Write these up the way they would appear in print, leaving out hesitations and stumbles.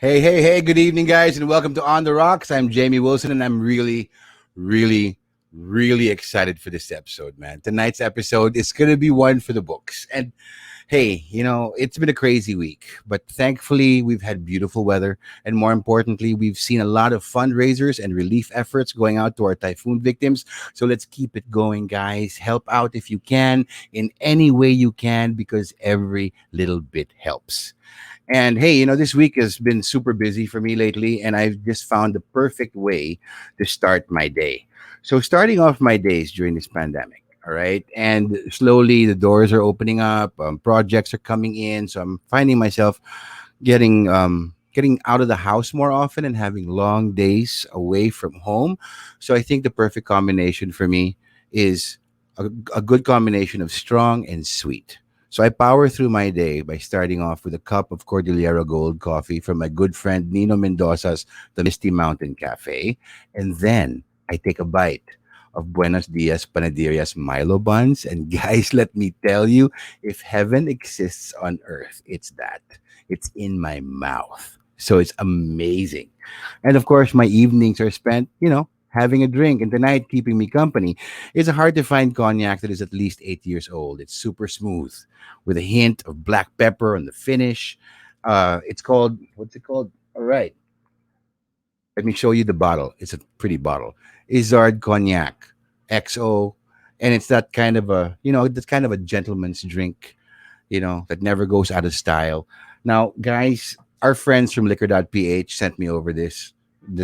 Hey, hey, hey, good evening, guys, and welcome to On the Rocks. I'm Jamie Wilson, and I'm really, really excited for this episode, man. Tonight's episode is going to be one for the books. And hey, it's been a crazy week, but thankfully, we've had beautiful weather. And more importantly, we've seen a lot of fundraisers and relief efforts going out to our typhoon victims. So let's keep it going, guys. Help out if you can in any way you can because every little bit helps. And hey, this week has been super busy for me lately, and I've just found the perfect way to start my day. So, starting off my days during this pandemic, all right, and slowly the doors are opening up, projects are coming in, so I'm finding myself getting out of the house more often and having long days away from home. So, I think the perfect combination for me is a good combination of strong and sweet. So I power through my day by starting off with a cup of Cordillera Gold coffee from my good friend Nino Mendoza's The Misty Mountain Cafe. And then I take a bite of Buenos Dias Panaderia's Milo buns. And guys, let me tell you, if heaven exists on earth, it's that. It's in my mouth. So it's amazing. And of course, my evenings are spent, having a drink. And tonight, keeping me company is a hard to find cognac that is at least 8 years old. It's super smooth with a hint of black pepper on the finish. It's called, what's it called? All right. Let me show you the bottle. It's a pretty bottle. Izard Cognac XO. And it's that kind of that's kind of a gentleman's drink, that never goes out of style. Now, guys, our friends from liquor.ph sent me over this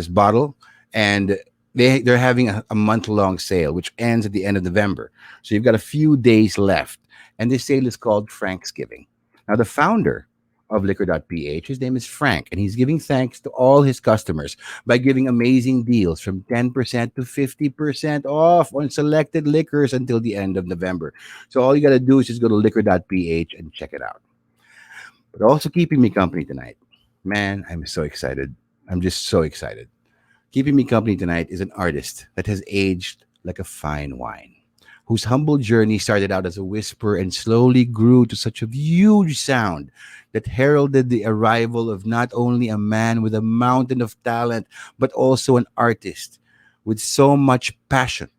bottle, and they're having a month long sale which ends at the end of November. So you've got a few days left, and this sale is called Franksgiving. Now, the founder of liquor.ph, his name is Frank, and he's giving thanks to all his customers by giving amazing deals from 10% to 50% off on selected liquors until the end of November. So all you got to do is just go to liquor.ph and check it out. But also keeping me company tonight. Man, I'm so excited. I'm just so excited. Keeping me company tonight is an artist that has aged like a fine wine, whose humble journey started out as a whisper and slowly grew to such a huge sound that heralded the arrival of not only a man with a mountain of talent, but also an artist with so much passion,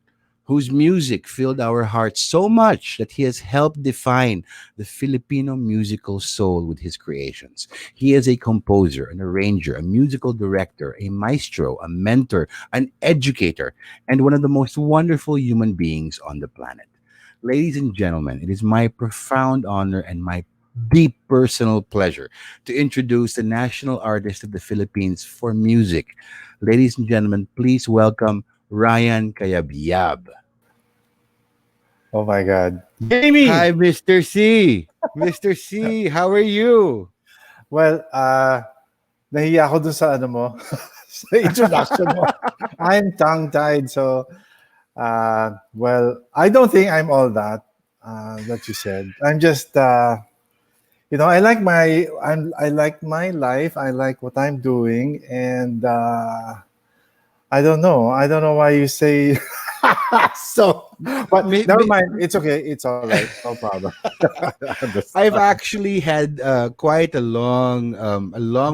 whose music filled our hearts so much that he has helped define the Filipino musical soul with his creations. He is a composer, an arranger, a musical director, a maestro, a mentor, an educator, and one of the most wonderful human beings on the planet. Ladies and gentlemen, it is my profound honor and my deep personal pleasure to introduce the national artist of the Philippines for music. Ladies and gentlemen, please welcome Ryan Cayabyab. Oh my God. Hi, Jamie! Mr. C. Mr. C, how are you? Well, nahiya ako dun sa ano mo, sa introduction mo. I'm tongue-tied, so, I don't think I'm all that you said. I'm just, I like my life. I like what I'm doing, and I don't know. I don't know why you say so, but May- never may- mind. It's okay. It's all right. No problem. That's I've fine. actually had quite a long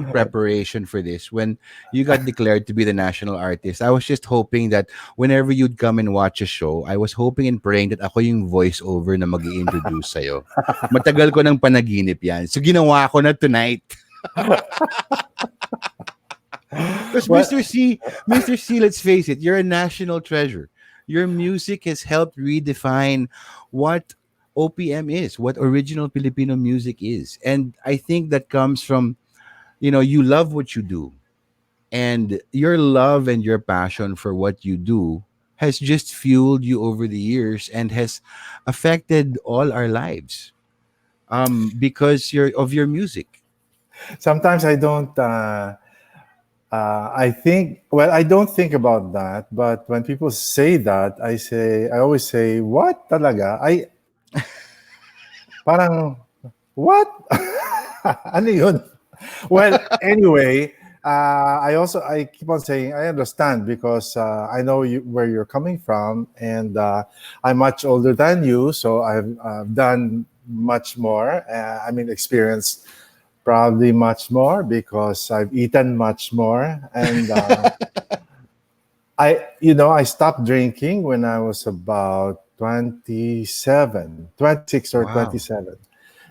preparation for this. When you got declared to be the national artist, I was just hoping that whenever you'd come and watch a show, I was hoping and praying that ako yung voiceover na mag-i-introduce sa'yo. Matagal ko ng panaginip yan. So ginawa ko na tonight. Because Well, Mr. C, let's face it, you're a national treasure. Your music has helped redefine what OPM is, what original Filipino music is. And I think that comes from, you love what you do. And your love and your passion for what you do has just fueled you over the years and has affected all our lives because of your music. sometimes I don't. I don't think about that. But when people say that, I always say, "What talaga?" Parang what? Ano yun? Well, anyway, I keep on saying I understand because I know where you're coming from, and I'm much older than you, so I've done much more. Experienced Probably much more because I've eaten much more. And I stopped drinking when I was about 27, 26 or Wow. 27.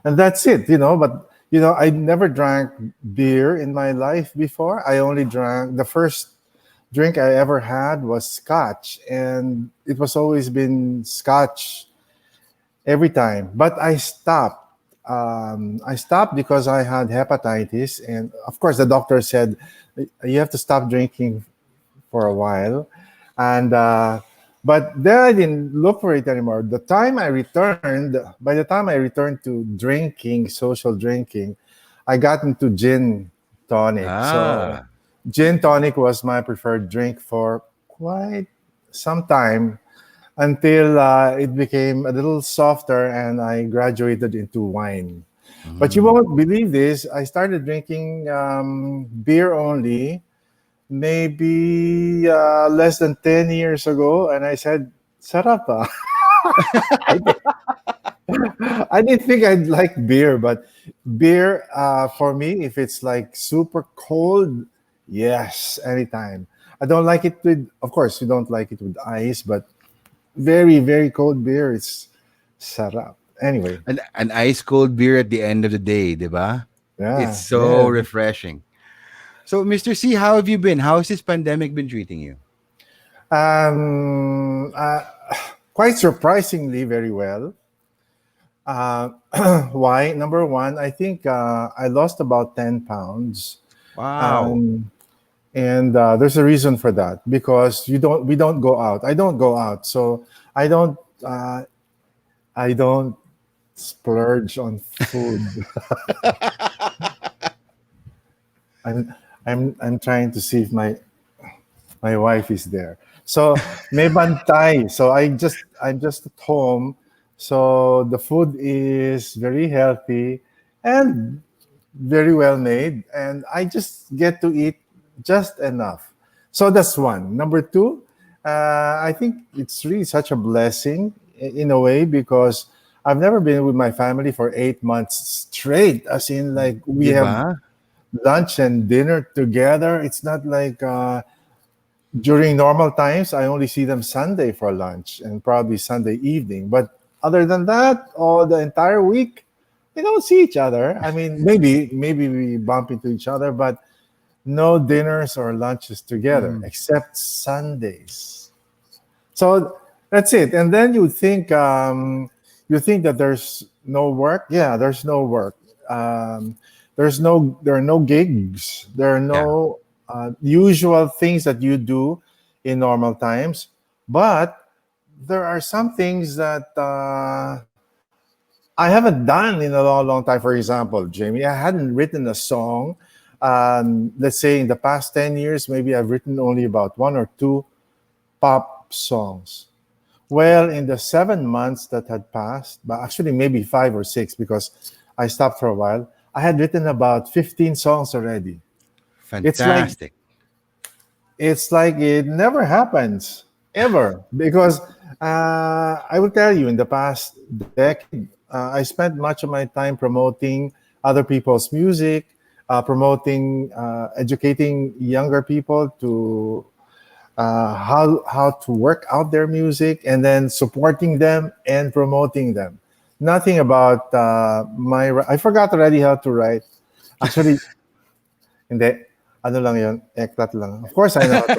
And that's it. But, I never drank beer in my life before. I only drank the first drink I ever had was scotch. And it was always been scotch every time. But I stopped. I stopped because I had hepatitis. And of course, the doctor said, you have to stop drinking for a while, and but then I didn't look for it anymore. By the time I returned to drinking, social drinking, I got into gin tonic. So Ah. gin tonic was my preferred drink for quite some time until it became a little softer and I graduated into wine. But you Mm. won't believe this. I started drinking beer only maybe less than 10 years ago, and I said, sarap ah. I didn't think I'd like beer, but beer for me, if it's like super cold, yes, anytime. I don't like it with, of course, you don't like it with ice, but very, very cold beer, it's sarap. Anyway, An ice cold beer at the end of the day, diba? It's yeah, so yeah. refreshing. So, Mr. C, how have you been? How has this pandemic been treating you? Um, uh, Quite surprisingly, very well. Uh, why? Number one, I think I lost about 10 pounds. Wow. Um, and there's a reason for that because we don't go out. I don't go out. So I don't, uh, I don't splurge on food. I'm, I'm trying to see if my wife is there. So may bantay. So I'm just at home. So the food is very healthy and very well made, and I just get to eat just enough. So that's one. Number two, I think it's really such a blessing in a way because I've never been with my family for 8 months straight. As in, like we have Diba? lunch and dinner together. It's not like during normal times, I only see them Sunday for lunch and probably Sunday evening. But other than that, all the entire week, we don't see each other. I mean, maybe we bump into each other, but no dinners or lunches together Mhm. except Sundays. So that's it. And then you think that there's no work. Yeah, there's no work. Um, there are no gigs. There are Yeah. no usual things that you do in normal times. But there are some things that I haven't done in a long, long time. For example, Jamie, I hadn't written a song. Let's say in the past 10 years, maybe I've written only about one or two pop songs. Well, in the 7 months that had passed, but actually maybe five or six because I stopped for a while, I had written about 15 songs already. It's like Fantastic. it never happens ever because I will tell you in the past decade, I spent much of my time promoting other people's music, educating younger people to how to work out their music, and then supporting them and promoting them. Nothing about I forgot already how to write. Actually, hindi. Ano lang yun? Eklat lang. Of course, I know how to.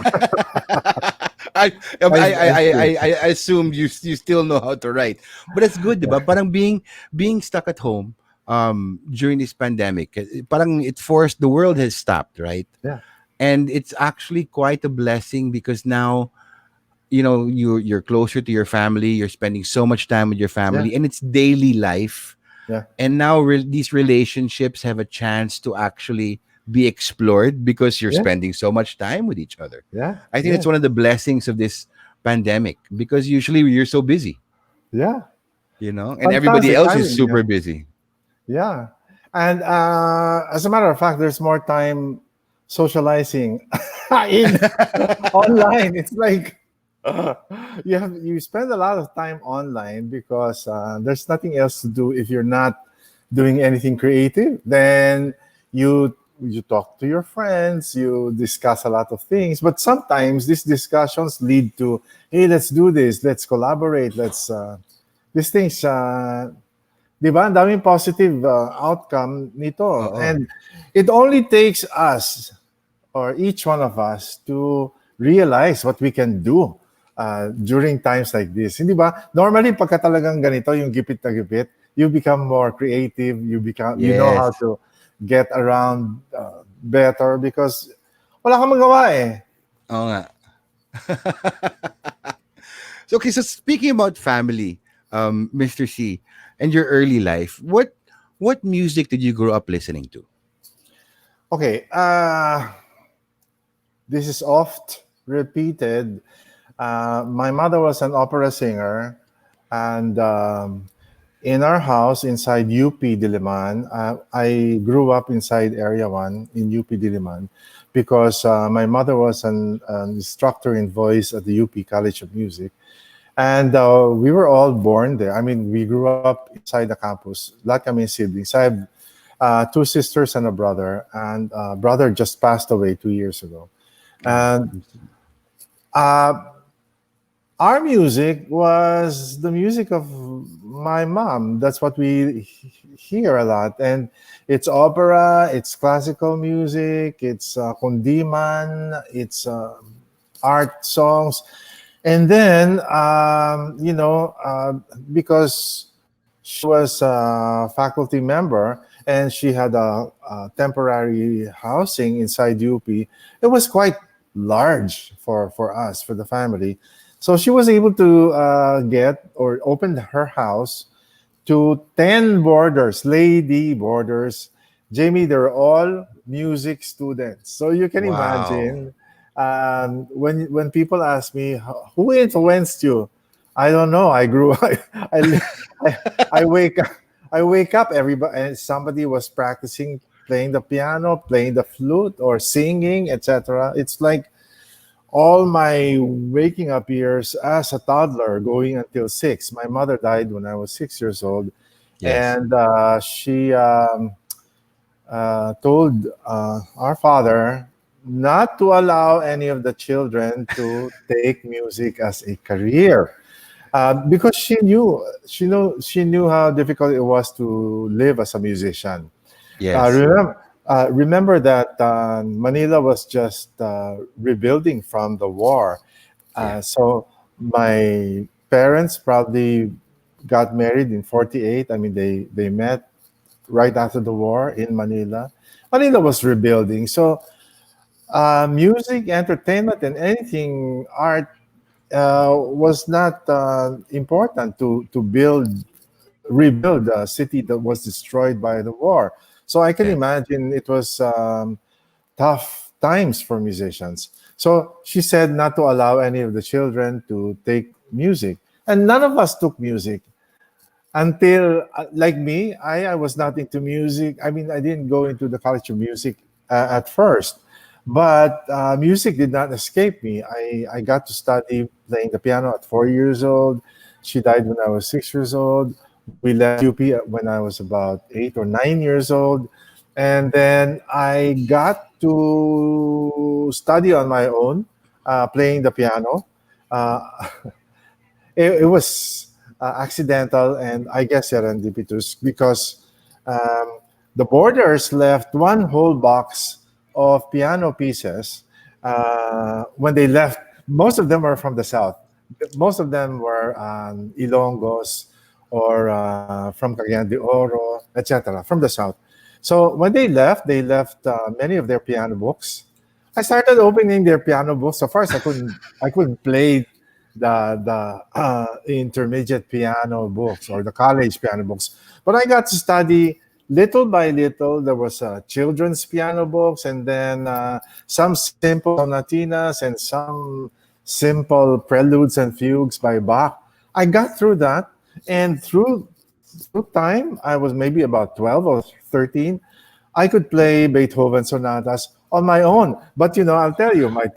I, I, I still. I assumed you still know how to write, but it's good, diba? Parang being stuck at home during this pandemic, parang it forced the world has stopped, right? Yeah, And it's actually quite a blessing because now you're closer to your family, you're spending so much time with your yeah, family, and it's daily life. yeah, And now these relationships have a chance to actually be explored because you're yeah, spending so much time with each other. yeah, I think yeah. that's one of the blessings of this pandemic because usually you're so busy, Yeah. and everybody Fantastic. else I is mean, yeah. super busy. Yeah. And as a matter of fact, there's more time socializing in online. It's like you spend a lot of time online because there's nothing else to do if you're not doing anything creative. Then you talk to your friends, you discuss a lot of things, but sometimes these discussions lead to, hey, let's do this, let's collaborate, let's these things, 'di ba? Ang daming positive outcome nito. Oo. And it only takes us, or each one of us, to realize what we can do during times like this. Hindi ba? Normally, pagka talagang ganito, yung gipit na gipit, you become more creative, you know how Yes. to get around better because wala kang magawa eh. Oo nga. So, okay, so speaking about family, Mr. C, and your early life, what music did you grow up listening to? Okay, this is oft repeated. My mother was an opera singer, and in our house inside UP Diliman, I grew up inside Area 1 in UP Diliman because my mother was an instructor in voice at the UP College of Music. And we were all born there. I mean, we grew up inside the campus. Lahat kami siblings. I have two sisters and a brother, and brother just passed away 2 years ago. Oh, And uh, our music was the music of my mom. That's what we hear a lot. And it's opera, it's classical music, it's kundiman, it's art songs. And then, because she was a faculty member and she had a temporary housing inside UP, it was quite large for us, for the family. So she was able to get or open her house to 10 boarders, lady boarders. Jamie, they're all music students. So you can wow. imagine when people ask me, who influenced you? I don't know. I grew I, I, I wake up I wake up everybody and somebody was practicing playing the piano, playing the flute or singing, etc. It's like all my waking up years as a toddler going until 6. My mother died when I was 6 years old, Yes. and she told our father not to allow any of the children to take music as a career because she knew how difficult it was to live as a musician. Yes. Remember that Manila was just rebuilding from the war. Yeah. So my parents probably got married in 48. I mean, they met right after the war in Manila. Manila was rebuilding. So music, entertainment, and anything art was not important to rebuild a city that was destroyed by the war. So I can Yeah. imagine it was tough times for musicians. So she said not to allow any of the children to take music. And none of us took music until, like me, I was not into music. I mean, I didn't go into the College of Music at first. But music did not escape me. I got to study playing the piano at 4 years old. She died when I was 6 years old. We left UP when I was about 8 or 9 years old. And then I got to study on my own, playing the piano. Uh, it was accidental and I guess serendipitous because um, the boarders left one whole box of piano pieces when they left. Most of them were from the south. Most of them were Ilonggos or from Cagayan de Oro, etc., from the south. So when they left many of their piano books. I started opening their piano books. So first, I couldn't play the intermediate piano books or the college piano books. But I got to study little by little. There was children's piano books, and then some simple sonatinas and some simple preludes and fugues by Bach. I got through that, and through time, I was maybe about 12 or 13. I could play Beethoven sonatas on my own. But I'll tell you, my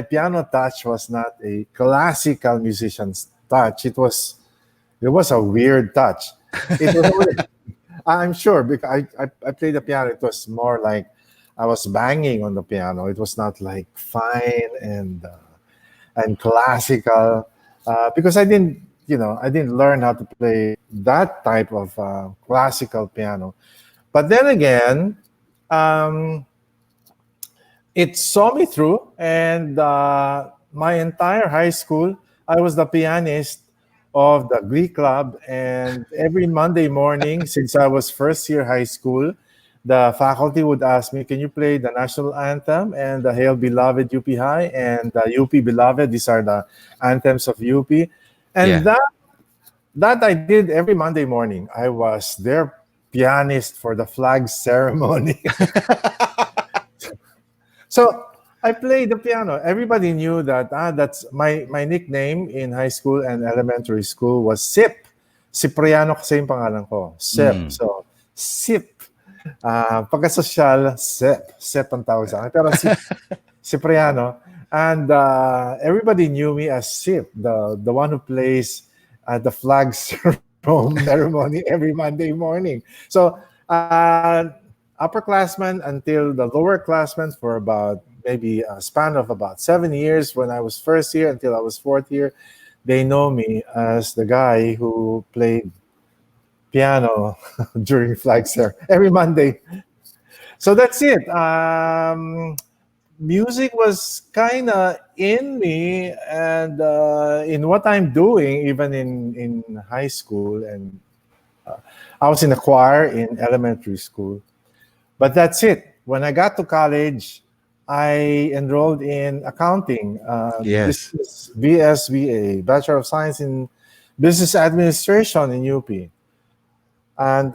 piano touch was not a classical musician's touch. It was a weird touch. It was I'm sure because I played the piano. It was more like I was banging on the piano. It was not like fine and classical because I didn't learn how to play that type of classical piano. But then again, um, it saw me through, and my entire high school, I was the pianist of the Glee Club. And every Monday morning, since I was first year high school, the faculty would ask me, "Can you play the national anthem and the Hail Beloved UP High and the UP Beloved?" These are the anthems of UP, and Yeah. that I did every Monday morning. I was their pianist for the flag ceremony. So I played the piano. Everybody knew that that's my nickname in high school and elementary school was Sip. Cipriano kasi yung pangalan ko. Sip. Mm. So, Sip. Pagka-social, Sip. Sip ang tawag sa akin. Pero Cipriano. And everybody knew me as Sip, the one who plays at the flag ceremony every Monday morning. So, upperclassmen until the lower classmen for about maybe a span of about 7 years. When I was first year until I was fourth year, they know me as the guy who played piano during flag ceremony every Monday. So that's it. Music was kind of in me and in what I'm doing, even in high school. And I was in a choir in elementary school. But that's it. When I got to college, I enrolled in accounting, Yes. business, BSBA, Bachelor of Science in Business Administration in UP. And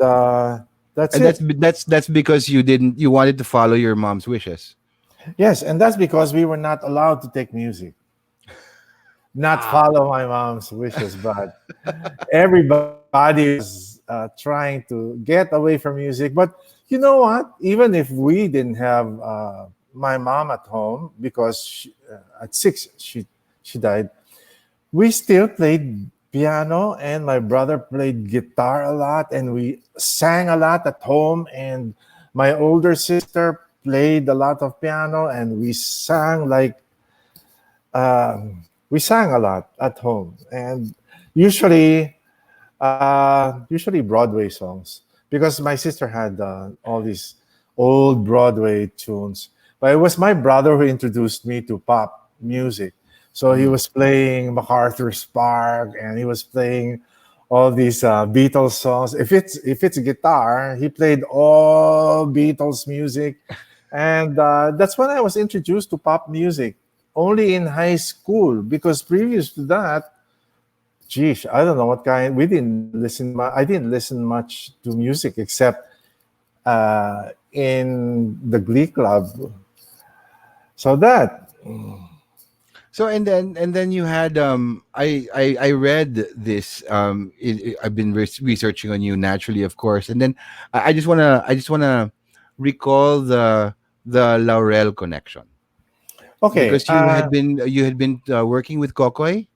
that's And it. that's because you wanted to follow your mom's wishes. Yes, and that's because we were not allowed to take music, not Wow. follow my mom's wishes, but everybody was trying to get away from music. But you know what? Even if we didn't have my mom at home because at 6 she died, we still played piano, and my brother played guitar a lot, and we sang a lot at home. And my older sister played a lot of piano, and we sang a lot at home, and usually usually Broadway songs because my sister had all these old Broadway tunes. But it was my brother who introduced me to pop music. So he Mm. was playing MacArthur's Park, and he was playing all these Beatles songs. If it's guitar, he played all Beatles music, and that's when I was introduced to pop music. Only in high school, because previous to that, geez, I don't know what kind. We didn't listen. I didn't listen much to music except in the Glee Club. So that, So and then you had I read this I've been researching on you naturally, of course, and then I just wanna recall the Laurel connection, okay. because you had been working with Kokoy,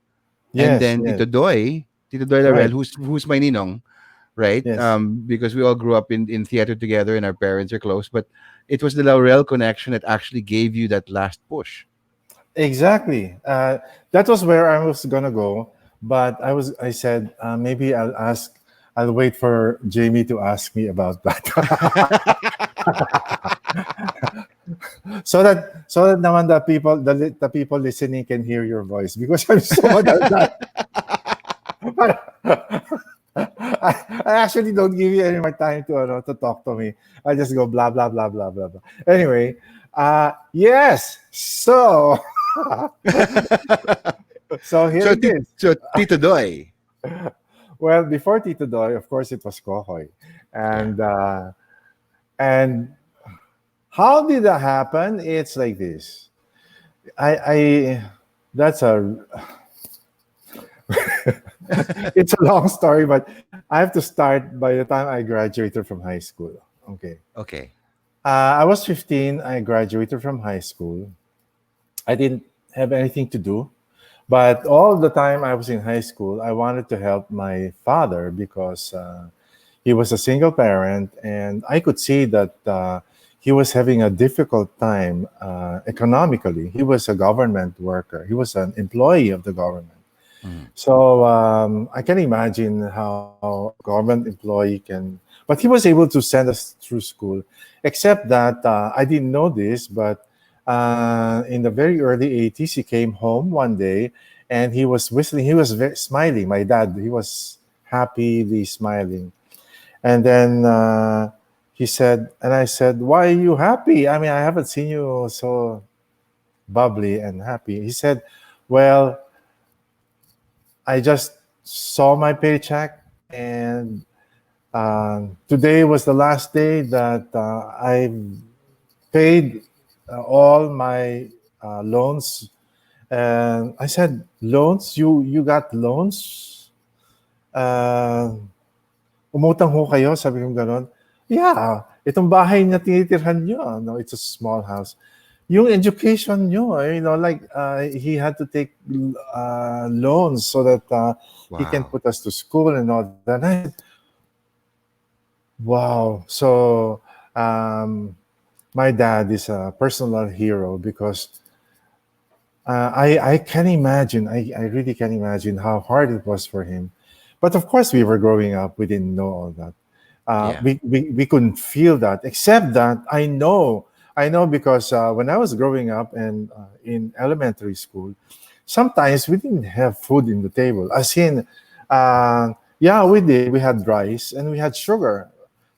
and Yes, then yes, Tito Doy Laurel, right. who's my ninong, right? Yes, Because we all grew up in theater together and our parents are close, but it was the Laurel connection that actually gave you that last push. exactly. That was where I was gonna go, but I said maybe I'll wait for Jamie to ask me about that. So that naman the people listening can hear your voice because I'm so madaldal. I actually don't give you any more time to talk to me. I just go blah blah blah blah blah blah. Anyway, yes. So so here so it Ti- is. so Tito Doy. Well, before Tito Doy, of course, it was Kohoy, Yeah. and how did that happen? It's like this. I that's a it's a long story, but I have to start by the time I graduated from high school. Okay. Okay. I was 15. I graduated from high school. I didn't have anything to do, but all the time I was in high school, I wanted to help my father because He was a single parent, and I could see that he was having a difficult time economically. He was a government worker. He was an employee of the government. Mm. So I can imagine how a government employee can, but he was able to send us through school. Except that I didn't know this, but in the very early 80s, he came home one day and he was whistling. He was very smiling. My dad, he was happily smiling. And then he said, and I said, "Why are you happy? I mean, I haven't seen you so bubbly and happy." He said, "Well, I just saw my paycheck, and today was the last day that I paid all my loans." And I said, "Loans? You got loans? Uh, Umutang ho kayo?" Sabi ko gano'n. "Yeah, itong bahay na tinitirhan nyo, no, it's a small house. Yung education nyo, like he had to take loans so that he can Wow. put us to school and all that." And I said, wow. So my dad is a personal hero because I can imagine, I really can imagine how hard it was for him. But of course, we were growing up, we didn't know all that. Yeah. We couldn't feel that, except that I know because when I was growing up and in elementary school, sometimes we didn't have food in the table. As in, yeah, we did. We had rice and we had sugar.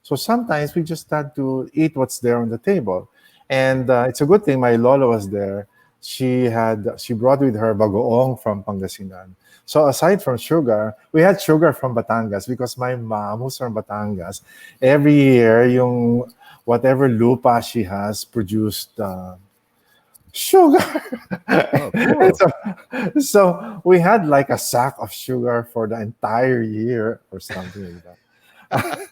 So sometimes we just had to eat what's there on the table. And it's a good thing my Lola was there. She brought with her bagoong from Pangasinan. So aside from sugar, we had sugar from Batangas because my mom, who's from Batangas, every year yung whatever lupa she has produced sugar. Oh, And cool. so we had like a sack of sugar for the entire year or something like that.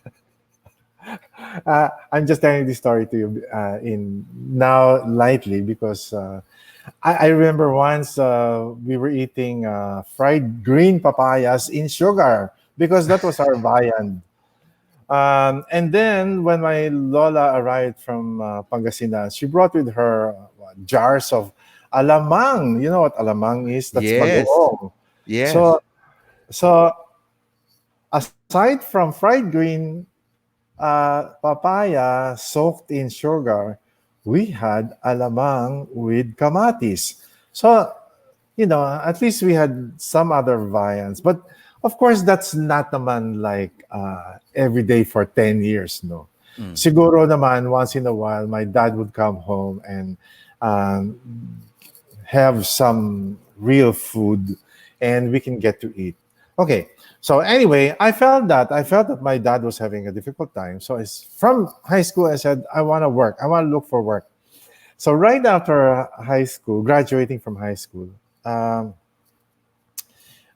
I'm just telling this story to you in now lightly because I remember once we were eating fried green papayas in sugar because that was our viand. And then when my Lola arrived from Pangasinan, she brought with her jars of alamang. You know what alamang is? That's Yes. bagoong. Yes. So, so aside from fried green papaya soaked in sugar, we had alamang with kamatis. So, at least we had some other viands. But of course, that's not naman like every day for 10 years, no. Mm. Siguro naman, once in a while, my dad would come home and um, have some real food and we can get to eat. Okay. So anyway, I felt that my dad was having a difficult time. So from high school, I said, I want to work. I want to look for work. So right after high school, graduating from high school, um,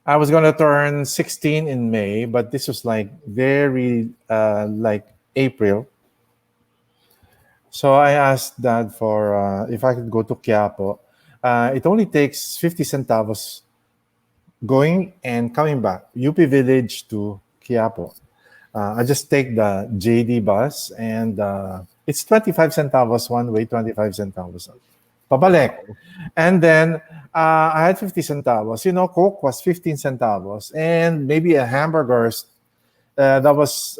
I was going to turn 16 in May, but this was like very like April. So I asked dad for if I could go to Quiapo. It only takes 50 centavos going and coming back, UP Village to Quiapo. I just take the JD bus and it's 25 centavos one way, 25 centavos pabalik. Wow. And then I had 50 centavos. Coke was 15 centavos and maybe a hamburgers that was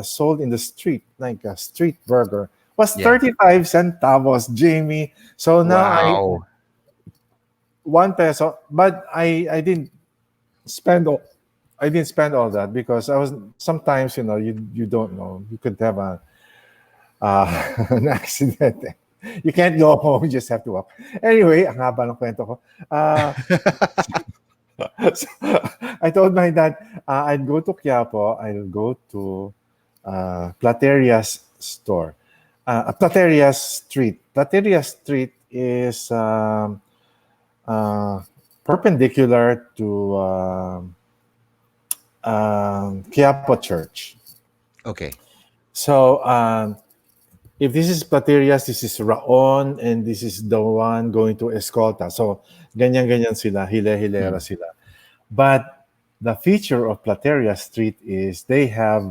sold in the street, like a street burger, was Yeah. 35 centavos, Jamie. So now Wow. 1 peso, but spend all I didn't spend all that because I was sometimes you don't know, you could have an accident. You can't go home, you just have to walk. Anyway, ang haba ng kwento ko. So, I told my dad I'd go to Quiapo, I'll go to Plateria's store, Plateria's Street. Plateria's Street is uh, perpendicular to Quiapo Church. Okay. So if this is Platerias, this is Raon, and this is the one going to Escolta. So ganyan-ganyan sila, hile-hilera Mm. sila. But the feature of Plateria Street is they have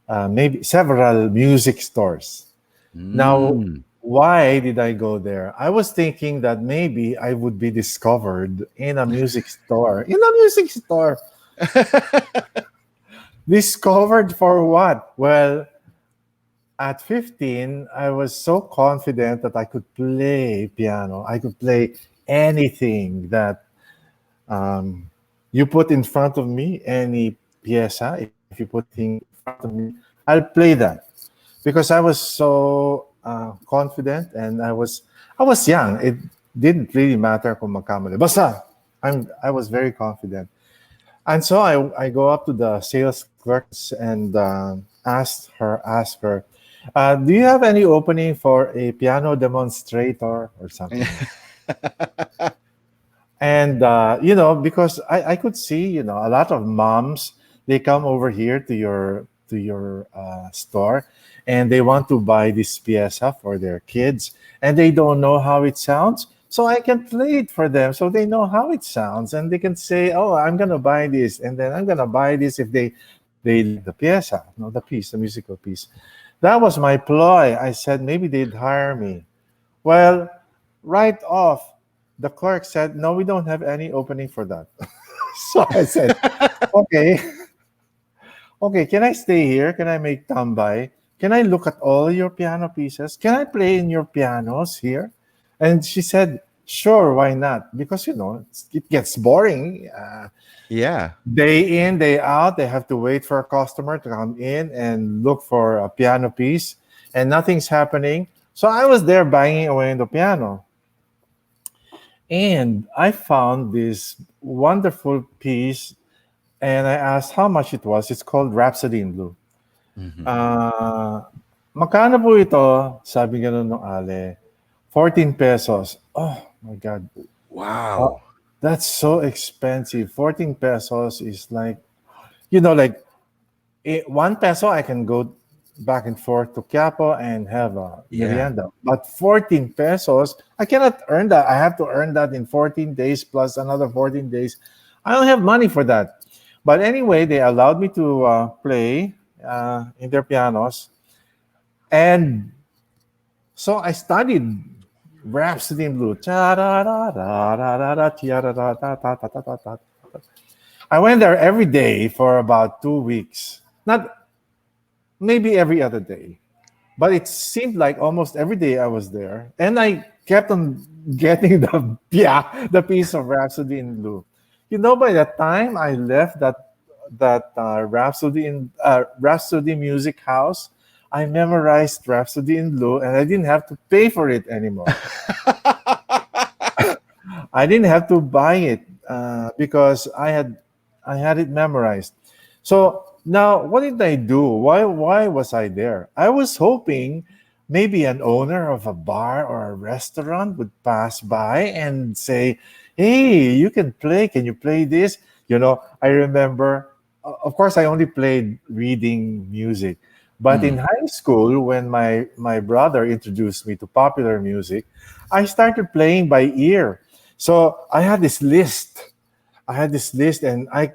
maybe several music stores. Now, Mm. why did I go there? I was thinking that maybe I would be discovered in a music store. In a music store. Discovered for what? Well, at 15, I was so confident that I could play piano. I could play anything that you put in front of me, any pieza. If you put anything in front of me, I'll play that because I was so confident, and I was young. It didn't really matter kung magkamali. Basta, I was very confident. And so I go up to the sales clerks and ask her, do you have any opening for a piano demonstrator or something? And because I could see, a lot of moms, they come over here to your store, and they want to buy this pieza for their kids, and they don't know how it sounds. So I can play it for them, so they know how it sounds, and they can say, "Oh, I'm gonna buy this," and then I'm gonna buy this if they like the pieza, no, the piece, the musical piece. That was my ploy. I said maybe they'd hire me. Well, right off, the clerk said, "No, we don't have any opening for that." So I said, "Okay, okay, can I stay here? Can I make tambay? Can I look at all your piano pieces? Can I play in your pianos here?" And she said, "Sure, why not?" Because, it gets boring. Yeah. Day in, day out, they have to wait for a customer to come in and look for a piano piece, and nothing's happening. So I was there banging away on the piano. And I found this wonderful piece, and I asked how much it was. It's called Rhapsody in Blue. Hmm. Ah, Magkano po ito? Sabi ganun ng Ale. 14 pesos. Oh my God. Uh, Wow. that's so expensive. 14 pesos is like, like 1 peso, I can go back and forth to Quiapo and have a Yeah. merienda. But 14 pesos, I cannot earn that. I have to earn that in 14 days plus another 14 days. I don't have money for that. But anyway, they allowed me to play in their pianos. And so I studied Rhapsody in Blue. I went there every day for about 2 weeks. Not maybe every other day. But it seemed like almost every day I was there, and I kept on getting the piece of Rhapsody in Blue. By the time I left that Rhapsody Music House, I memorized Rhapsody in Blue, and I didn't have to pay for it anymore. I didn't have to buy it because I had it memorized. So now, what did I do? Why was I there? I was hoping maybe an owner of a bar or a restaurant would pass by and say, "Hey, you can play. Can you play this?" I remember. Of course, I only played reading music. But in Mm. high school, when my brother introduced me to popular music, I started playing by ear. So I had this list, and I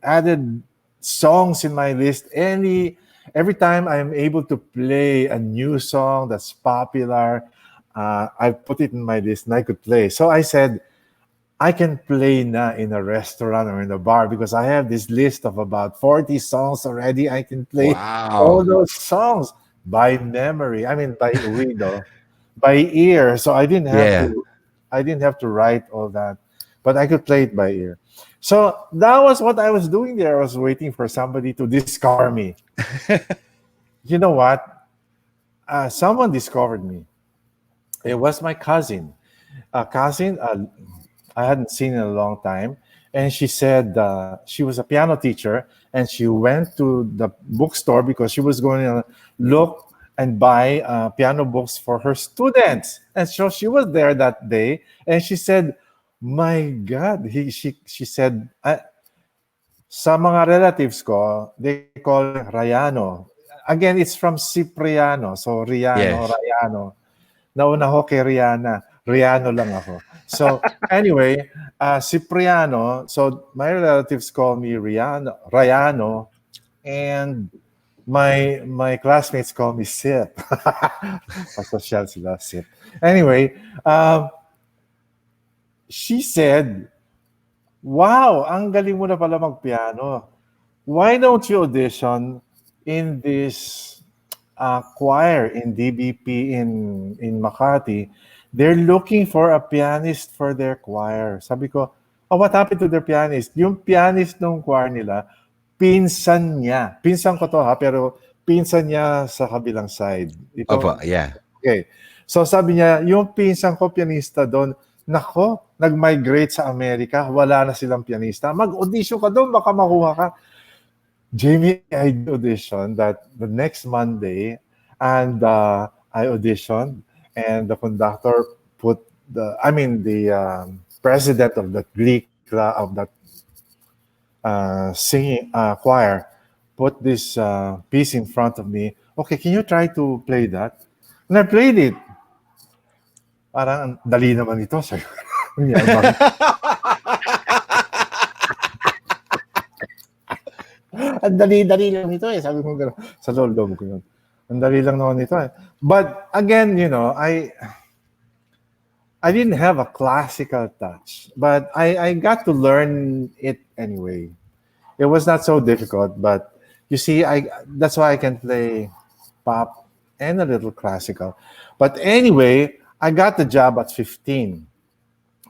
added songs in my list. Every time I'm able to play a new song that's popular, I put it in my list and I could play. So I said I can play na in a restaurant or in a bar because I have this list of about 40 songs already. I can play all Wow. those songs by memory. I mean by ouido, by ear. So I didn't have Yeah. to I didn't have to write all that, but I could play it by ear. So that was what I was doing there. I was waiting for somebody to discover me. You know what? Someone discovered me. It was my cousin. A cousin I hadn't seen in a long time. And she said she was a piano teacher, and she went to the bookstore because she was going to look and buy piano books for her students. And so she was there that day, and she said, "My God," she said, sa mga relatives ko, they call me Rayano. Again, it's from Cipriano. So, Riano, Yes. Rayano. Nauna ho kay Rihanna. Riano lang ako. So, anyway, Cipriano. So, my relatives call me Rayano. And my classmates call me Sip. Pasosyal sila, Sip. Anyway, she said, "Wow, ang galing mo na pala magpiano. Why don't you audition in this choir in DBP in Makati? They're looking for a pianist for their choir." Sabi ko, "Oh, what happened to their pianist?" Yung pianist ng choir nila, pinsan niya. Pinsan ko to ha, pero pinsan niya sa kabilang side. Opo, Ito, yeah. okay. So sabi niya, yung pinsan ko pianista doon, nako, nag-migrate sa Amerika, wala na silang pianista. Mag-audition ka doon, baka makuha ka. Jamie, I did audition that the next Monday, and I auditioned, and the conductor put the president of the Glee club of that singing choir put this piece in front of me. Okay, can you try to play that? And I played it. Parang ang dali naman ito. Sabi ko, ang dali-dali lang ito eh. Sabi ko gano'n. Sa loob ko yun. Ang dali lang naman ito eh. But again, I didn't have a classical touch, but I got to learn it anyway. It was not so difficult, but you see, that's why I can play pop and a little classical. But anyway, I got the job at 15.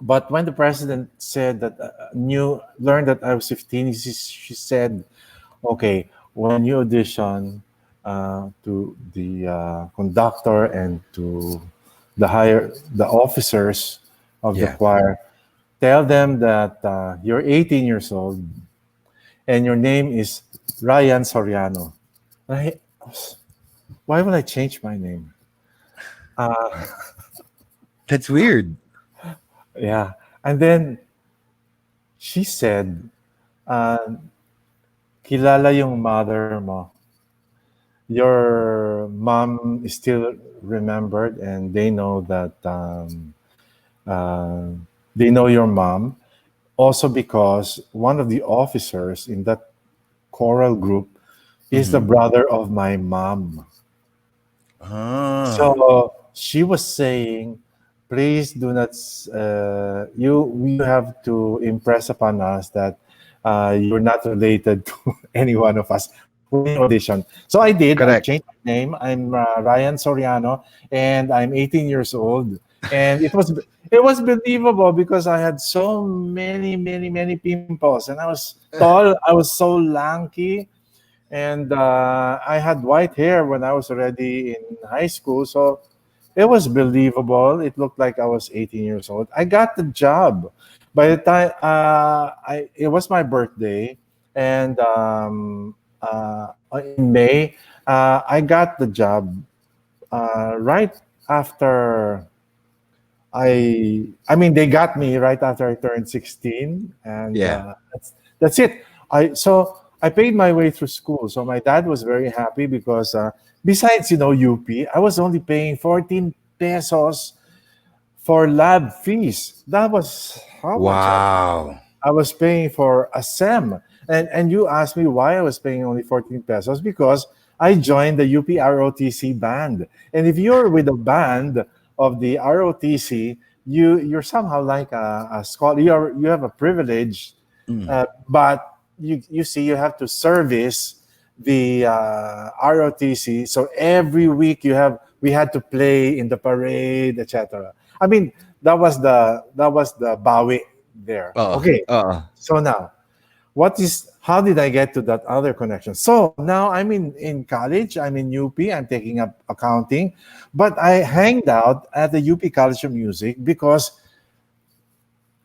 But when the president said that learned that I was 15, she said, "Okay, when you audition to the conductor and to the officers of the Yeah. choir, tell them that you're 18 years old and your name is Ryan Soriano." I, why would I change my name? That's weird. Yeah. And then she said, "Kilala yung mother mo. Your mom is still remembered, and they know that uh, they know your mom. Also, because one of the officers in that choral group is the brother of my mom." Ah. So she was saying, "Please do not. You have to impress upon us that you're not related to any one of us when you audition." So I did. I Correct. changed my name. I'm Ryan Soriano, and I'm 18 years old. And it was believable because I had so many pimples, and I was tall. I was so lanky, and I had white hair when I was already in high school. So it was believable. It looked like I was 18 years old. I got the job. By the time it was my birthday, and in May, I got the job right after I mean they got me right after I turned 16, and Yeah. that's it. I paid my way through school, so my dad was very happy because besides UP, I was only paying 14 pesos for lab fees. That was how much Wow. I was paying for a SEM. And you asked me why I was paying only 14 pesos, because I joined the UP ROTC band. And if you're with a band of the ROTC, you're somehow like a scholar. You have a privilege, but you see you have to service the ROTC. So every week we had to play in the parade, etc. I mean, that was the bawi there. Oo. Okay, Oo. so now how did I get to that other connection? So now I'm in college, I'm in UP, I'm taking up accounting, but I hanged out at the UP College of Music because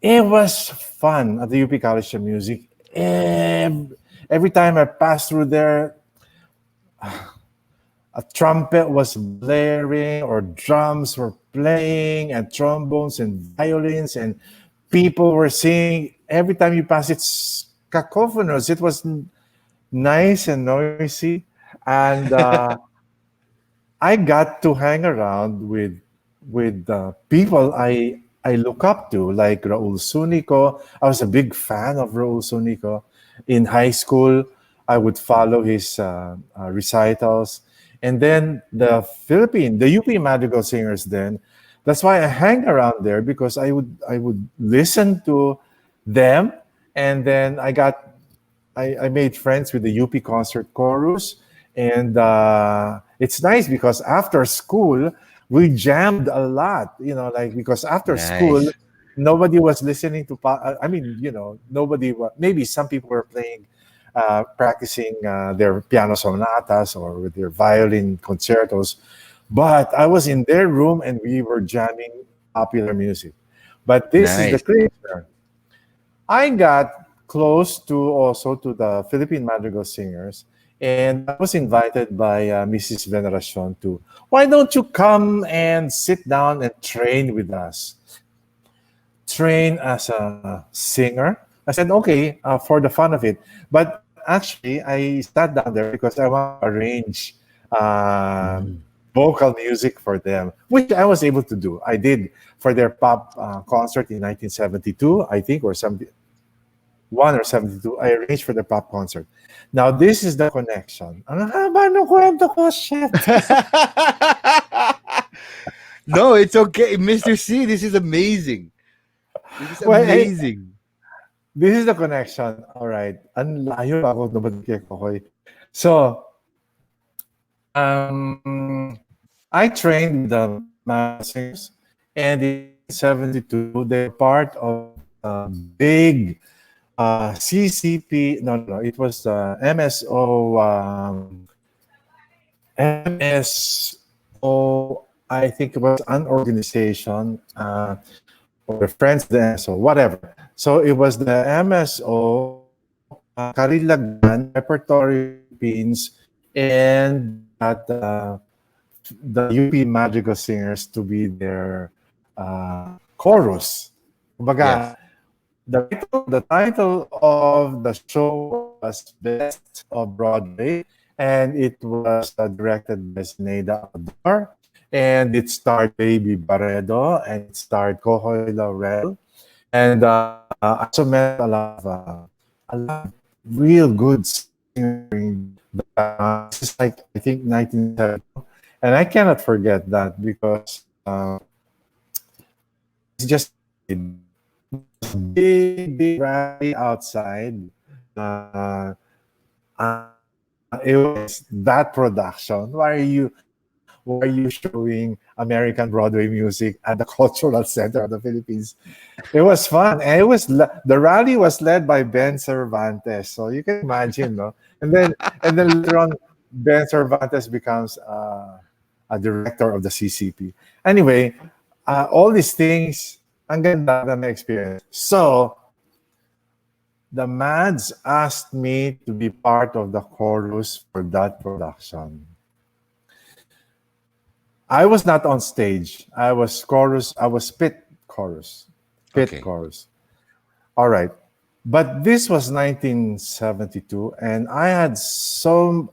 it was fun at the UP College of Music. Every time I passed through there, a trumpet was blaring or drums were playing and trombones and violins and people were singing. Every time you pass, it's cacophonous. It was nice and noisy, and I got to hang around with people I look up to, like Raul Sunico. I was a big fan of Raul Sunico in high school. I would follow his recitals. And then the UP Madrigal Singers. Then that's why I hang around there because I would listen to them, and then I made friends with the UP Concert Chorus, and it's nice because after school we jammed a lot. Like because after school Nice. nobody was listening to. I mean, nobody. Maybe some people were playing, practicing their piano sonatas or with their violin concertos, but I was in their room and we were jamming popular music. But this is the Nice. clincher. I got close to also to the Philippine Madrigal Singers, and I was invited by Mrs. Veneracion to, why don't you come and sit down and train with us? Train as a singer. I said, okay, for the fun of it. But actually, I sat down there because I want to arrange uh, Mhm. vocal music for them, which I was able to do. I did for their pop concert in 1972, I think, or 71 or 72. I arranged for the pop concert. Now, this is the connection. Ang haba ng kwento ko, shit. No, it's okay, Mr. C. This is amazing. This is Well, amazing. this is the connection. All right. Ang layo pa ako dumating kay Kokoy. So, I trained with the Mad Singers, and in 1972, they're part of a big CCP. No, no, no. It was MSO. MSO. I think it was an organization, or the friends of the MSO, whatever. So it was the MSO, Karilagan, Repertory Philippines, and they got the UP Madrigal Singers to be their chorus. Kumbaga, Yes. the title of the show was Best of Broadway, and it was directed by Sinead Aldar, and it starred Baby Barredo, and it starred Kohoy Laurel, and I also met a lot of real good singers. This is like I think 1972, and I cannot forget that because it's just big, big rally outside. Uh, it was that production. Why are you showing American Broadway music at the Cultural Center of the Philippines? It was fun, and the rally was led by Ben Cervantes. So you can imagine, no? And then later on, Ben Cervantes becomes a director of the CCP. Anyway, all these things, ang ganda na may experience. So the Mads asked me to be part of the chorus for that production. I was not on stage. I was chorus. I was pit chorus. Pit Okay. chorus. All right. But this was 1972, and I had some,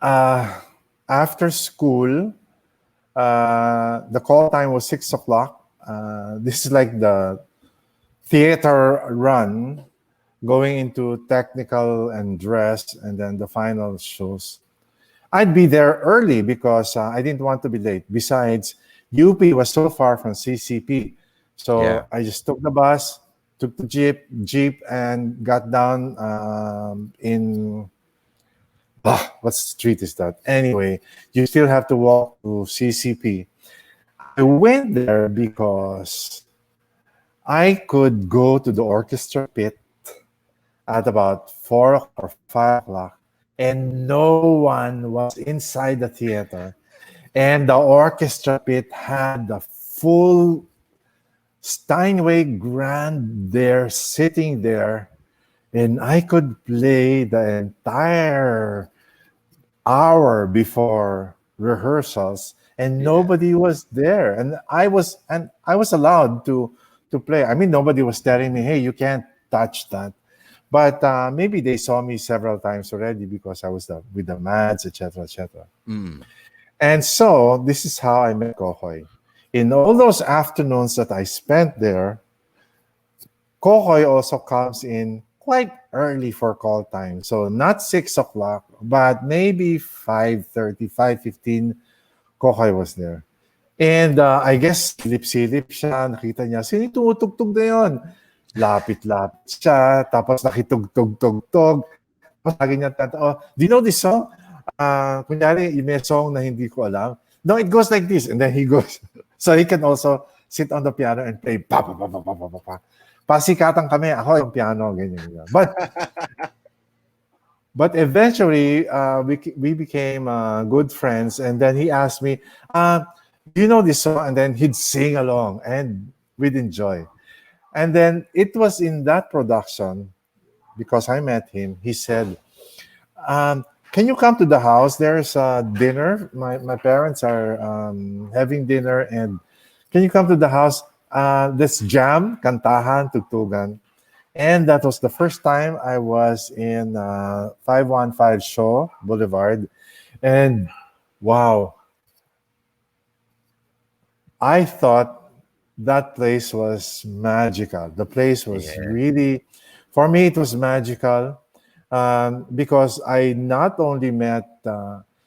uh, after school, the call time was 6 o'clock. This is like the theater run going into technical and dress, and then the final shows. I'd be there early because I didn't want to be late. Besides, UP was so far from CCP. Yeah. So I just took the bus, took the jeep, and got down in what street is that? Anyway, you still have to walk to CCP. I went there because I could go to the orchestra pit at about 4 or 5 o'clock, and no one was inside the theater. And the orchestra pit had the full Steinway Grand there, sitting there, and I could play the entire hour before rehearsals, and Yeah. nobody was there, and I was allowed to play. I mean, nobody was telling me, hey, you can't touch that. But maybe they saw me several times already because I was with the Mads, etc., etc. Mm. And so this is how I met Kohoy. In all those afternoons that I spent there, Kohoy also comes in quite early for call time. So not 6 o'clock, but maybe 5:30, 5:15. Kokoy was there. And I guess silip-silip siya, nakita niya, sino yung tumutugtog na yun? Lapit-lapit siya, tapos nakitugtog-tugtog. Tapos lagi niya oh, do you know this song? Kunyari, may song na hindi ko alam. No, it goes like this. And then he goes, so he can also sit on the piano and play pa pa pa pa pa pa pa pa. Pasikatan kami, ako yung piano, ganyan, ganyan. But eventually, we became good friends. And then he asked me, do you know this song? And then he'd sing along and we'd enjoy. And then it was in that production, because I met him, he said, can you come to the house? There's a dinner. My parents are having dinner, and can you come to the house? Let's jam, kantahan, tugtugan. And that was the first time I was in 515 Shaw Boulevard. And wow, I thought that place was magical. The place was Yeah. really, for me, it was magical, because I not only met,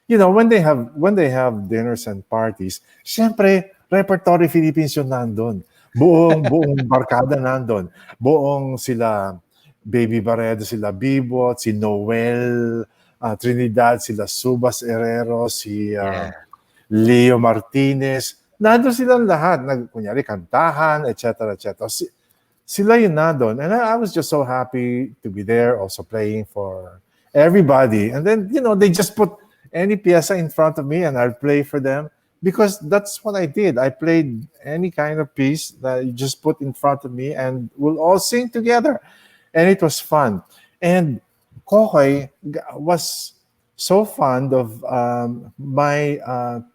when they have dinners and parties, syempre, repertory Philippines yung nandun. Buong barkada nandun. Buong sila Baby Barredo, sila Bibot, si Noel, Trinidad, sila Subas Herrero, si Yeah. Leo Martinez. Nandun silang lahat. Kunyari, kantahan, etc. etc. Sila yun nandun. And I was just so happy to be there, also playing for everybody. And then, they just put any pieza in front of me and I'll play for them, because that's what I did. I played any kind of piece that you just put in front of me and we'll all sing together. And it was fun. And Kokoy was so fond of my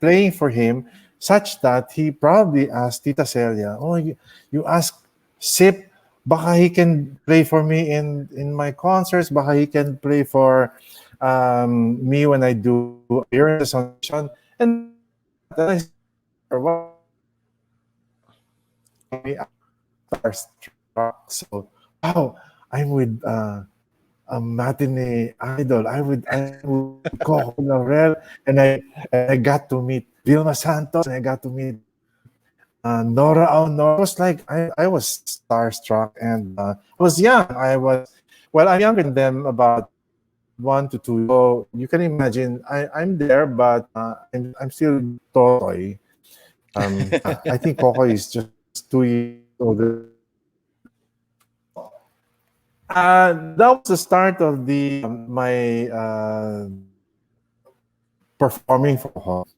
playing for him, such that he probably asked Tita Celia, oh, you ask Sip, baka he can play for me in my concerts, baka he can play for me when I do appearances on television. And I said, why not? And I said, sure, why not? Me starstruck. So, wow, I'm with a matinee idol. I'm with Coco Laurel, and I got to meet Vilma Santos, and I got to meet Nora Aunor. It was like I was starstruck, and I was young. I'm younger than them, about 1 to 2. So you can imagine I'm there, but I'm still toy. I think Coco is just 2 years older. So that was the start of the my performing for Coco.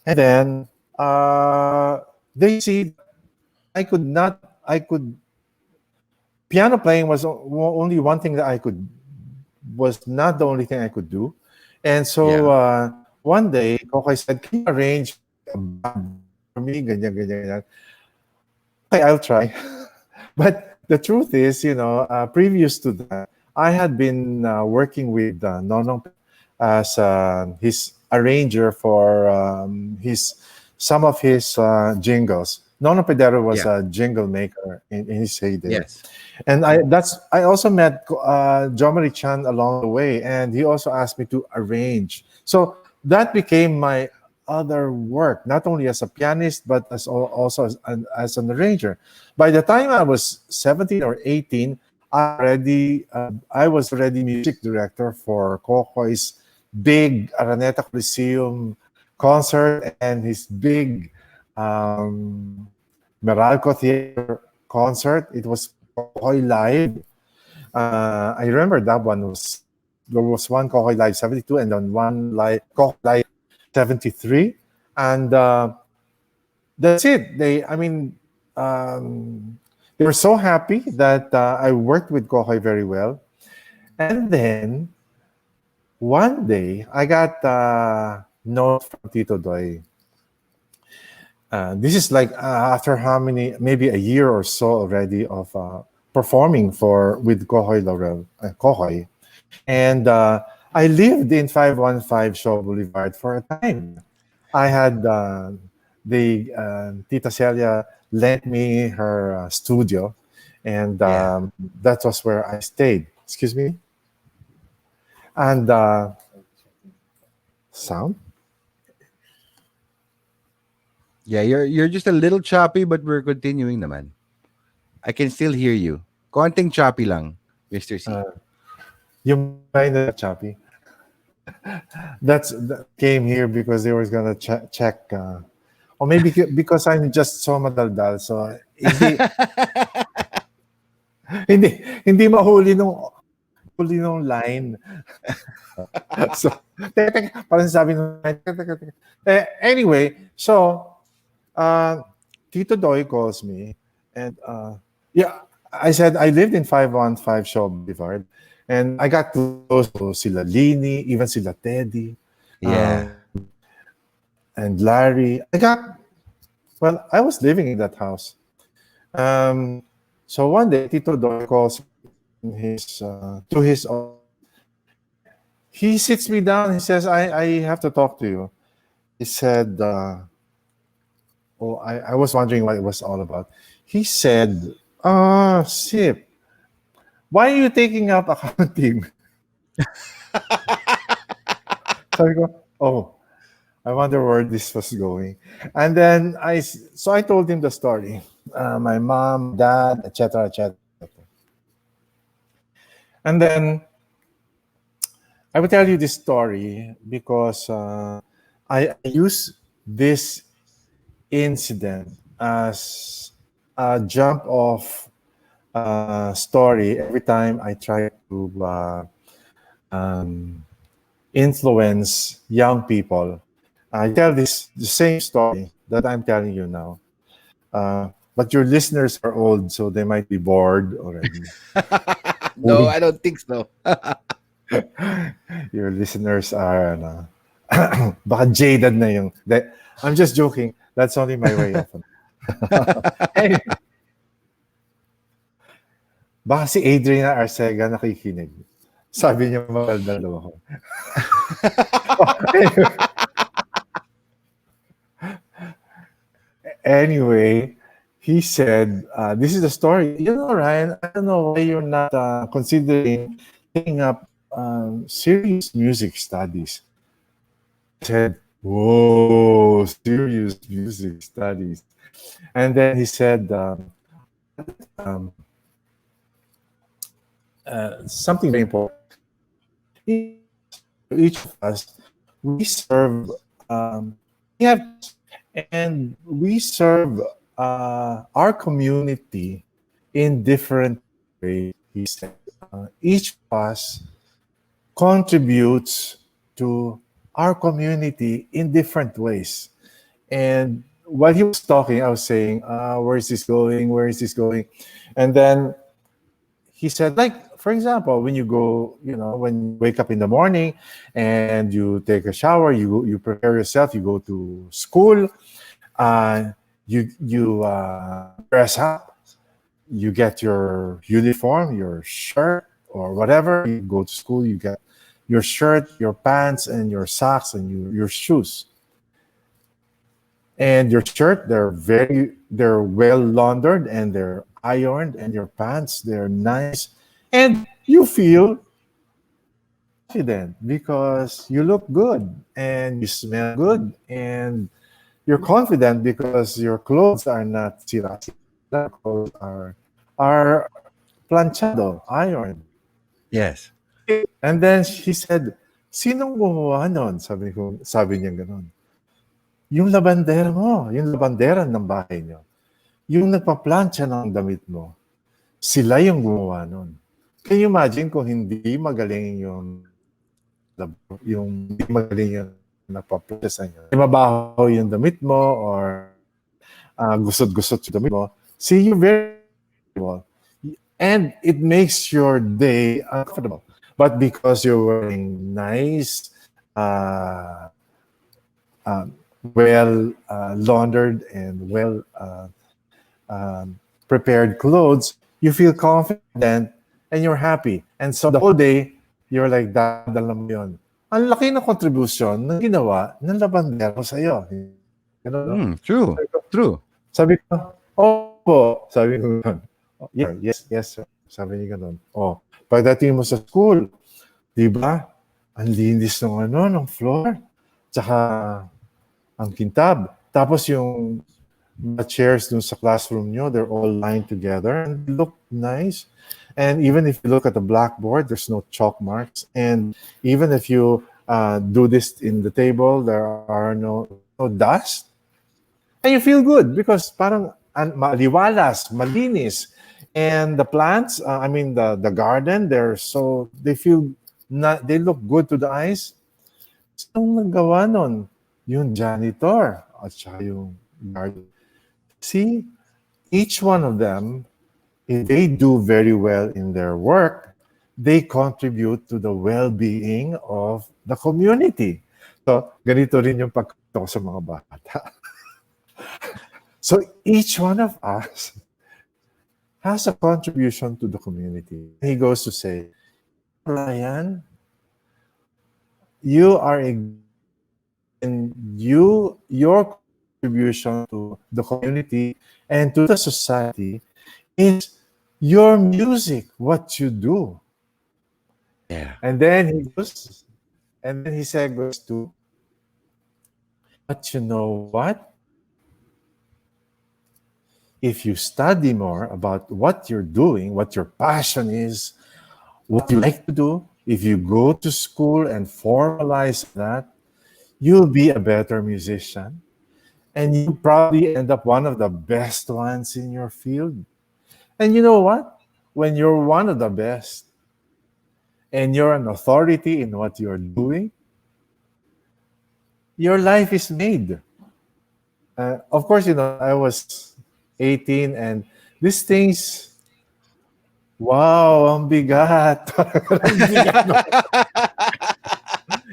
And then they see I could not. I could piano playing was only one thing that I could, was not the only thing I could do. And so Yeah. one day, Kokoy said, can you arrange a band for me? Ganyan, ganyan, ganyan. Okay, I'll try. But the truth is, previous to that, I had been working with Nonong as his arranger for some of his jingles. Nono Pedero was Yeah. a jingle maker in his heyday. Yes. And I also met Jo Marie Chan along the way, and he also asked me to arrange. So that became my other work, not only as a pianist but also as an arranger. By the time I was 17 or 18, I was already music director for Kokoy's big Araneta Coliseum concert and his big Meralco Theater concert. It was Kokoy Live. I remember that one was, there was one Kokoy Live 72 and then one live Kokoy Live 73. And that's it. They were so happy that I worked with Kokoy very well. And then one day I got a note from Tito Doy. This is like after how many, maybe a year or so already of performing with Kokoy Laurel, Kokoy. And I lived in 515 Shaw Boulevard for a time. I had Tita Celia lent me her studio, and Yeah. that was where I stayed. Excuse me, and sound. Yeah, you're just a little choppy, but we're continuing naman. I can still hear you. Konting choppy lang, Mr. C. Uh, yung mine na choppy. That came here because they were gonna check, or maybe because I'm just so madaldal, so hindi mahuli nung line. So, teka, parang sabi nung line, teka. Anyway, so uh, Tito Doy calls me, and yeah, I said I lived in 515 Shaw Boulevard, and I got close to sila Lini, even sila Teddy, Yeah. and Larry. I was living in that house. Um, so one day, Tito Doy calls in his to his office, and he sits me down. He says, "I have to talk to you." He said, "Oh, I was wondering what it was all about." He said, Sip, why are you taking up accounting?" Sabi ko, "Oh, I wonder where this was going." And then I told him the story. My mom, dad, etc., etc. And then I will tell you this story because I use this incident as a jump off story every time I try to um, influence young people. I tell this the same story that I'm telling you now. But your listeners are old, so they might be bored already. No, I don't think so. Your listeners are, baka jaded na yung. I'm just joking. That's only my way of. Anyway, baka si Adriana Arcega nakikinig. Sabi niya magdaldal daw ako. Anyway, he said, this is the story. You know, Ryan, I don't know why you're not considering taking up serious music studies. I said, whoa, serious music studies. And then he said, um, something very important. Each of us, we serve, we have, and we serve our community in different ways. He said, each of us contributes to our community in different ways. And while he was talking, I was saying, where is this going? Where is this going? And then he said, like, for example, when you go, when you wake up in the morning and you take a shower, you prepare yourself, you go to school, you dress up, you get your uniform, your shirt or whatever. You go to school, you get your shirt, your pants, and your socks and your shoes. And your shirt, they're well laundered and they're ironed, and your pants, they're nice, and you feel confident because you look good and you smell good, and you're confident because your clothes are not sira. Clothes are planchado, ironed. Yes. And then he said, "Sinong gumawa nun?" Sabi niya gano'n. Yung labandera mo, yung labandera ng bahay niyo. Yung nagpa-plancha ng damit mo, sila yung gumawa nun. Can you imagine kung hindi magaling hindi magaling yung nagpa-plancha sa inyo? Mabaho yung damit mo or gusot-gusot yung damit mo. See, you're very comfortable. And it makes your day uncomfortable. But because you're wearing nice, well laundered and well prepared clothes, you feel confident and you're happy. And so the whole day, you're like, dadala mo yun. Ang laki ng contribution na ginawa ng labandero sa'yo. Ganun, no? True. True. Sabi ko, opo. Sabi ko, Yes, sir. Sabi niya ganun. Oh, pagdating mo sa school, di ba? Ang linis ng ng floor. Tsaka ang kintab. Tapos yung mga chairs dun sa classroom nyo, they're all lined together and they look nice. And even if you look at the blackboard, there's no chalk marks. And even if you do this in the table, there are no dust. And you feel good because parang maliwalas, malinis. And the plants, the garden, they feel, they look good to the eyes. Sino nagawa nun? Yung janitor at saka yung garden. See, each one of them, if they do very well in their work, they contribute to the well-being of the community. So, ganito rin yung pagkato sa mga bata. So, each one of us has a contribution to the community. He goes to say, Ryan, you are your contribution to the community and to the society is your music, what you do. Yeah. And then he segues to, but you know what? If you study more about what you're doing, what your passion is, what you like to do, if you go to school and formalize that, you'll be a better musician. And you probably end up one of the best ones in your field. And you know what? When you're one of the best and you're an authority in what you're doing, your life is made. Of course, I was 18 and these things, wow, ang bigat. Ang bigat, no?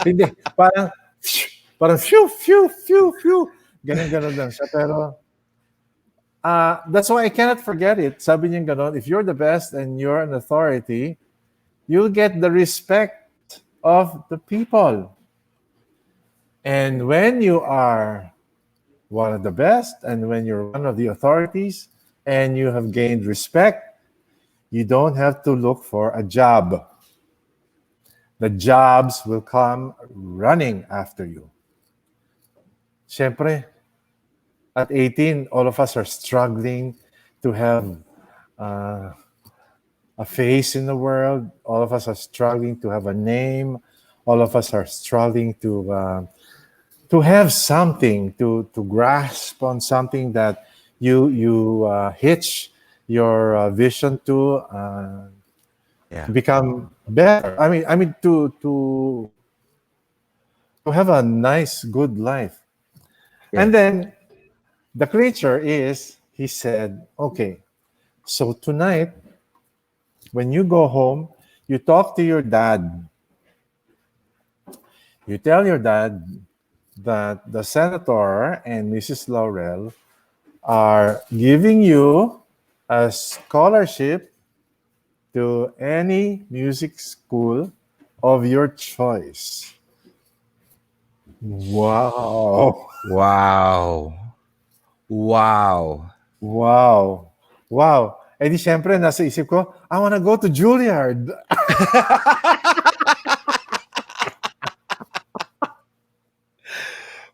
Hindi, parang phew. Ganun lang siya. Pero, that's why I cannot forget it. Sabi niya ganon, if you're the best and you're an authority, you'll get the respect of the people. And when you are one of the best and when you're one of the authorities and you have gained respect, you don't have to look for a job. The jobs will come running after you. Siyempre, at 18, all of us are struggling to have a face in the world. All of us are struggling to have a name. All of us are struggling to have something, to grasp on something that you hitch your vision to Yeah. become better. To have a nice, good life. Yeah. And then the creature he said, okay, so tonight, when you go home, you talk to your dad. You tell your dad that the senator and Mrs. Laurel are giving you a scholarship to any music school of your choice. Wow. Wow. Wow. Wow. Eh di syempre, nasa isip ko, I wanna go to Juilliard.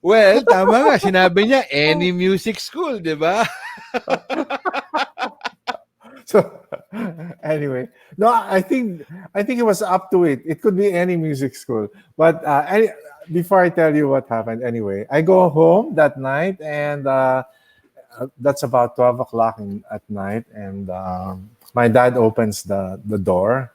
Well, tama nga. Sinabi niya, any music school, di ba? So, anyway, no, I think it was up to it. It could be any music school. But before I tell you what happened, anyway, I go home that night, and that's about 12 o'clock at night, and my dad opens the door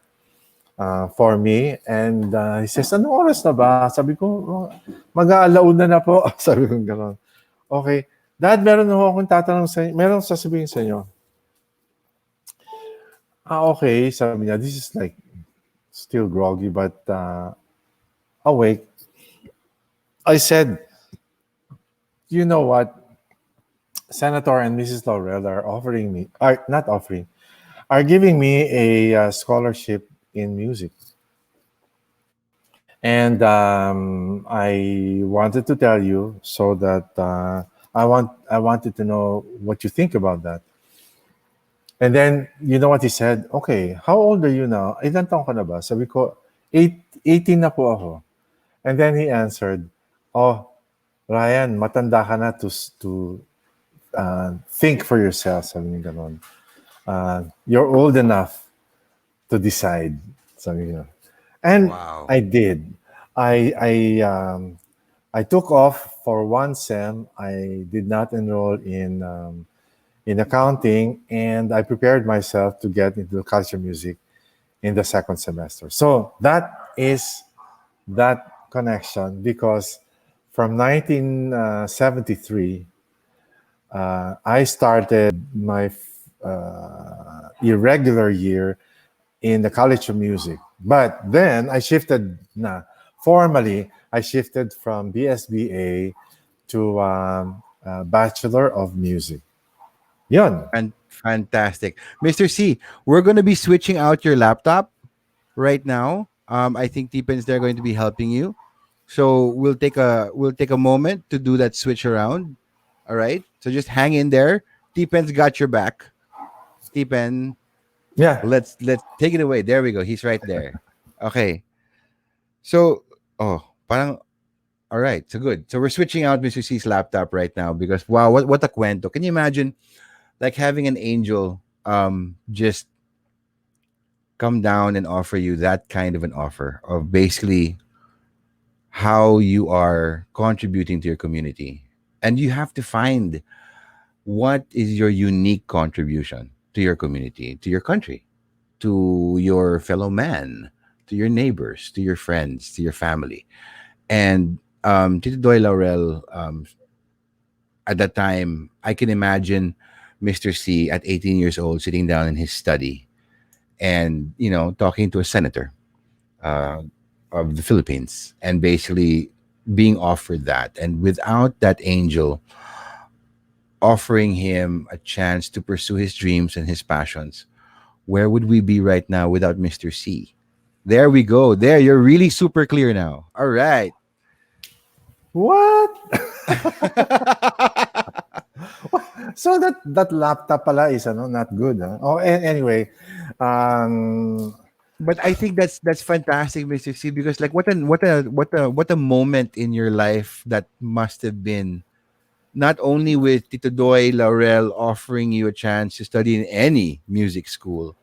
for me, and he says, "Anong oras na ba?" Sabi ko, mag-aalauna na po. Sabi ko gano'n. Okay. Dad, meron ako akong tatanong sa inyo. Meron sasabihin sa inyo. Okay. Sabi niya, this is like still groggy, but awake. I said, you know what? Senator and Mrs. Laurel are giving me a scholarship in music. And I wanted to tell you so that I wanted to know what you think about that. And then, you know what he said? Okay, how old are you now? Ilan taon ka na ba? Sabi ko, 18 na po ako. And then he answered, oh, Ryan, matanda ka na to think for yourself. Sabi niya ganon. You're old enough to decide. Sabi niya. And Wow. I did. I I um, I took off for one sem. I did not enroll in accounting, and I prepared myself to get into culture music in the second semester. So that is that connection because from 1973, I started my irregular year in the College of Music. But then I shifted na formally. I shifted from BSBA to Bachelor of Music. Yun. Fantastic. Mr. C, we're going to be switching out your laptop right now. I think Tipens they're going to be helping you. So we'll take a moment to do that switch around. All right. So just hang in there. Tipens got your back. Tipen, Yeah. let's take it away. There we go. He's right there. Okay. So parang all right. So good. So we're switching out Mr. C's laptop right now because wow, what a cuento. Can you imagine like having an angel just come down and offer you that kind of an offer of basically how you are contributing to your community. And you have to find what is your unique contribution to your community, to your country, to your fellow man, to your neighbors, to your friends, to your family. And Tito Doy Laurel, at that time, I can imagine Mr. C at 18 years old sitting down in his study and, talking to a senator uh, of the Philippines and basically being offered that. And without that angel offering him a chance to pursue his dreams and his passions, where would we be right now without Mr. C? There we go. There, you're really super clear now. All right. What? So that laptop pala is not good. Huh? Oh, anyway, um, But I think that's fantastic, Mr. C, because like what a moment in your life that must have been not only with Tito Doy Laurel offering you a chance to study in any music school,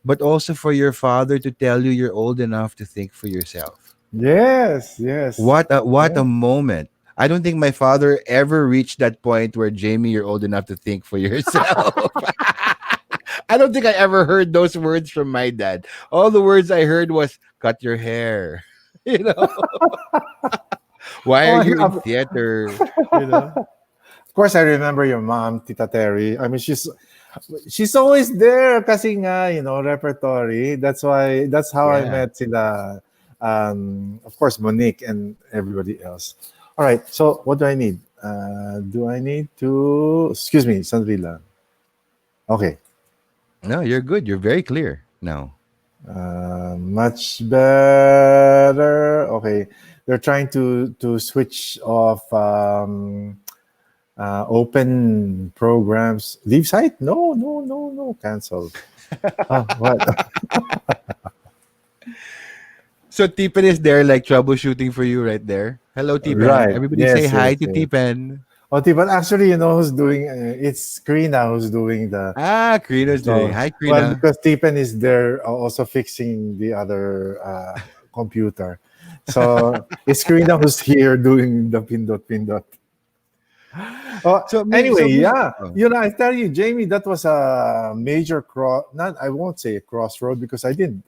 but also for your father to tell you you're old enough to think for yourself. yes, yes, What a yeah. moment. I don't think my father ever reached that point where Jamie, you're old enough to think for yourself. I don't think I ever heard those words from my dad. All the words I heard was cut your hair. You know, why are Oh, you in theater? You know? of course, I remember your mom, Tita Terry. I mean, she's always there kasi nga, repertory. That's how I Yeah. met sila, of course, Monique and everybody else. All right, so what do I need? Do I need to, excuse me, sandali lang. Okay, No, you're good. You're very clear now. much better. Okay, they're trying to switch off open programs. Leave site? No, no, no, no. Cancel. What? So Tipen is there like troubleshooting for you right there. Hello, Tipen. Right. Everybody say Yes, hi yes, to yes. Tipen. Okay, but actually, who's doing? It's Krina who's doing the. Ah, Krina's doing. So, Hi, well, Krina. because Tipen is there also fixing the other computer. So it's Krina who's here doing the pindot pindot. Oh, So, anyway, yeah. oh, I tell you, Jamie, that was a major cross. Not, I won't say a crossroad because I didn't.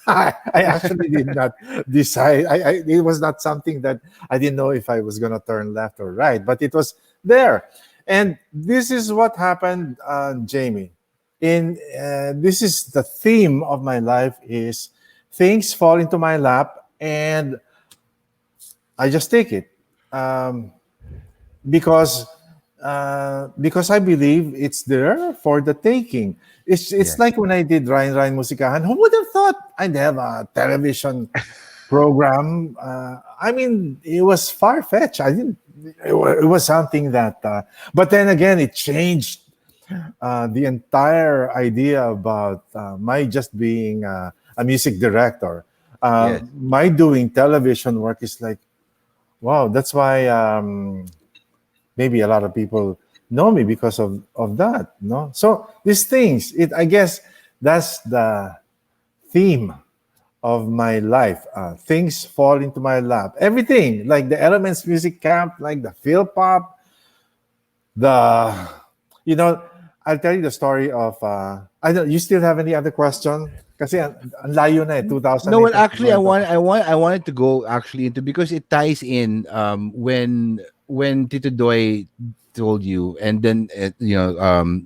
I actually did not decide. It was not something that I didn't know if I was gonna turn left or right, but it was there. And this is what happened, Jamie. In This is the theme of my life: is things fall into my lap and I just take it. Um, because I believe it's there for the taking. It's yes. like when I did Ryan Musikahan. Who would have thought I'd have a television program? I mean, it was far fetched. I didn't. It was something that. But then again, it changed. the entire idea about my just being a music director, Yes. my doing television work is like, wow, that's why maybe a lot of people know me because of that. No, so these things, it I guess that's the theme of my life. Things fall into my lap. Everything, like the Elements Music Camp, like the Phil Pop, the, you know, I'll tell you the story of, I don't, you still have any other question? Kasi ang layo na eh, No, well, 2008 na actually, siguro ito. I wanted to go actually into because it ties in when Tito Doy told you, and then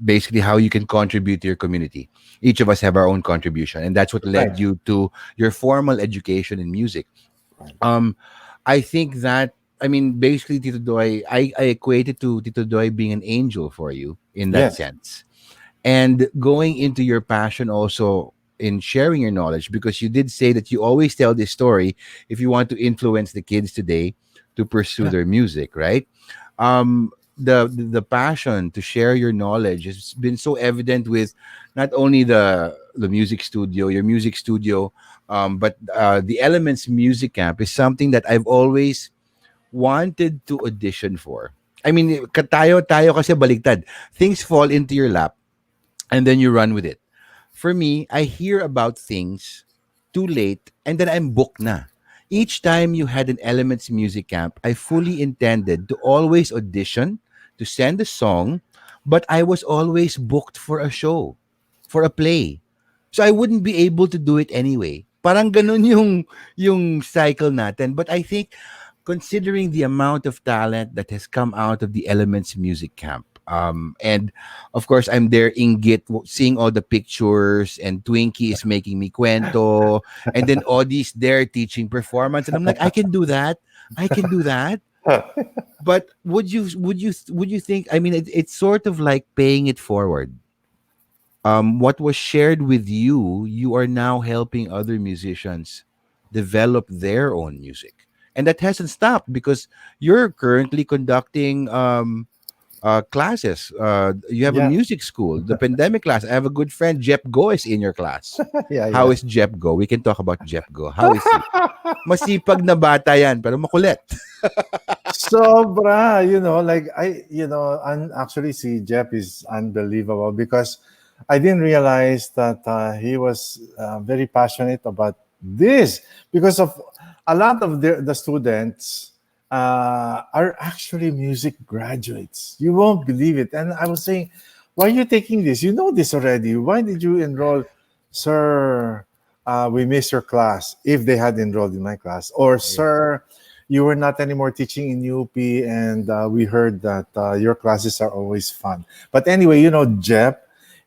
basically how you can contribute to your community. Each of us have our own contribution, and that's what Right, led you to your formal education in music. right. Um, I think that I mean basically Tito Doy, I equated to Tito Doy being an angel for you in that Yes, sense, and going into your passion also in sharing your knowledge, because you did say that you always tell this story if you want to influence the kids today to pursue yeah, their music, right? The passion to share your knowledge has been so evident with not only the music studio, your music studio, but the Elements Music Camp is something that I've always wanted to audition for. I mean, tayo kasi baliktad. Things fall into your lap and then you run with it. For me, I hear about things too late and then I'm booked na. Each time you had an Elements Music Camp, I fully intended to always audition, to send a song, but I was always booked for a show, for a play. So I wouldn't be able to do it anyway. Parang ganun yung cycle natin. But I think considering the amount of talent that has come out of the Elements Music Camp. And of course, I'm there in Git, seeing all the pictures, and Twinkie is making me cuento, and then Audie's there teaching performance, and I'm like, I can do that, I can do that. But would you think? I mean, it's sort of like paying it forward. What was shared with you, you are now helping other musicians develop their own music. And that hasn't stopped because you're currently conducting classes. You have a yeah, music school, the pandemic class. I have a good friend, Jep Go, is in your class. yeah, How yeah. is Jep Go? We can talk about Jep Go. How is he? Masipag na bata yan, pero makulit. Sobra, like and actually see Jeff is unbelievable because I didn't realize that he was very passionate about this because of a lot of the students are actually music graduates. You won't believe it. And I was saying, why are you taking this? You know this already. Why did you enroll, sir? We missed your class if they had enrolled in my class, or Yeah. sir, you were not anymore teaching in UP, and we heard that your classes are always fun. But anyway, Jeb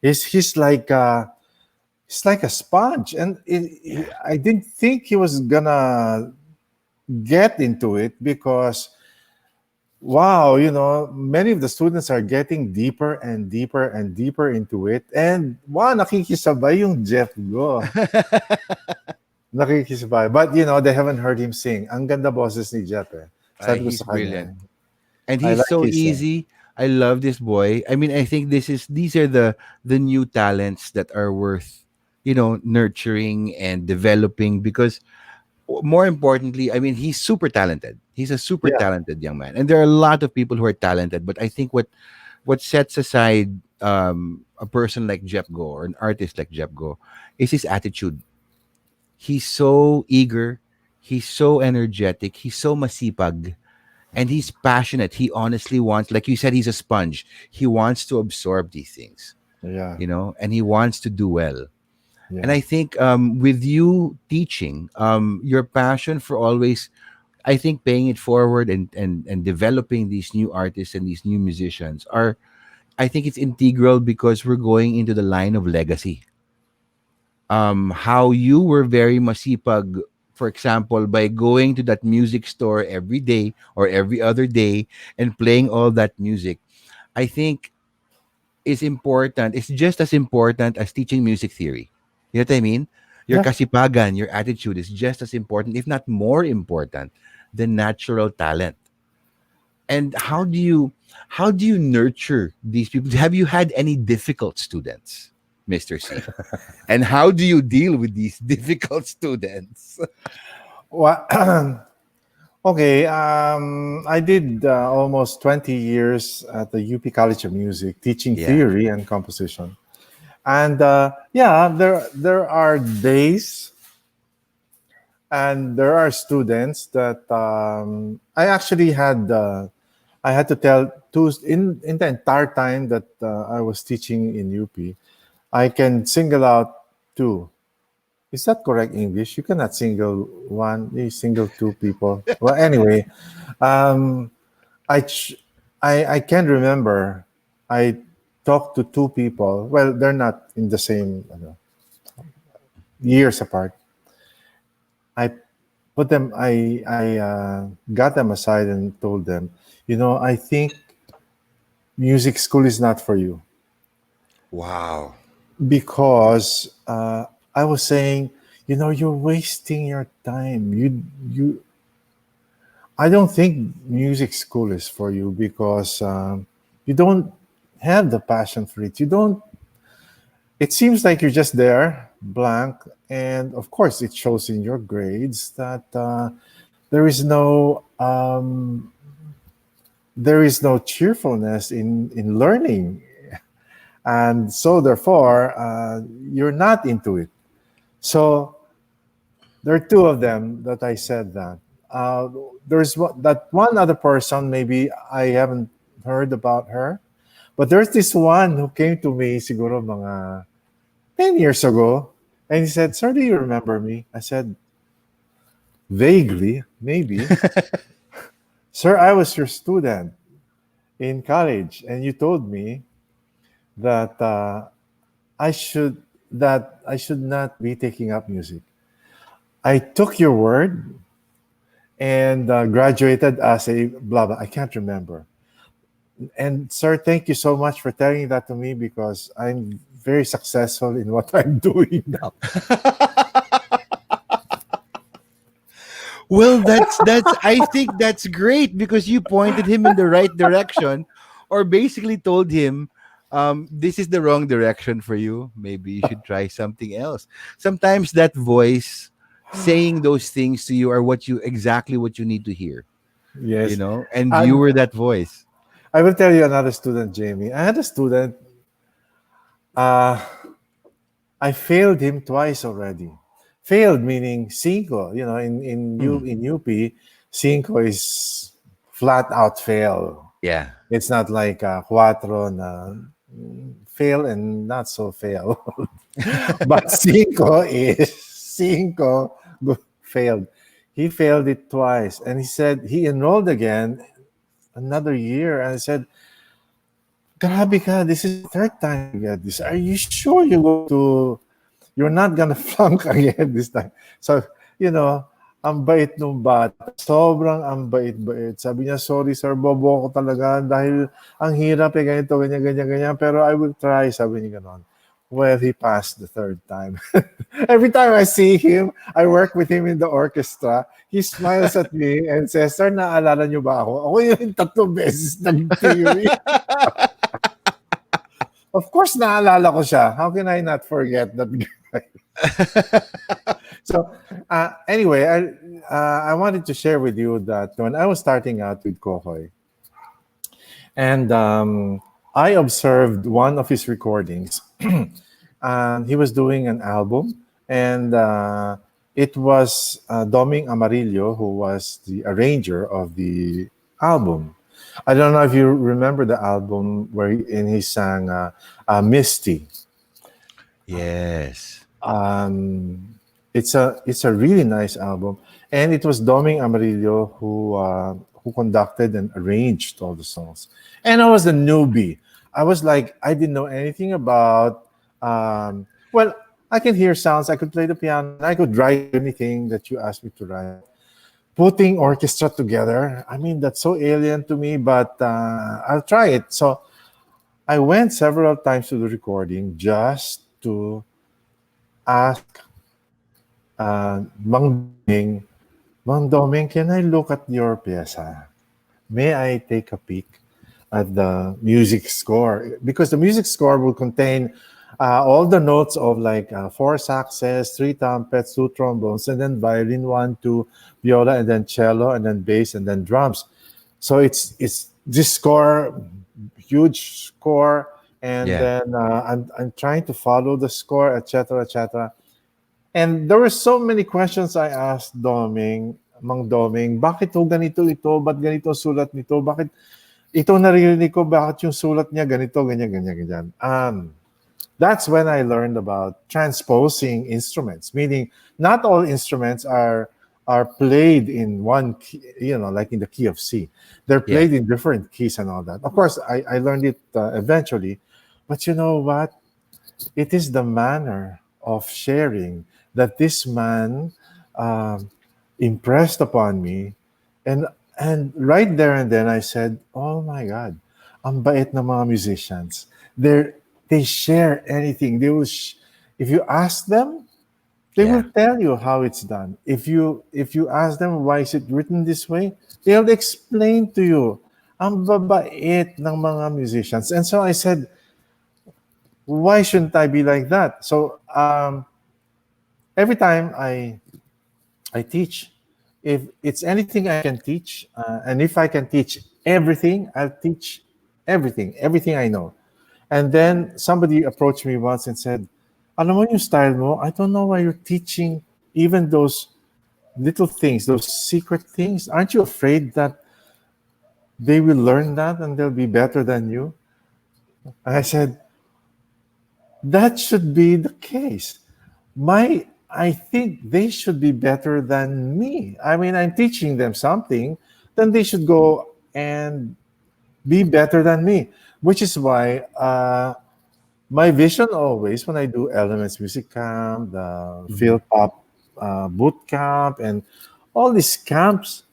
he's like a sponge, and I didn't think he was gonna get into it because wow, many of the students are getting deeper and deeper and deeper into it, and wow, nakikisabay yung Jeff Go. Nakikisabay. But they haven't heard him sing. Ang ganda boses ni Jeff eh. Sabi ko He's sa kanya, brilliant. And I he's like so his easy. I love this boy. I mean, I think these are the new talents that are worth, nurturing and developing, because more importantly, I mean, he's super talented. He's a super yeah, talented young man. And there are a lot of people who are talented, but I think what sets aside a person like Jep Go, or an artist like Jep Go, is his attitude. He's so eager, he's so energetic, he's so masipag, and he's passionate. He honestly wants, like you said, he's a sponge. He wants to absorb these things, yeah, and he wants to do well. And yeah, I think with you teaching, your passion for always, I think, paying it forward and developing these new artists and these new musicians are, I think it's integral because we're going into the line of legacy. How you were very masipag, for example, by going to that music store every day or every other day and playing all that music, I think is important. It's just as important as teaching music theory. You know what I mean? Your yeah. kasipagan, your attitude is just as important, if not more important, than natural talent. And how do you nurture these people? Have you had any difficult students, Mr. C? And how do you deal with these difficult students? Well, okay. I did almost 20 years at the UP College of Music, teaching Yeah. theory and composition. And yeah, there are days and there are students that I had to tell two in the entire time that I was teaching in UP. I can single out two. Is that correct English? You cannot single one. You single two people. Well, anyway, um, I, ch- I can remember. I talked to two people. Well, they're not in the same years apart. I put them. I got them aside and told them, I think music school is not for you Wow. because I was saying, you're wasting your time. You I don't think music school is for you because you don't have the passion for it. You don't. It seems like you're just there, blank, and of course, it shows in your grades that there is no cheerfulness in learning, and so therefore you're not into it. So there are two of them that I said that. Uh, that one other person, maybe I haven't heard about her, but there's this one who came to me siguro mga 10 years ago, and he said, "Sir, do you remember me?" I said, "Vaguely, maybe." "Sir, I was your student in college, and you told me that I should I should not be taking up music. I took your word and graduated as a blah blah. I can't remember. And sir, thank you so much for telling that to me because I'm very successful in what I'm doing now." Well, that's I think that's great because you pointed him in the right direction, or basically told him, this is the wrong direction for you. Maybe you should try something else. Sometimes that voice saying those things to you are exactly what you need to hear, Yes. and you And were that voice. I will tell you another student, Jamie. I had a student, uh, I failed him twice already. Failed meaning cinco. Hmm. In UP, cinco is flat out fail. Yeah. It's not like cuatro na fail and not so fail. But cinco is cinco failed. He failed it twice, and he said he enrolled again another year. And I said, "Grabe ka, this is the third time you get this. Are you sure you're not gonna flunk again this time?" So, you know, ang bait nung bata. Sobrang ang bait-bait. Sabi niya, "Sorry sir, bobo ko talaga dahil ang hirap ganito, ganyan, ganyan, ganyan. Pero I will try," sabi niya ganon. Well, he passed the third time. Every time I see him, I work with him in the orchestra. He smiles at me and says, "Sir, naalala niyo ba ako? Ako yung tatlong beses nag-theory." Of course, naalala ko siya. How can I not forget that guy? So, anyway, I wanted to share with you that when I was starting out with Kohoy, and I observed one of his recordings, and he was doing an album, and it was Doming Amarillo who was the arranger of the album. I don't know if you remember the album and he sang "Misty." Yes. It's a really nice album, and it was Doming Amarillo who conducted and arranged all the songs. And I was a newbie. I was like, I didn't know anything about. Well, I can hear sounds. I could play the piano, and I could write anything that you asked me to write. Putting orchestra together, I mean, that's so alien to me, but I'll try it. So I went several times to the recording just to ask Mang Doming, "Mang Doming, can I look at your pieza? may I take a peek at the music score? Because the music score will contain all the notes of like four saxes, three trumpets, two trombones, and then violin, one, two, viola, and then cello, and then bass, and then drums. So it's this score, huge score, and Yeah. then I'm trying to follow the score, etc., etc. And there were so many questions I asked Doming, Mang Doming, bakit ho ganito ito? Ba't ganito ang sulat nito? Bakit ito naririnig ko, bakit yung sulat niya ganito, ganyan, ganyan, ganyan. That's when I learned about transposing instruments, meaning not all instruments are played in one key, like in the key of C. They're Yeah. played in different keys and all that. Of course, I learned it eventually, but you know what? It is the manner of sharing that this man um, impressed upon me, and right there and then I said, "Oh my God, ang bait ng mga musicians. They share anything. If you ask them, they will Yeah. tell you how it's done. If you ask them why is it written this way, they'll explain to you. Ang babait ng mga musicians." And so I said, why shouldn't I be like that? So every time I teach, if it's anything I can teach, and if I can teach everything, I'll teach everything I know. And then somebody approached me once and said, "Alam mo yung style mo, I don't know why you're teaching even those little things, those secret things. Aren't you afraid that they will learn that and they'll be better than you?" And I said, that should be the case. I think they should be better than me. I mean, I'm teaching them something, then they should go and be better than me. Which is why my vision always when I do Elements Music Camp, the Mhm. Phil Pop Boot Camp, and all these camps,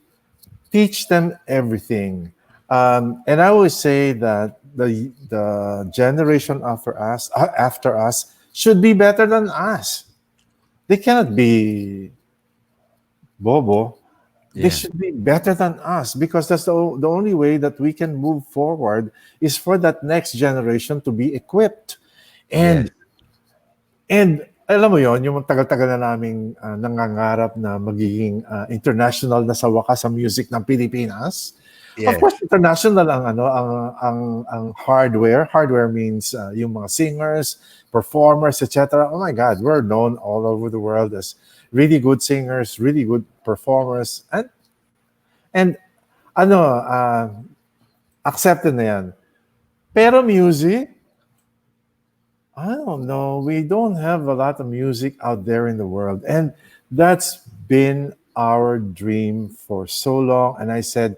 teach them everything. And I always say that the generation after us should be better than us. They cannot be bobo. They Yeah. should be better than us because that's the only way that we can move forward is for that next generation to be equipped. Yes. And alam mo yon, yung tagal-tagal na naming nangangarap na magiging international na sa wakas sa music ng Pilipinas. Of Yes. course, international ang ang hardware. Hardware means yung mga singers, performers, etc. Oh my God, we're known all over the world as really good singers, really good performers, and ano, accepted na yan. Pero music, I don't know. We don't have a lot of music out there in the world. And that's been our dream for so long. And I said,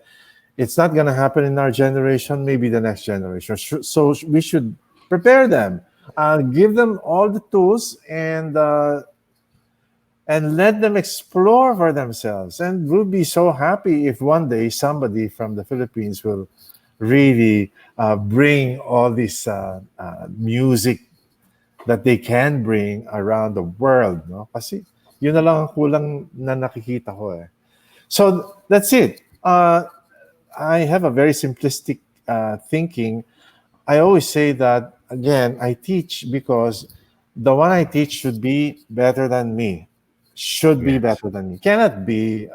it's not going to happen in our generation, maybe the next generation. So we should prepare them, give them all the tools, and let them explore for themselves. And we'll be so happy if one day somebody from the Philippines will really bring all this music that they can bring around the world, no? Kasi yun na lang ang kulang na nakikita ko eh. So that's it. I have a very simplistic thinking. I always say that again. I teach because the one I teach should be better than me. Should be Yes. better than me. Cannot be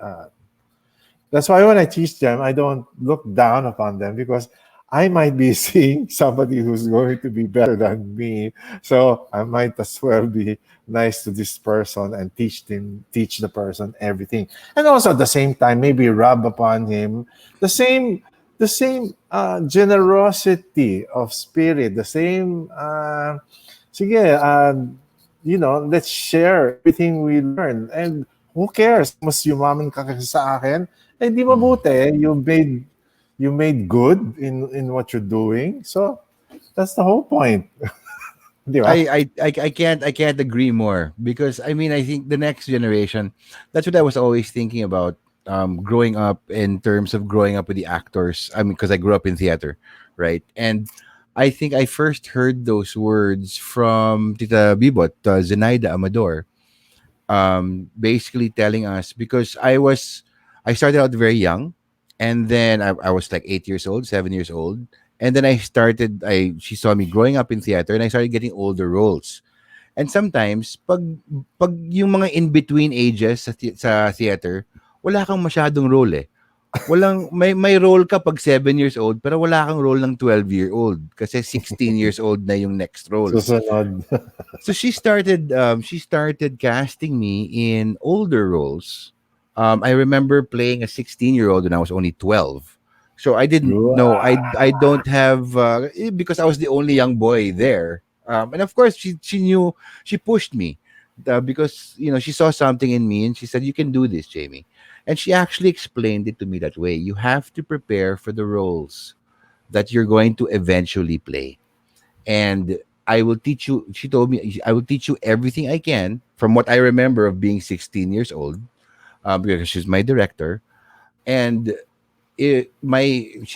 that's why when I teach them, I don't look down upon them because I might be seeing somebody who's going to be better than me. So I might as well be nice to this person and teach the person everything. And also at the same time, maybe rub upon him the same generosity of spirit, the same sige, let's share everything we learn. And who cares? Mas yumaman ka kasi sa akin, eh di Mm. mabuti. You made good in what you're doing. So that's the whole point. Di ba? I can't agree more because I mean I think the next generation, that's what I was always thinking about growing up in terms of growing up with the actors. I mean because I grew up in theater, right? And I think I first heard those words from Tita Bibot, Zenaida Amador, basically telling us because I started out very young, And then I was like 8 years old, 7 years old. And then she saw me growing up in theater and I started getting older roles. And sometimes, pag yung mga in-between ages sa theater, wala kang masyadong role eh. May role ka pag 7 years old, pero wala kang role ng 12-year-old. Kasi 16 years old na yung next role. Susunod. So she started casting me in older roles. I remember playing a 16-year-old when I was only 12. So I didn't know. I don't have because I was the only young boy there. And of course she knew, she pushed me because she saw something in me and she said, "You can do this, Jamie." And she actually explained it to me that way. You have to prepare for the roles that you're going to eventually play. And I will teach you, she told me, I will teach you everything I can from what I remember of being 16 years old, because she's my director. And she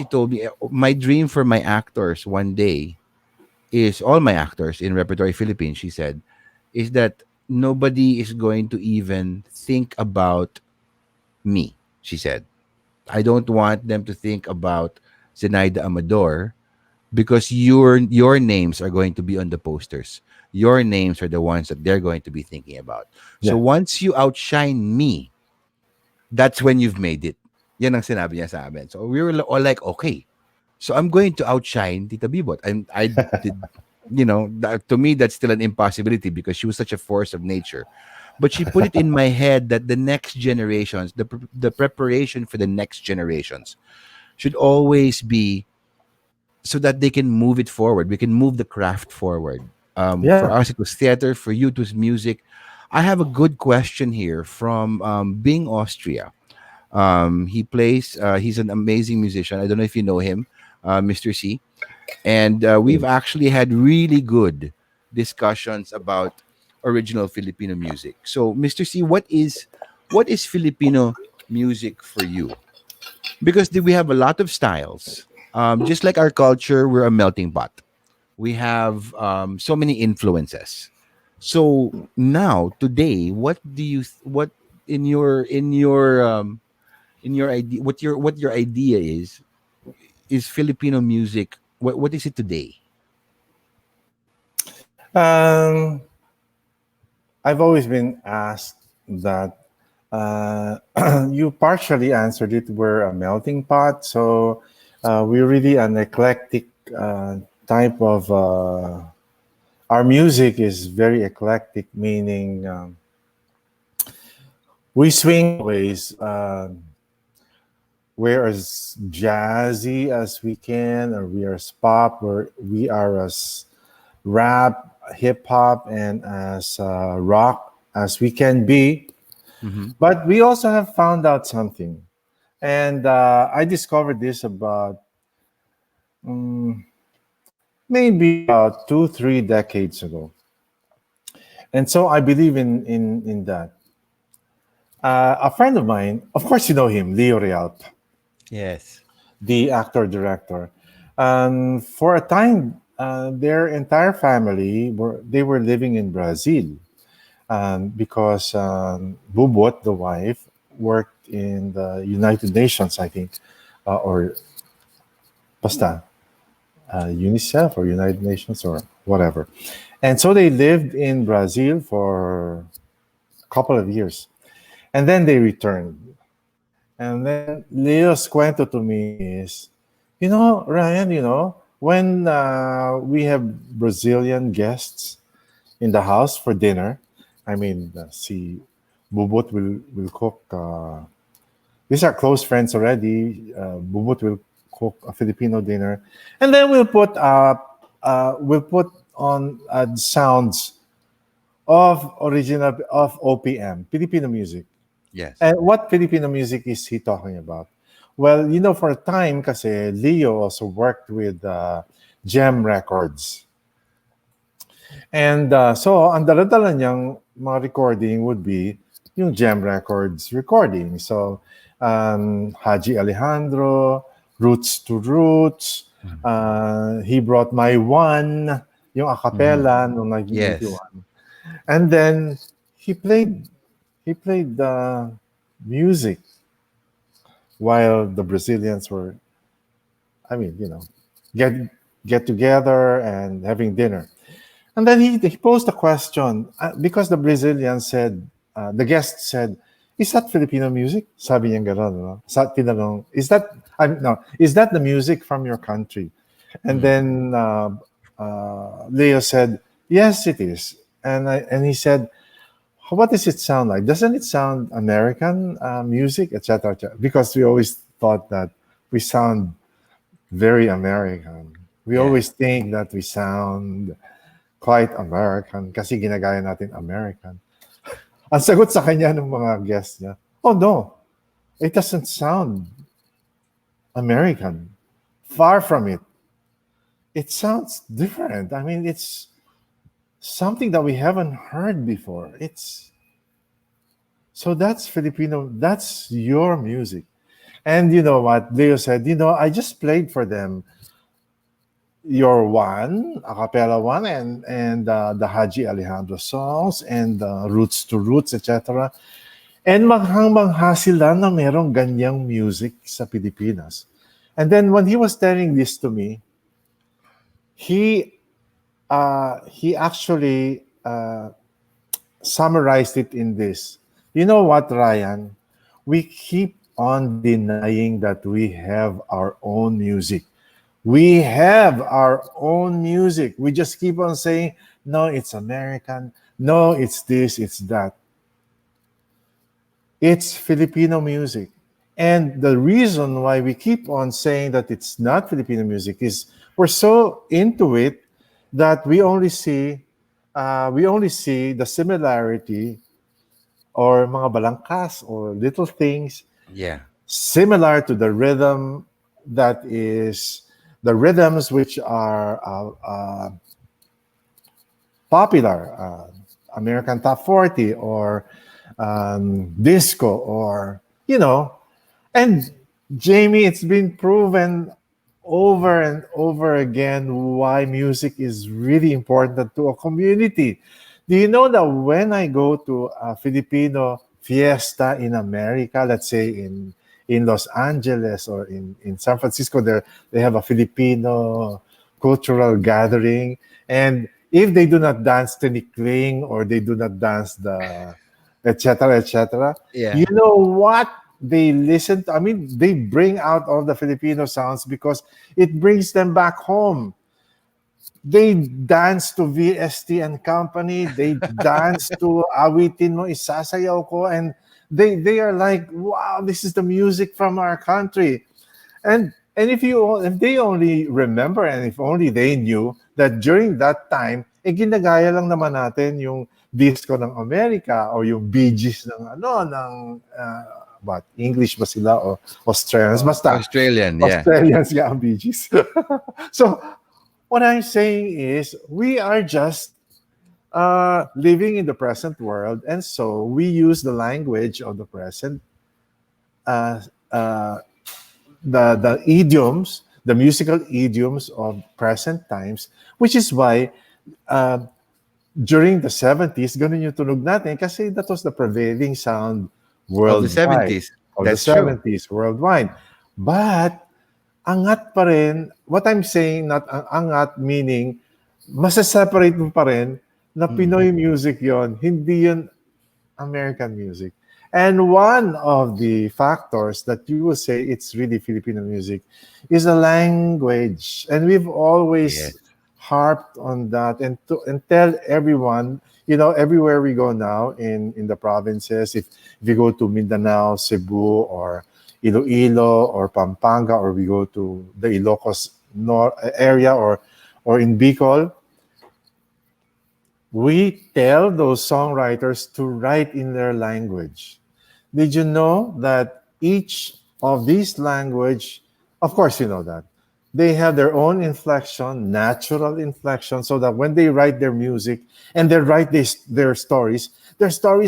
told me, my dream for my actors one day is, all my actors in Repertory Philippines, she said, is that nobody is going to even think about me, she said. I don't want them to think about Zenaida Amador because your names are going to be on the posters. Your names are the ones that they're going to be thinking about. So Yeah. once you outshine me, that's when you've made it. Yan ang sinabi niya sa amin. So we were all like, okay. So I'm going to outshine Tita Bibot. And I did, to me, that's still an impossibility because she was such a force of nature. But she put it in my head that the next generations, the preparation for the next generations should always be so that they can move it forward. We can move the craft forward. For Yeah. us, it was theater. For you, it was music. I have a good question here from Bing Austria. He plays. He's an amazing musician. I don't know if you know him, Mr. C. And we've actually had really good discussions about original Filipino music. So, Mr. C, what is Filipino music for you? Because we have a lot of styles. Just like our culture, we're a melting pot. We have so many influences. So now, today, what do you what in your idea, what your idea is Filipino music? What is it today? Um, I've always been asked that. Uh, you partially answered it. We're a melting pot, so we're really an eclectic type of. Our music is very eclectic, meaning we swing ways. We're as jazzy as we can, or we are as pop, or we are as rap, hip hop, and as rock as we can be. Mm-hmm. But we also have found out something. And I discovered this about um, maybe about 2, 3 decades ago. And so I believe in that. A friend of mine, of course, you know him, Laurel, Yes. the actor director. For a time, their entire family were living in Brazil because Bubot, the wife, worked in the United Nations, I think, or basta UNICEF or United Nations or whatever. And so they lived in Brazil for a couple of years, and then they returned. And then Leo's cuento to me is, Ryan, when we have Brazilian guests in the house for dinner, I mean, see, Bubot will cook. These are close friends already. Bubot will cook a Filipino dinner, and then we'll put on sounds of OPM, Filipino music. Yes. And what Filipino music is he talking about? Well, for a time, kasi Leo also worked with Gem Records. And so, ang dala-dala niyang mga recording would be yung Gem Records recording. So, Haji Alejandro, Roots to Roots, he brought My One, yung a Mm-hmm. cappella noong Yes. 1981. And then he played the music while the Brazilians were, I mean, get get together and having dinner. And then he posed a question because the Brazilian said, the guest said, "Is that Filipino music?" Sabi niya gano'n, no? Tinanong, is that the music from your country? And Mm. then Leo said, "Yes, it is." And he said, "What does it sound like? Doesn't it sound American music, etc., etc.?" Because we always thought that we sound very American. We Yeah. always think that we sound quite American kasi ginagaya natin American. Ang sagot sa kanya ng mga guests niya, "Oh no, it doesn't sound American. Far from it. It sounds different. I mean, it's something that we haven't heard before. It's so that's Filipino, that's your music." And you know what? Leo said, "I just played for them your one, a cappella one, and the Haji Alejandro songs and Roots to Roots, etc. And manghang-mangha sila na merong ganyang music sa Pilipinas." And then when he was telling this to me, he actually summarized it in this. You know what, Ryan? We keep on denying that we have our own music. We have our own music. We just keep on saying, no, it's American. No, it's this, it's that. It's Filipino music. And the reason why we keep on saying that it's not Filipino music is we're so into it that we only see the similarity or mga balangkas or little things Yeah. similar to the rhythm that is the rhythms which are popular, American Top 40 or disco or, and Jamie, it's been proven over and over again why music is really important to a community. Do you know that when I go to a Filipino fiesta in America, let's say in Los Angeles or in San Francisco, they have a Filipino cultural gathering, and if they do not dance tinikling or they do not dance the etc etc, Yeah. you know what they listen to? I mean, they bring out all the Filipino sounds because it brings them back home. They dance to VST and Company. They dance to Awitin Mo Isasayaw Ko, and they are like, wow, this is the music from our country. And if they only remember and if only they knew that during that time, ginagaya lang naman natin yung disco ng Amerika o yung Bee Gees what, English ba sila o Australians? Basta, Australian. Yeah. Australians nga ang Bee Gees. So, what I'm saying is we are just living in the present world, and so we use the language of the present, uh, uh, the idioms, the musical idioms of present times, which is why uh, during the 70s, ganun yung tunog natin kasi that was the prevailing sound Of the worldwide, 70s. of the That's true. 70s worldwide. But angat pa rin, what I'm saying, not angat, meaning masaseparate mo pa rin na Mm. Pinoy music yon, hindi yun American music. And one of the factors that you will say it's really Filipino music is the language. And we've always Yes. harped on that and tell everyone, everywhere we go now in the provinces, if you go to Mindanao, Cebu, or Iloilo, or Pampanga, or we go to the Ilocos area, or in Bicol, we tell those songwriters to write in their language. Did you know that each of these language, of course you know that, they have their own inflection, natural inflection, so that when they write their music and they write their stories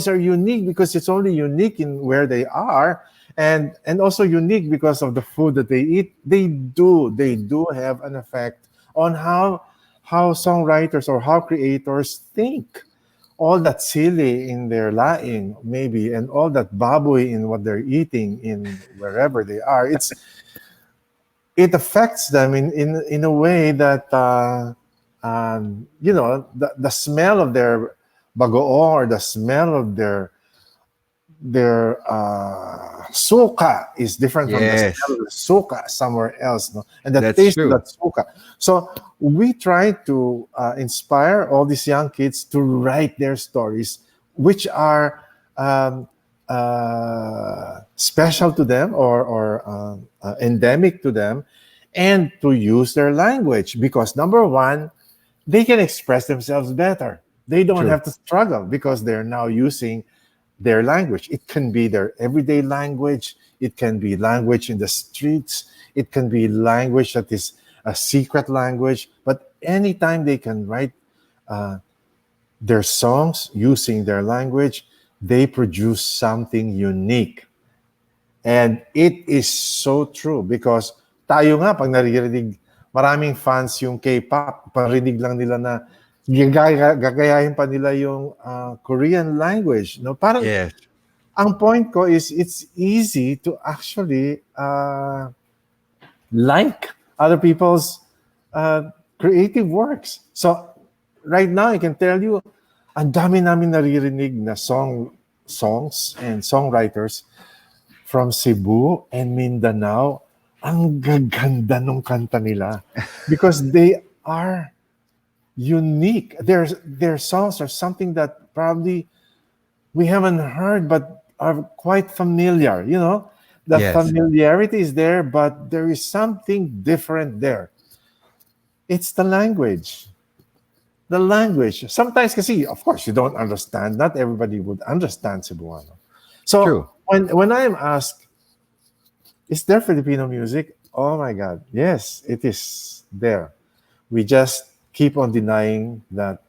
are unique because it's only unique in where they are, and also unique because of the food that they eat. They do have an effect on how songwriters or how creators think all that sili in their laing, maybe, and all that baboy in what they're eating in wherever they are. It affects them in a way that the smell of their bagoong, or the smell of their suka is different from the Yes, smell of the suka somewhere else, no? And the that's taste of true. that suka. So we try to inspire all these young kids to write their stories, which are um, special to them, or endemic to them, and to use their language, because number one, they can express themselves better. They don't True. have to struggle because they're now using their language. It can be their everyday language. It can be language in the streets. It can be language that is a secret language. But anytime they can write uh, their songs using their language, they produce something unique. And it is so true because tayo nga, pag naririnig, maraming fans yung K-pop, parinig lang nila na gagayahin pa nila yung Korean language. No? Parang, Yes, ang point ko is, it's easy to actually like other people's creative works. So, right now, I can tell you, ang dami namin naririnig na songs and songwriters from Cebu and Mindanao. Ang gaganda nung kanta nila because they are unique. Their songs are something that probably we haven't heard but are quite familiar. The yes, familiarity is there, but there is something different there. It's the language. The language. Sometimes, kasi, of course, you don't understand. Not everybody would understand Cebuano. So true. when I am asked, is there Filipino music? Oh my God. Yes, it is there. We just keep on denying that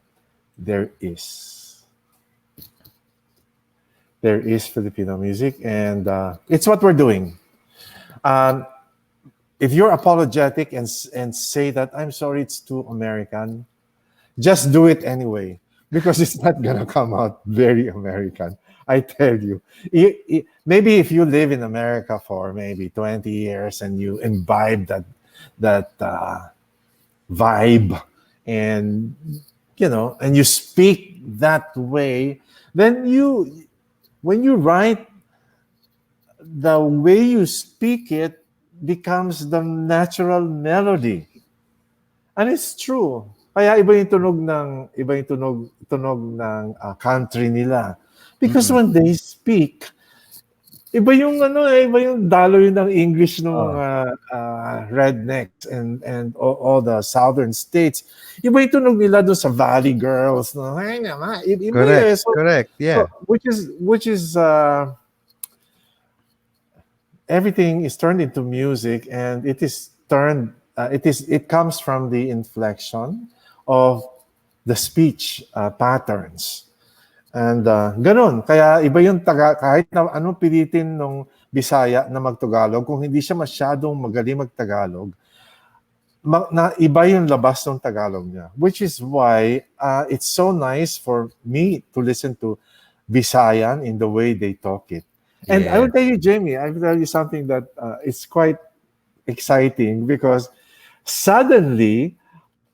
there is. There is Filipino music, and it's what we're doing. Um, if you're apologetic and say that, I'm sorry, it's too American, just do it anyway because it's not gonna come out very American. I tell you. Maybe if you live in America for maybe 20 years and you imbibe that vibe, and and you speak that way, then when you write, the way you speak it becomes the natural melody. And it's true. Kaya iba yung tunog ng country nila. Because Mm-mm. when they speak, iba yung daloy ng English ng Oh, mga rednecks and all the southern states. Iba yung tunog nila doon sa Valley Girls. No? Ay, naman, iba correct, eh. correct. Yeah, Which is everything is turned into music, and it comes from the inflection of the speech patterns. And ganun. Kaya iba yung kahit na anong pilitin nung Bisaya na magtagalog, kung hindi siya masyadong magaling magtagalog, na iba yung labas ng Tagalog niya. Which is why it's so nice for me to listen to Visayan in the way they talk it. And I yeah, will tell you, Jamie, I will tell you something that is quite exciting because suddenly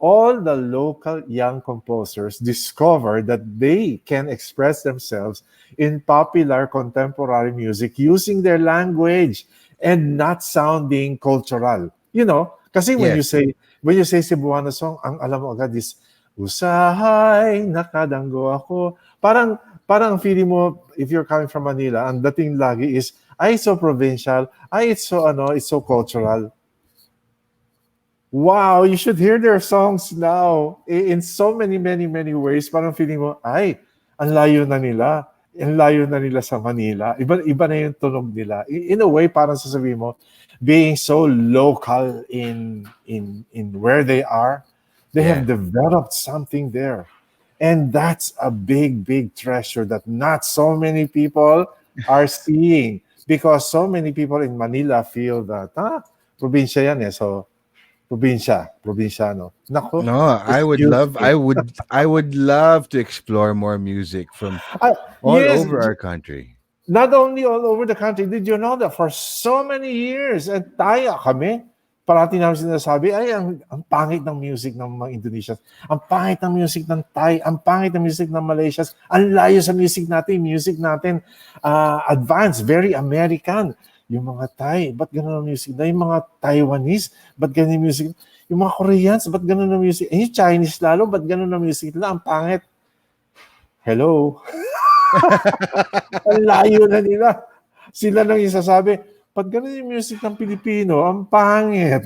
all the local young composers discover that they can express themselves in popular contemporary music using their language and not sounding cultural. Kasi when you yes, say Cebuano song, ang alam mo agad is usahay nakadanggo ako. Parang feeling mo, if you're coming from Manila, ang dating lagi is ay so provincial, ay it's so cultural. Wow, you should hear their songs now in so many, many, many ways. Parang feeling mo, ay, ang layo na nila. Ang layo na nila sa Manila. Iba na yung tunog nila. In a way, parang sasabihin mo, being so local in where they are, they have yeah, developed something there. And that's a big, big treasure that not so many people are seeing because so many people in Manila feel that, probinsya yan eh. So, Probinsyano. Nako, No, it's beautiful. I would love to explore more music from all Yes, over our country. not only all over the country, did you know that for so many years, at tayo kami, parati namin sinasabi, ay, ang pangit ng music ng mga Indonesians, ang pangit ng music ng Thai, ang pangit ng music ng Malaysians, ang layo sa music natin, advanced, very American. Yung mga Thai, ba't ganun ang music na? Yung mga Taiwanese, ba't ganun yung music? Yung mga Koreans, ba't ganun ang music? Eh, yung Chinese lalo, ba't ganun ang music nila? Ang pangit. Hello? Ang layo na nila. Sila nang isasabi, pag ganun yung music ng Pilipino, ang pangit.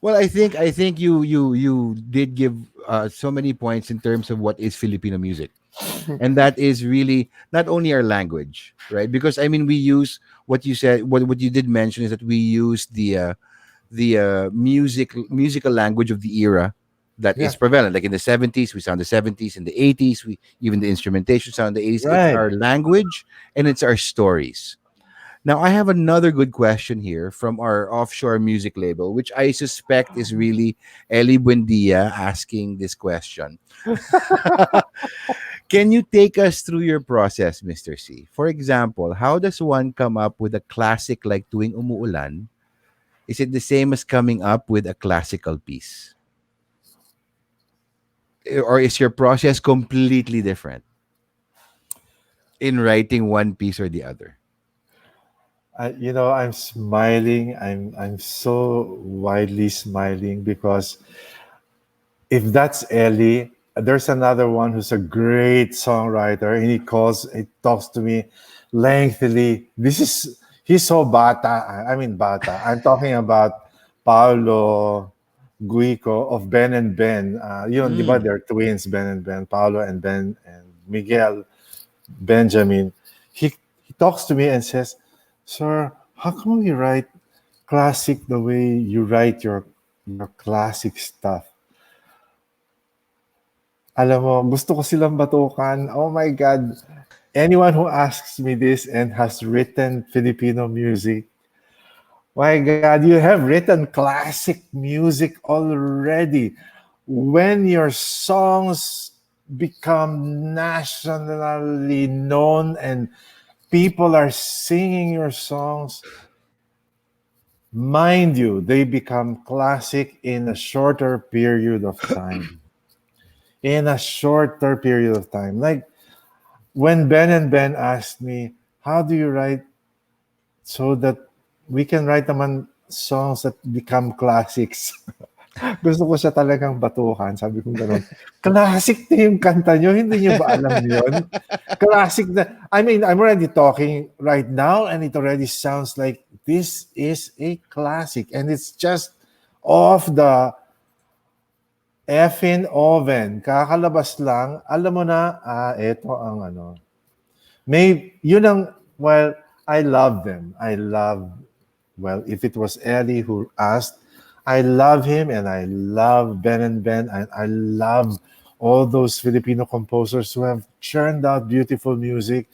Well, I think you did give so many points in terms of what is Filipino music, and that is really not only our language, right? Because I mean, we use what you said. What you did mention is that we use the musical language of the era that is Yeah, prevalent. Like in the 70s, we sound the 70s. In the 80s, we even the instrumentation sound the 80s. It's right. our language and it's our stories. Now, I have another good question here from our offshore music label, which I suspect is really Eli Buendia asking this question. Can you take us through your process, Mr. C? For example, how does one come up with a classic like Tuwing Umuulan? Is it the same as coming up with a classical piece? Or is your process completely different in writing one piece or the other? I'm smiling. I'm so widely smiling because if that's Ellie, there's another one who's a great songwriter, and he talks to me lengthily. He's so bata. I mean bata. I'm talking about Paolo Guico of Ben and Ben. Di ba, Mm. they're twins, Ben and Ben, Paolo and Ben and Miguel Benjamin. He talks to me and says, "Sir, how come you write classic the way you write your classic stuff?" Alam mo, gusto ko silang batukan. Oh my God. Anyone who asks me this and has written Filipino music, my God, you have written classic music already. When your songs become nationally known and people are singing your songs, mind you, they become classic in a shorter period of time. In a shorter period of time. Like when Ben and Ben asked me, how do you write so that we can write naman songs that become classics? Gusto ko siya talagang batukan. Sabi ko gano'n, classic na yung kanta nyo. Hindi nyo ba alam yun? Classic na. I mean, I'm already talking right now and it already sounds like this is a classic. And it's just off the effing oven. Kakalabas lang. Alam mo na, eto ang ano. Yun ang, well, I love them. Well, if it was Ellie who asked, I love him and I love Ben and Ben and I love all those Filipino composers who have churned out beautiful music.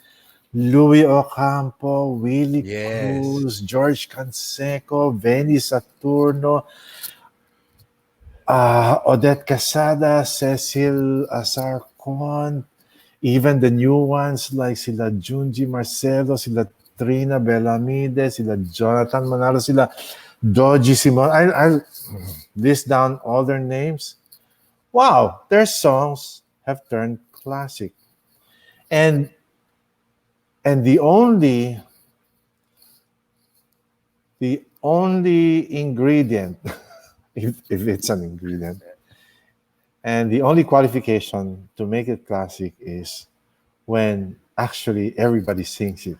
Louis Ocampo, Willie Yes. Cruz, George Canseco, Benny Saturno, Odette Casada, Cecil Azarcon, even the new ones like sila Junji Marcelo, sila Trina Bellamide, sila Jonathan Manalo, sila Doji Simon. I'll list down all their names. Wow, their songs have turned classic. And the only ingredient, if it's an ingredient, and the only qualification to make it classic is when actually everybody sings it.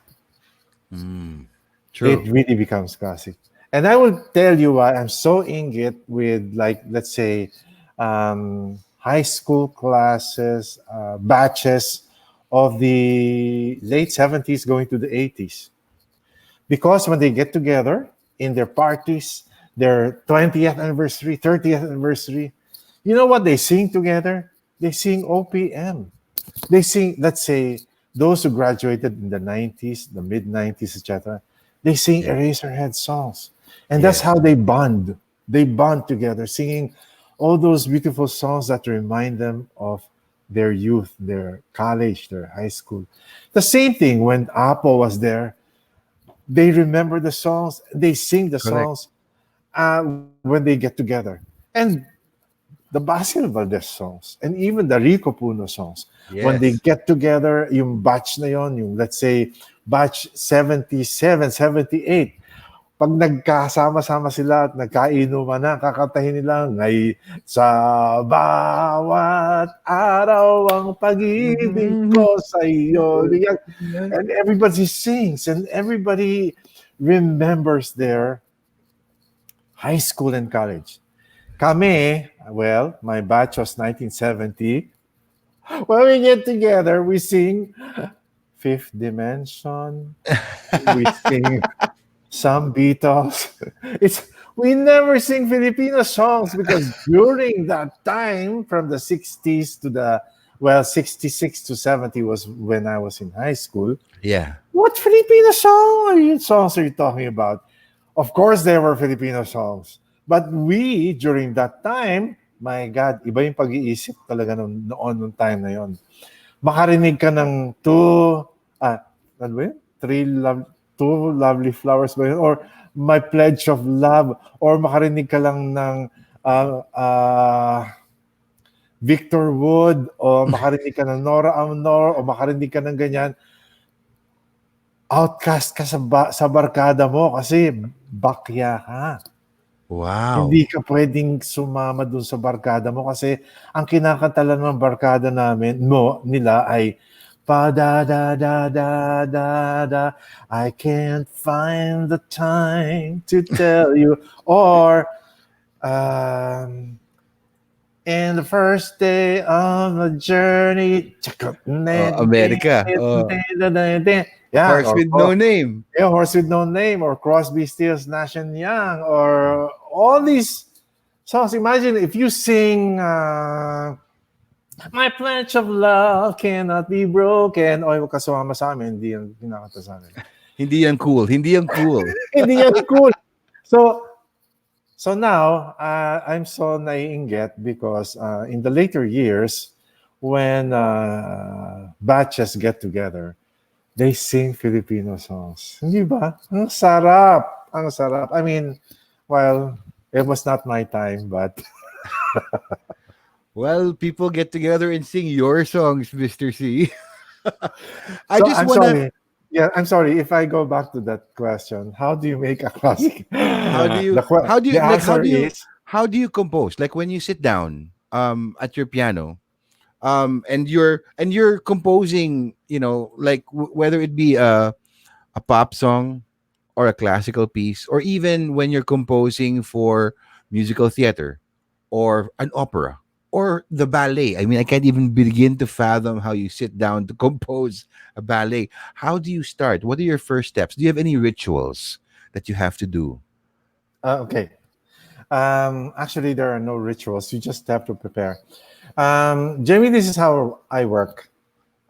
Mm. It True. really becomes classic. And I will tell you why I'm so inget with, like, let's say, high school classes, batches of the late 70s going to the 80s. Because when they get together in their parties, their 20th anniversary, 30th anniversary, you know what they sing together? They sing OPM. They sing, let's say, those who graduated in the 90s, the mid 90s, etc., they sing Yeah. Eraserhead songs. And that's how Yes. they bond. They bond together, singing all those beautiful songs that remind them of their youth, their college, their high school. The same thing when Apple was there. They remember the songs, they sing the Correct. songs when they get together. And the Basil Valdez songs, and even the Rico Puno songs, when they Yes. get together, yung batch na yon, yung let's say batch 77, 78, pag nagkasama-sama sila at nagkainuman na, kakantahin nila sa bawat araw ang pag-ibig Mhm. ko sa iyo. And everybody sings and everybody remembers their high school and college. Kami, well, my batch was 1970. When we get together, we sing Fifth Dimension. We sing some Beatles. It's we never sing Filipino songs because during that time, from the 60s to the 66 to 70 was when I was in high school. Yeah. What Filipino songs are you talking about? Of course, there were Filipino songs. But we, during that time, my God, iba yung pag-iisip talaga noon time na yon. Makarinig ka ng ano ba yun? Two lovely flowers ba yun? Or My Pledge of Love, or makarinig ka lang ng Victor Wood, o makarinig ka ng Nora Aunor, o makarinig ka ng ganyan, outcast ka sa barkada mo kasi bakya ka. Wow. Hindi ka pwedeng sumama dun sa barkada mo kasi ang kinakanta lang ng barkada nila ay pa da da da da da da, I can't find the time to tell you, or in the first day of the journey, America. yeah, Horse with no name. Horse with No Name, or Crosby, Stills, Nash and Young, or all these songs. Imagine if you sing My Pledge of Love Cannot Be Broken. O, huwag ka sumama sa amin, hindi yan kinakanta sa amin. Hindi yan cool. Hindi yan cool. Hindi yan cool. So now, I'm so naiinggit because in the later years, when batches get together, they sing Filipino songs. Hindi ba? Ang sarap. Ang sarap. I mean, well, it was not my time, but Well, people get together and sing your songs, Mr. C. I so just I'm wanna. sorry. Yeah, I'm sorry. If I go back to that question, how do you make a classic? How do you? The answer is How do you compose? Like when you sit down at your piano, and you're composing, like whether it be a pop song or a classical piece, or even when you're composing for musical theater or an opera or the ballet. I mean, I can't even begin to fathom how you sit down to compose a ballet. How do you start? What are your first steps? Do you have any rituals that you have to do? okay. Actually, there are no rituals. You just have to prepare. Jamie, this is how I work.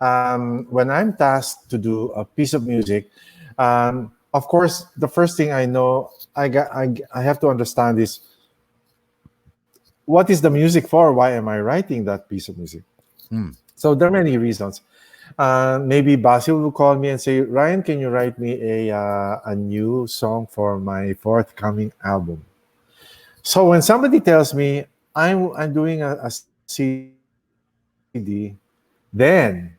When I'm tasked to do a piece of music, of course, the first thing I have to understand is what is the music for? Why am I writing that piece of music? Hmm. So there are many reasons. Maybe Basil will call me and say, Ryan, can you write me a new song for my forthcoming album? So when somebody tells me I'm doing a CD, then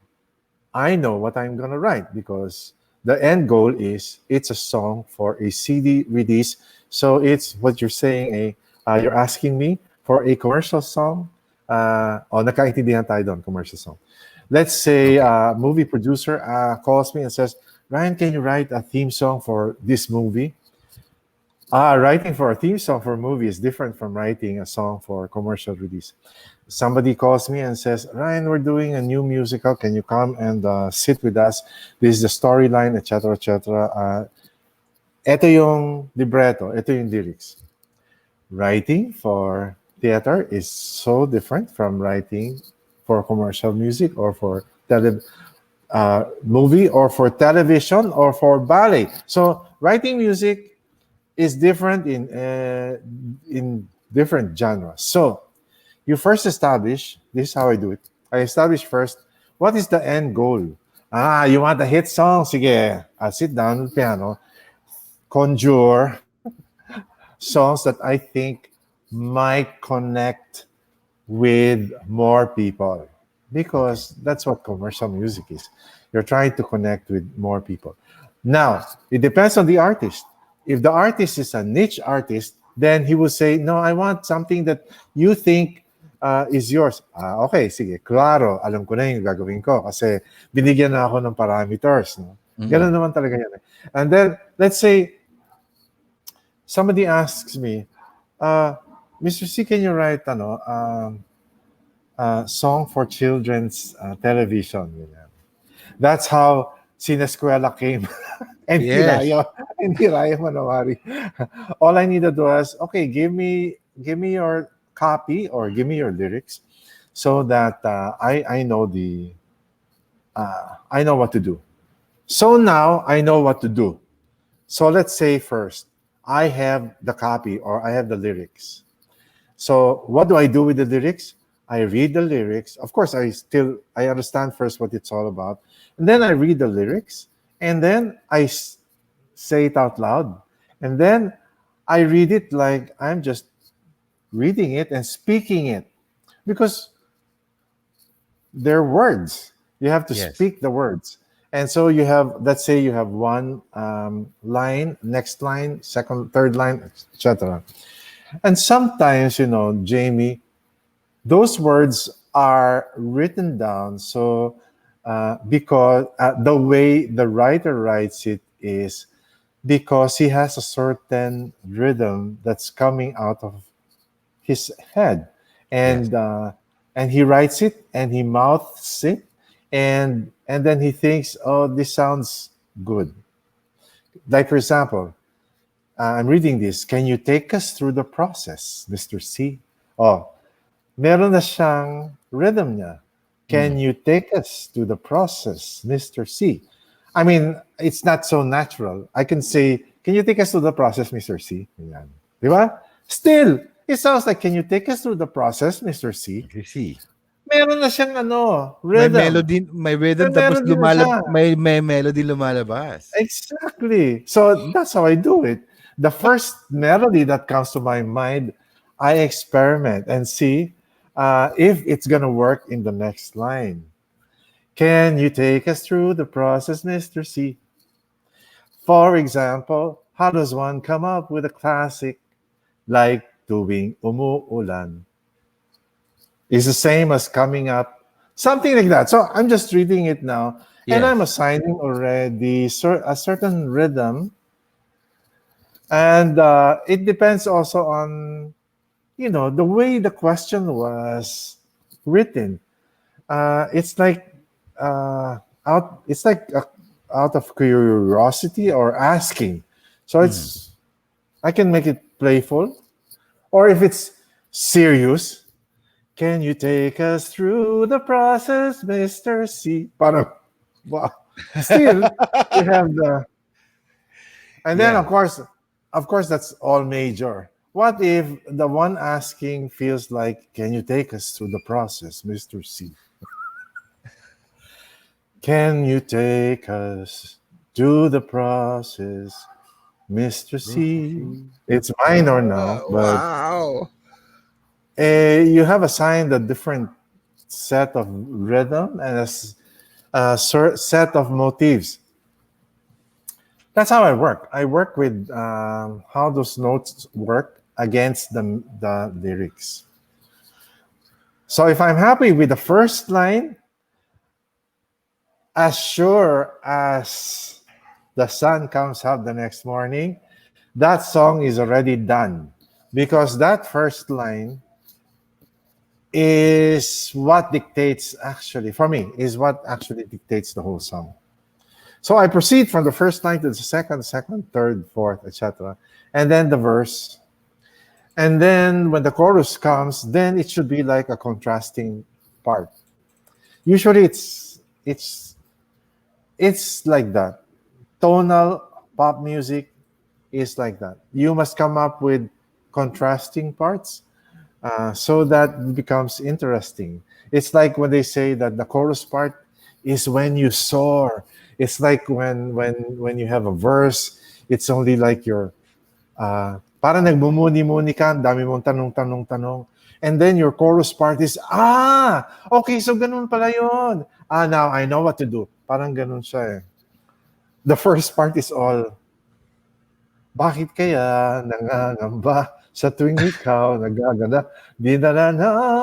I know what I'm gonna write because the end goal is it's a song for a CD release. So it's what you're saying. You're asking me for a commercial song. Nakaintindihan tayo doon, commercial song. Let's say Okay. a movie producer calls me and says, Ryan, can you write a theme song for this movie? Writing for a theme song for a movie is different from writing a song for commercial release. Somebody calls me and says, Ryan, we're doing a new musical. Can you come and sit with us? This is the storyline, etc., etc. Ito yung libretto, ito yung lyrics. Writing for theater is so different from writing for commercial music or for movie or for television or for ballet. So writing music is different in different genres. So you first establish, this is how I do it. I establish first, what is the end goal? You want a hit song? Sige, I'll sit down with piano, conjure songs that I think might connect with more people, Okay. because that's what commercial music is. You're trying to connect with more people. Now, it depends on the artist. If the artist is a niche artist, then he will say, no, I want something that you think is yours. Okay, sige, klaro, alam ko na yung gagawin ko kasi binigyan na ako ng parameters. No? Ganun Mm-mm. naman talaga yan. And then, let's say, somebody asks me, Mr. C, can you write song for children's television? Ganyan. That's how Sinescuela came. And Yes. Hiraya Manawari. All I needed was, okay, give me your copy or give me your lyrics so that I know I know what to do. So now I know what to do. So let's say first, I have the copy or I have the lyrics. So what do I do with the lyrics? I read the lyrics. Of course, I understand first what it's all about, and then I read the lyrics, and then say it out loud, and then I read it like I'm just reading it and speaking it, because they're words. You have to Yes. speak the words. And so you have, let's say you have one line, next line, second, third line, etc. And sometimes, Jamie, those words are written down. So because the way the writer writes it is because he has a certain rhythm that's coming out of his head, Yes. and he writes it and he mouths it, and then he thinks, oh, this sounds good. Like, for example, I'm reading this. Can you take us through the process, Mr. C? Oh, meron na siyang rhythm niya. Can Mm. you take us through the process, Mr. C? I mean, it's not so natural. I can say, can you take us through the process, Mr. C? Yan. Di ba? Still, it sounds like, can you take us through the process, Mr. C? You see. Meron na siyang May rhythm. melody, may May rhythm tapos melody na siya. may melody lumalabas. Exactly. So that's how I do it. The first melody that comes to my mind, I experiment and see if it's going to work in the next line. Can you take us through the process, Mr. C? For example, how does one come up with a classic like tuwing umuulan? Is the same as coming up, something like that. So I'm just reading it now, and I'm Yes. assigning already a certain rhythm, and it depends also on the way the question was written. It's like out. It's like out of curiosity or asking. So Mhm. it's I can make it playful, or if it's serious. Can you take us through the process, Mr. C? Parang, wow. Still, you have and then Yeah. of course, that's all major. What if the one asking feels like, can you take us through the process, Mr. C? Can you take us through the process, Mr. Mr. C? C. It's minor now, but Wow. you have assigned a different set of rhythm and a set of motifs. That's how I work. I work with how those notes work against the lyrics. So if I'm happy with the first line, as sure as the sun comes up the next morning, that song is already done, because that first line is what dictates, actually, for me, is what actually dictates the whole song. So I proceed from the first line to the second, third, fourth, etc. And then the verse. And then when the chorus comes, then it should be like a contrasting part. Usually it's like that. Tonal pop music, is like that. You must come up with contrasting parts so that it becomes interesting. It's like when they say that the chorus part is when you soar. It's like when you have a verse, it's only like your parang nagmumuni-muni ka, ang dami mong tanong. And then your chorus part is, okay, so ganun pala yun. Now I know what to do. Parang ganun siya eh. The first part is all, bakit kaya nangangamba sa tuwing ikaw nagaganda, di na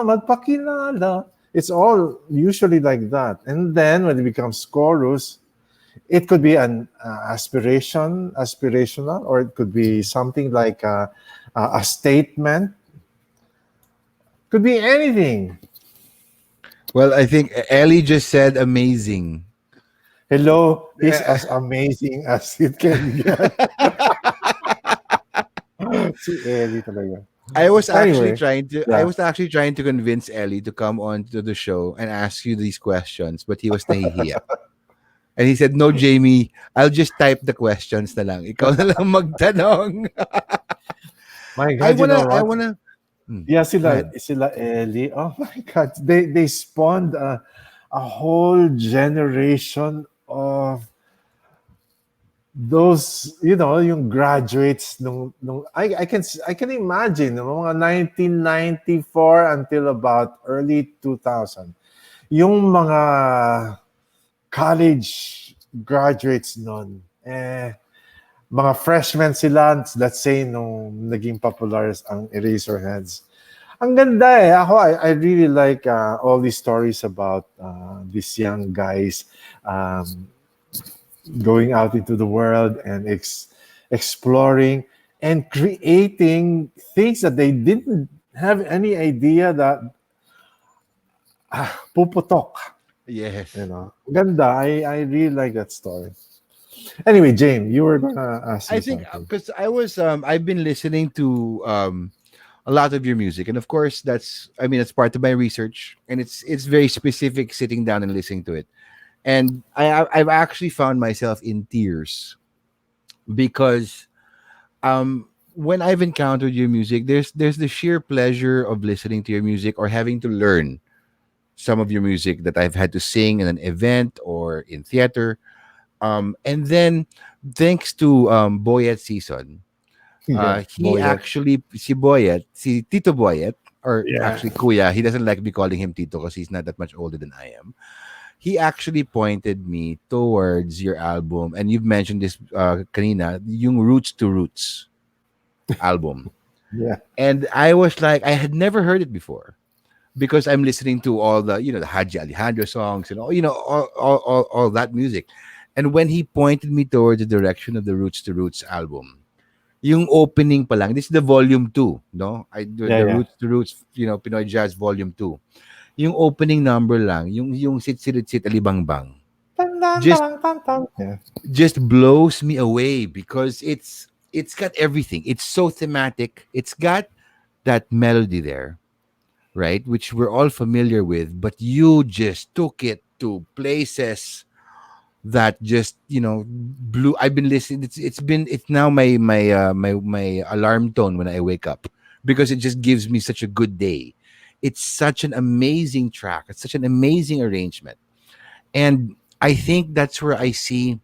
magpakilala. It's all usually like that. And then when it becomes chorus, it could be an aspirational, or it could be something like a statement. Could be anything. Well, I think Ellie just said amazing. Hello, he's as amazing as it can get. Si Ellie talaga. Anyway, I yeah. was actually trying to convince Ellie to come on to the show and ask you these questions, but he was nahihiya. And he said, "No, Jamie, I'll just type the questions na lang. Ikaw na lang magtanong." My God, you know I what? wanna. Yeah, Go sila, ahead. sila Ellie. Oh my God. They spawned a whole generation of those, yung graduates nung I can imagine nung mga 1994 until about early 2000. Yung mga college graduates noon, mga freshmen sila, let's say, nung naging popular ang Eraserheads. Ang ganda eh. I really like all these stories about these young guys um, going out into the world and exploring and creating things that they didn't have any idea that puputok. Yes. Ganda. I really like that story. Anyway, Jane, you were gonna ask I me think something. because I've been listening to a lot of your music, and of course that's part of my research, and it's very specific sitting down and listening to it. And I've actually found myself in tears because when I've encountered your music, there's the sheer pleasure of listening to your music or having to learn some of your music that I've had to sing in an event or in theater. And then thanks to Boyet season, Yeah, he Boyet. actually si Boyet, si Tito Boyet, or Yeah, actually Kuya, he doesn't like me calling him Tito because he's not that much older than I am. He actually pointed me towards your album, and you've mentioned this kanina, yung Roots to Roots album. yeah, And I was like, I had never heard it before because I'm listening to all the Haji Alejandro songs and all that music. And when he pointed me towards the direction of the Roots to Roots album, yung opening pa lang, this is the volume 2, no? yeah, The yeah. Roots to Roots, Pinoy Jazz volume 2. Yung opening number lang, yung Sit Sit Sit Alibangbang, Tan, tan, just tan, tan, tan. Yeah. just blows me away because it's got everything. It's so thematic. It's got that melody there, right? Which we're all familiar with, but you just took it to places that just blew. I've been listening. It's now my alarm tone when I wake up because it just gives me such a good day. It's such an amazing track. It's such an amazing arrangement, and I think that's where I see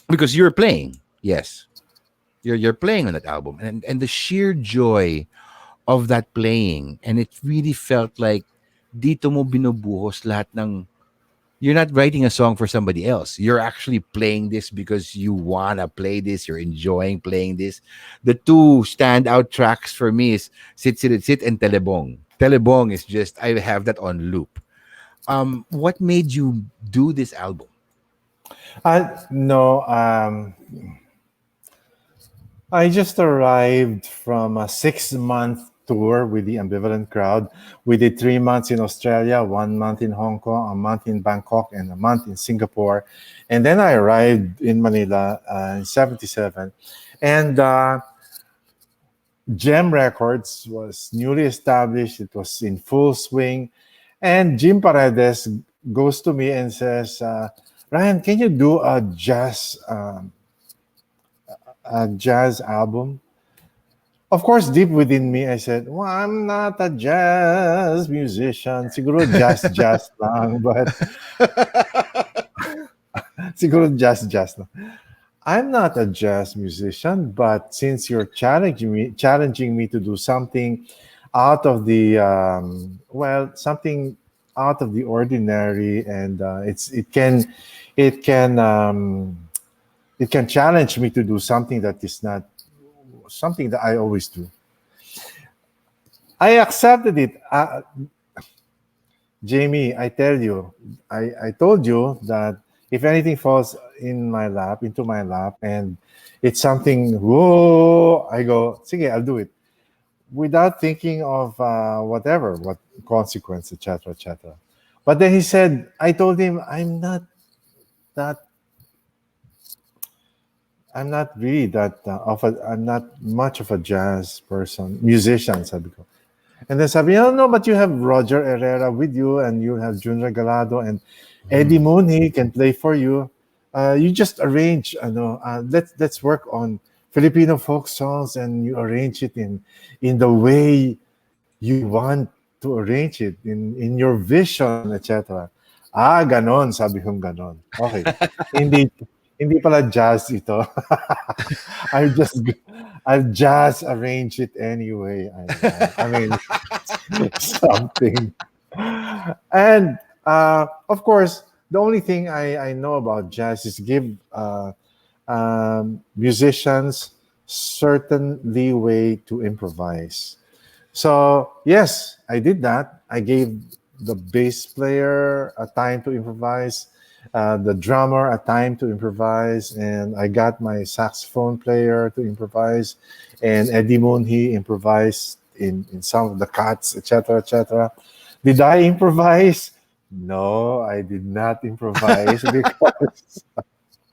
because you're playing. Yes, you're playing on that album, and the sheer joy of that playing, and it really felt like dito mo binubuhos lahat ng. You're not writing a song for somebody else. You're actually playing this because you wanna play this. You're enjoying playing this. The two standout tracks for me is Sit Sit Sit and Telebong. Telebong is just I have that on loop. What made you do this album? No, I just arrived from a 6 month tour with the Ambivalent Crowd. We did 3 months in Australia, 1 month in Hong Kong, a month in Bangkok, and a month in Singapore. And then I arrived in Manila in 77. And Gem Records was newly established, it was in full swing. And Jim Paredes goes to me and says, Ryan, can you do a jazz album. Of course, deep within me, I said, "Well, I'm not a jazz musician. Siguro jazz lang, but siguro jazz lang. I'm not a jazz musician, but since you're challenging me to do something out of the something out of the ordinary, and it can it can challenge me to do something that is not something that I always do. I accepted it. Jamie, I tell you, I told you that if anything falls into my lap, and it's something, whoa, I go, sige, I'll do it without thinking of what consequence, etc., etc. But then he said, I told him, that, I'm not really I'm not much of a jazz musician, sabi ko. And then sabi niya, "Oh, no, but you have Roger Herrera with you, and you have Jun Regalado, and Eddie Mm. Mooney can play for you. You just arrange, let's work on Filipino folk songs, and you arrange it in the way you want to arrange it, in your vision, etc." Ah, ganon, sabi kong ganon. Okay. Hindi hindi pala jazz ito. I just I'll just arrange it anyway I want. I mean, something. And of course, the only thing I know about jazz is give musicians certain leeway to improvise. So yes, I did that. I gave the bass player a time to improvise, the drummer a time to improvise, and I got my saxophone player to improvise, and Eddie Moon, he improvised in some of the cuts, etc., etc. Did I improvise? No, I did not improvise because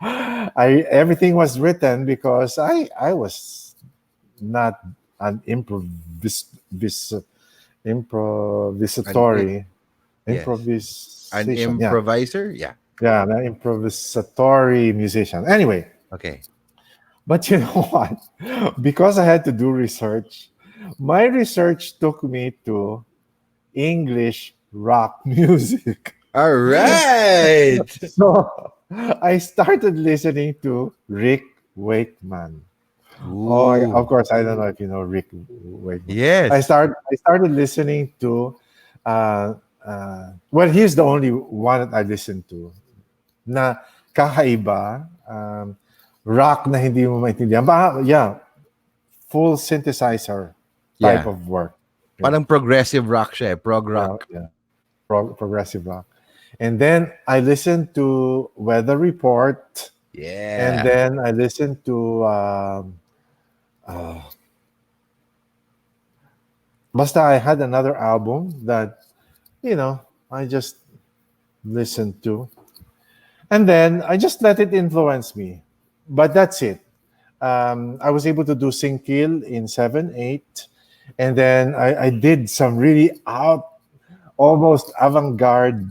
I everything was written because I was not an An, i- improvisatory yes. An improvisation. Yeah, improviser? Yeah. yeah, an improvisatory musician. Anyway, Okay. but you know what? Because I had to do research, my research took me to English rock music. All right. So I started listening to Rick Wakeman. Oh, of Ooh. course, I don't know if you know Rick Wakeman. Yes. I started listening to well, he's the only one that I listened to na kakaiba, rock na hindi mo maintindihan. Yeah, full synthesizer type Yeah. of work. Yeah, Parang progressive rock siya, prog yeah, rock. yeah. Progressive rock. And then I listened to Weather Report, and Yeah. then I listened to uh, basta I had another album that I just listened to, and then I just let it influence me. But that's it. I was able to do Sing Kill in 7/8, and then I did some really almost avant-garde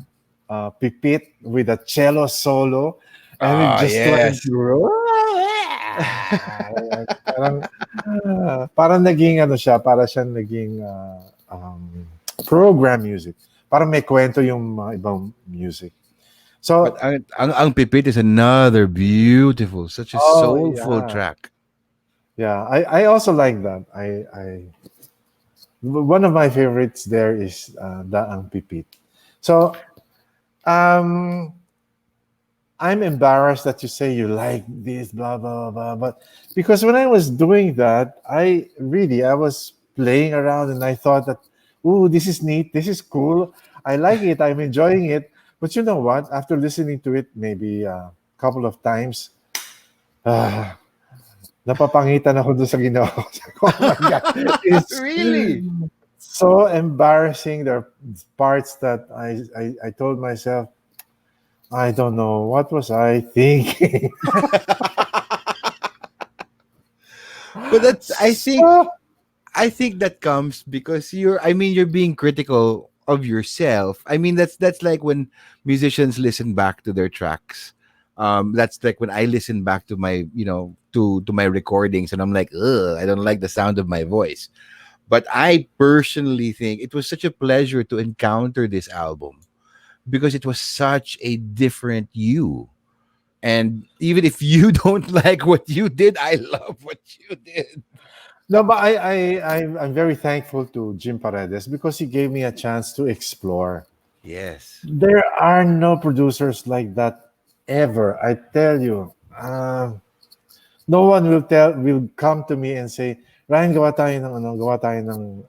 pipit with a cello solo, and it Ah, just went yes. through. parang parang naging ano siya, para siyang naging program music. Parang may kwento yung mga ibang music. But So, ang Pipit is another beautiful, such a oh soulful yeah, track. yeah. I also like that. One of my favorites there is Daang Pipit. So, um, I'm embarrassed that you say you like this, blah blah blah. But because when I was doing that, I was playing around, and I thought that, ooh, this is neat, this is cool, I like it, I'm enjoying it. But you know what? After listening to it maybe a couple of times, ah, napapangitan ako doon sa ginawa ko. Oh my God, it's Really? so embarrassing. There are parts that I told myself, I don't know what was I thinking. But that's So, I think that comes because you're being critical of yourself. I mean that's like when musicians listen back to their tracks. That's like when I listen back to my, to my recordings, and I'm like, ugh, I don't like the sound of my voice. But I personally think it was such a pleasure to encounter this album because it was such a different you. And even if you don't like what you did, I love what you did. No, but I'm very thankful to Jim Paredes because he gave me a chance to explore. Yes. There are no producers like that ever. I tell you. No one will come to me and say, Ryan, gawa tayo ng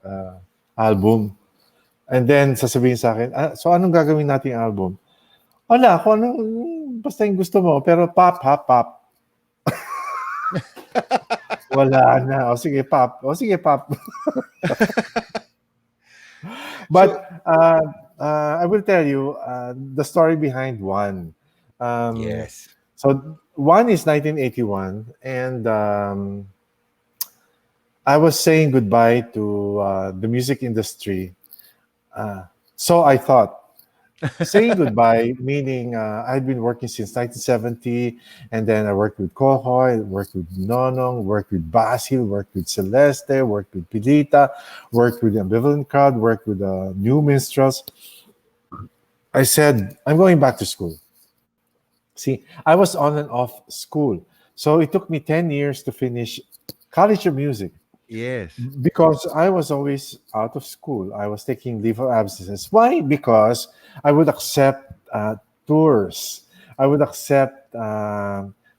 album. And then sasabihin sa akin, so anong gagawin nating album? Wala, kung anong, basta yung gusto mo, pero pop, ha, pop. Wala na. O sige, pop. O sige, pop. So, But I will tell you the story behind one. Um, yes. so one is 1981, and I was saying goodbye to the music industry. Uh, so I thought, saying goodbye, meaning I'd been working since 1970, and then I worked with Kohoy, worked with Nonong, worked with Basil, worked with Celeste, worked with Pilita, worked with the Ambivalent Crowd, worked with the New Minstrels. I said, I'm going back to school. See, I was on and off school. So it took me 10 years to finish College of Music Yes. because I was always out of school. I was taking leave of absences. Why? Because I would accept tours. I would accept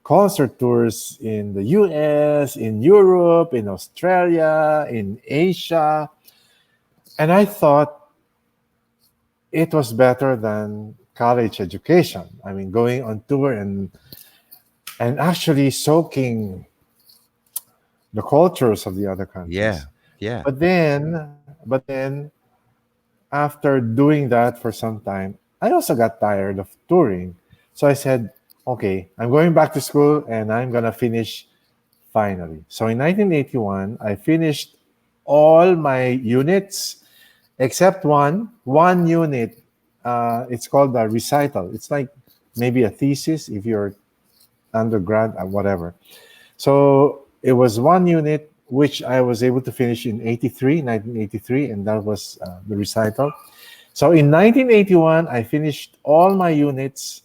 concert tours in the US, in Europe, in Australia, in Asia. And I thought it was better than college education. I mean, going on tour and actually soaking the cultures of the other Yeah. countries. Yeah. But then, after doing that for some time, I also got tired of touring. So I said, okay, I'm going back to school and I'm gonna finish finally. So in 1981, I finished all my units except one unit. It's called a recital. It's like maybe a thesis if you're undergrad or whatever. So it was one unit which I was able to finish in 1983, and that was the recital. So in 1981, I finished all my units,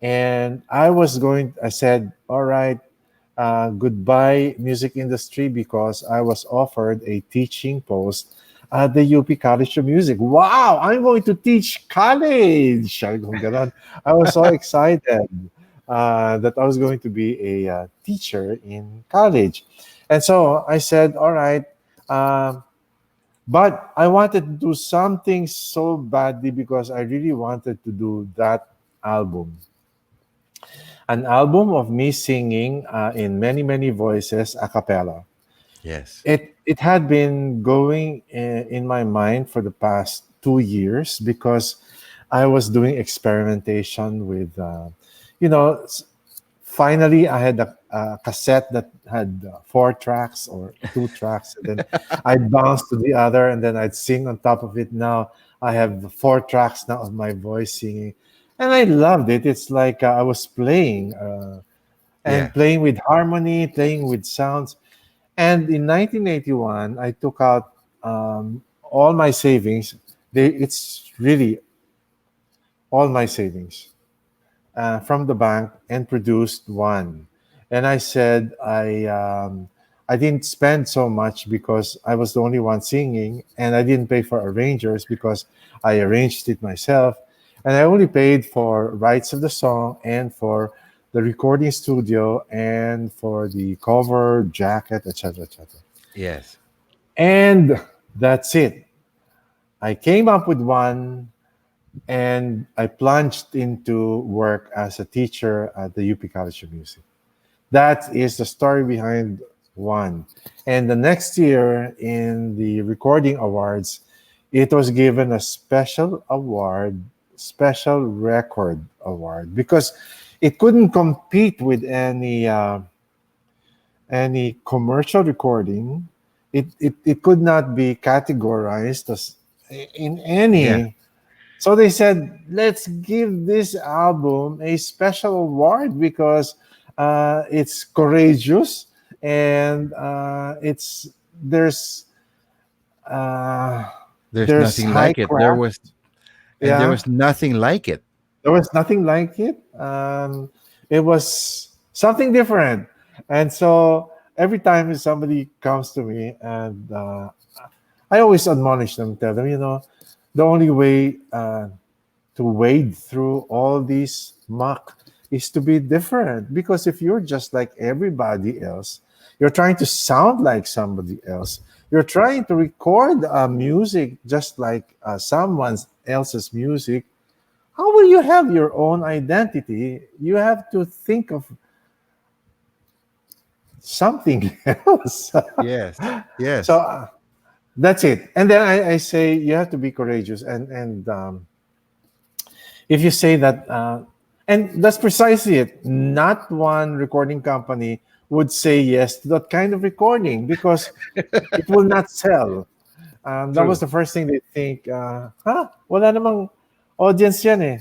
and I said, all right, goodbye, music industry, because I was offered a teaching post at the UP College of Music. Wow, I'm going to teach college. Sabi kong ganon. I was so excited that I was going to be a teacher in college. And so I said, all right, but I wanted to do something so badly because I really wanted to do that album. An album of me singing in many, many voices a cappella. Yes. It had been going in my mind for the past 2 years because I was doing experimentation with, you know, finally I had a cassette that had 4 tracks or 2 tracks, and then I'd bounce to the other, and then I'd sing on top of it. Now I have 4 tracks now of my voice singing, and I loved it. It's like I was playing and Yeah. playing with harmony, playing with sounds. And in 1981, I took out all my savings. It's really all my savings from the bank and produced one. And I said I didn't spend so much because I was the only one singing, and I didn't pay for arrangers because I arranged it myself, and I only paid for rights of the song and for the recording studio and for the cover, jacket, etc., etc. Yes. And that's it. I came up with one and I plunged into work as a teacher at the UP College of Music. That is the story behind one. And the next year in the recording awards, it was given a special award, special record award, because it couldn't compete with any commercial recording. It could not be categorized as in Yeah. any So they said, let's give this album a special award because it's courageous and uh, There's there's nothing high like it. craft. There Yeah, was nothing like it. there was nothing like it. It was something different, and so every time somebody comes to me and I always admonish them, tell them, the only way to wade through all these muck is to be different. Because if you're just like everybody else, you're trying to sound like somebody else. You're trying to record music just like someone else's music. How will you have your own identity? You have to think of something else. Yes. So Yes. that's it. And then I say you have to be courageous. And if you say that, and that's precisely it. Not one recording company would say yes to that kind of recording because it will not sell. That was True. the first thing they think. Wala namang audience yan eh.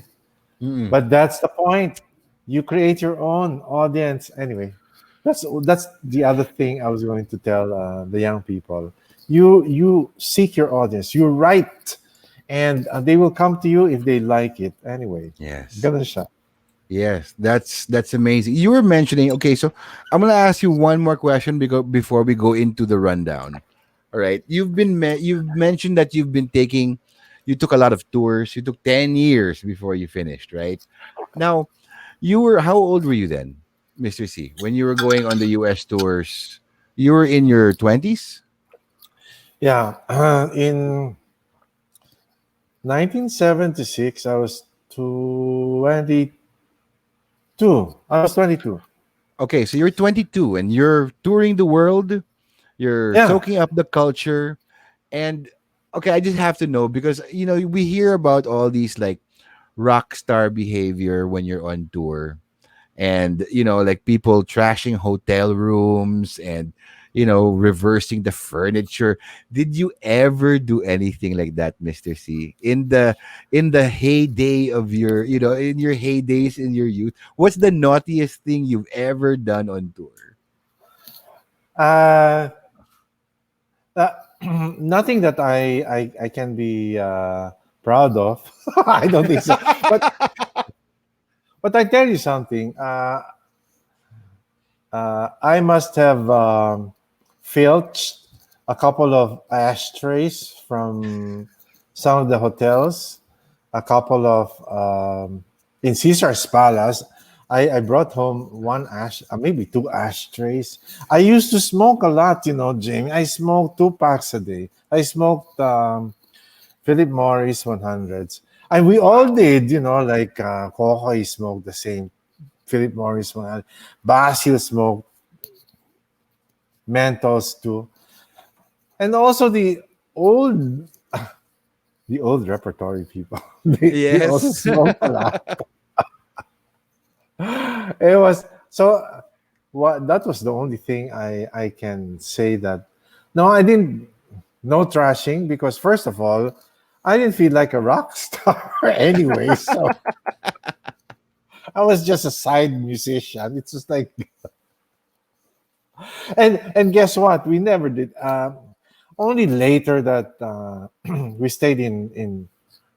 Mm-mm. But that's the point. You create your own audience anyway. That's the other thing I was going to tell the young people. You seek your audience. You write, and they will come to you if they like it. Anyway, Yes. ganun siya. Yes, that's amazing. You were mentioning, okay, so I'm gonna ask you one more question before we go into the rundown. All right, you've mentioned that you took a lot of tours. You took 10 years before you finished, right? Now, how old were you then, Mister C, when you were going on the U.S. tours? You were in your 20s. Yeah, in 1976, I was 22. I was 22. Okay, so you're 22 and you're touring the world. You're Yeah. soaking up the culture. And okay, I just have to know because we hear about all these like rock star behavior when you're on tour, and like people trashing hotel rooms and reversing the furniture. Did you ever do anything like that, Mister C, in the heyday of your in your heydays in your youth? What's the naughtiest thing you've ever done on tour? Uh, uh, Nothing that I can be proud of. I don't think so. But I tell you something. I must have filched a couple of ashtrays from some of the hotels. A couple of in Caesar's Palace. I brought home maybe two ashtrays. I used to smoke a lot, Jamie. I smoked 2 packs a day. I smoked Philip Morris 100s. And we all did, like Coco smoked the same Philip Morris 100. Basil smoked Mentos too. And also old the old repertory people. They also Yes. smoked a lot. It was so what that was the only thing I can say that no, I didn't no trashing because first of all, I didn't feel like a rock star anyway. So I was just a side musician. It's just like and guess what? We never did. Only later that we stayed in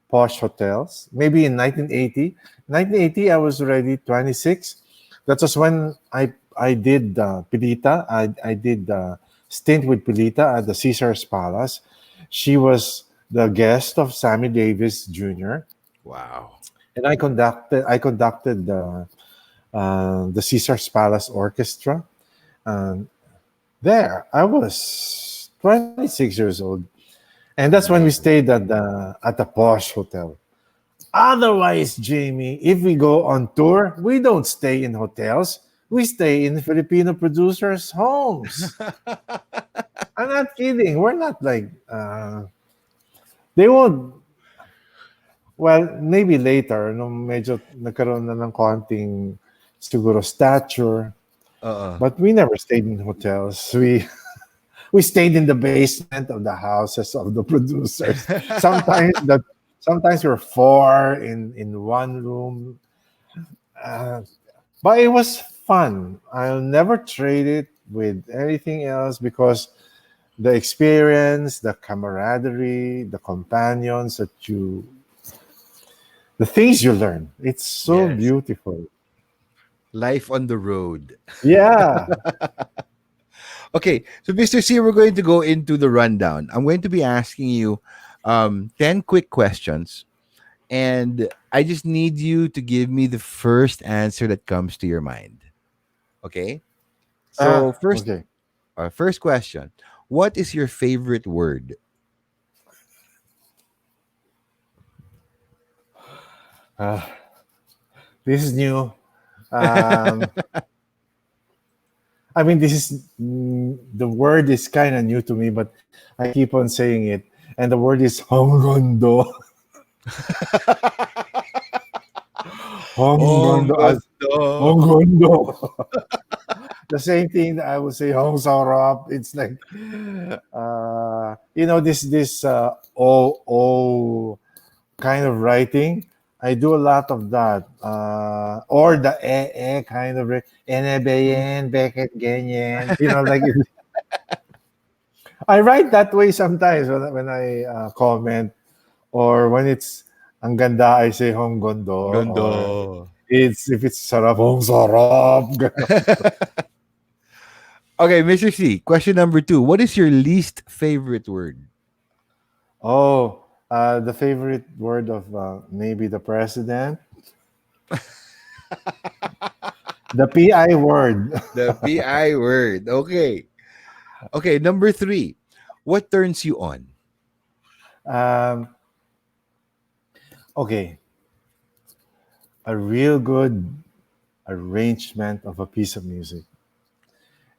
posh hotels. Maybe in 1980. 1980, I was already 26. That was when I did Pilita. I did stint with Pilita at the Caesar's Palace. She was the guest of Sammy Davis Jr. Wow. and I conducted the Caesar's Palace Orchestra. Um, there, I was 26 years old, and that's when we Amazing. stayed at the posh hotel. Otherwise, Jamie, if we go on tour, we don't stay in hotels. We stay in Filipino producers' homes. I'm not kidding. We're not like they won't. Well, maybe later, nung medyo nagkaroon na ng konting siguro stature, Uh-uh. but we never stayed in hotels. We stayed in the basement of the houses of the producers. Sometimes Sometimes we're four in one room. Uh, but it was fun. I'll never trade it with anything else because the experience, the camaraderie, the companions the things you learn. It's so Yes. beautiful. Life on the road. Yeah. Okay, so Mr. C, we're going to go into the rundown. I'm going to be asking you 10 quick questions, and I just need you to give me the first answer that comes to your mind. Okay? So, Okay. first question. What is your favorite word? Uh, this is new. Um, I mean, the word is kind of new to me, but I keep on saying it. And the word is Hongondo. Oh, Hongondo. God. Hongondo. The same thing that I would say Hong Sarap. It's like, this o kind of writing. I do a lot of that. Or the kind of ene beyen, beket ganyan. Like I write that way sometimes when I comment, or when it's ang ganda, I say Hong Gondo, or Ganda. it's if it's sarap, Hong Sarap. Okay, Mr. C, question number two. What is your least favorite word? Oh, the favorite word of maybe the president, the PI word. The PI word. Okay. Okay, number three. What turns you on? um, okay, a real good arrangement of a piece of music.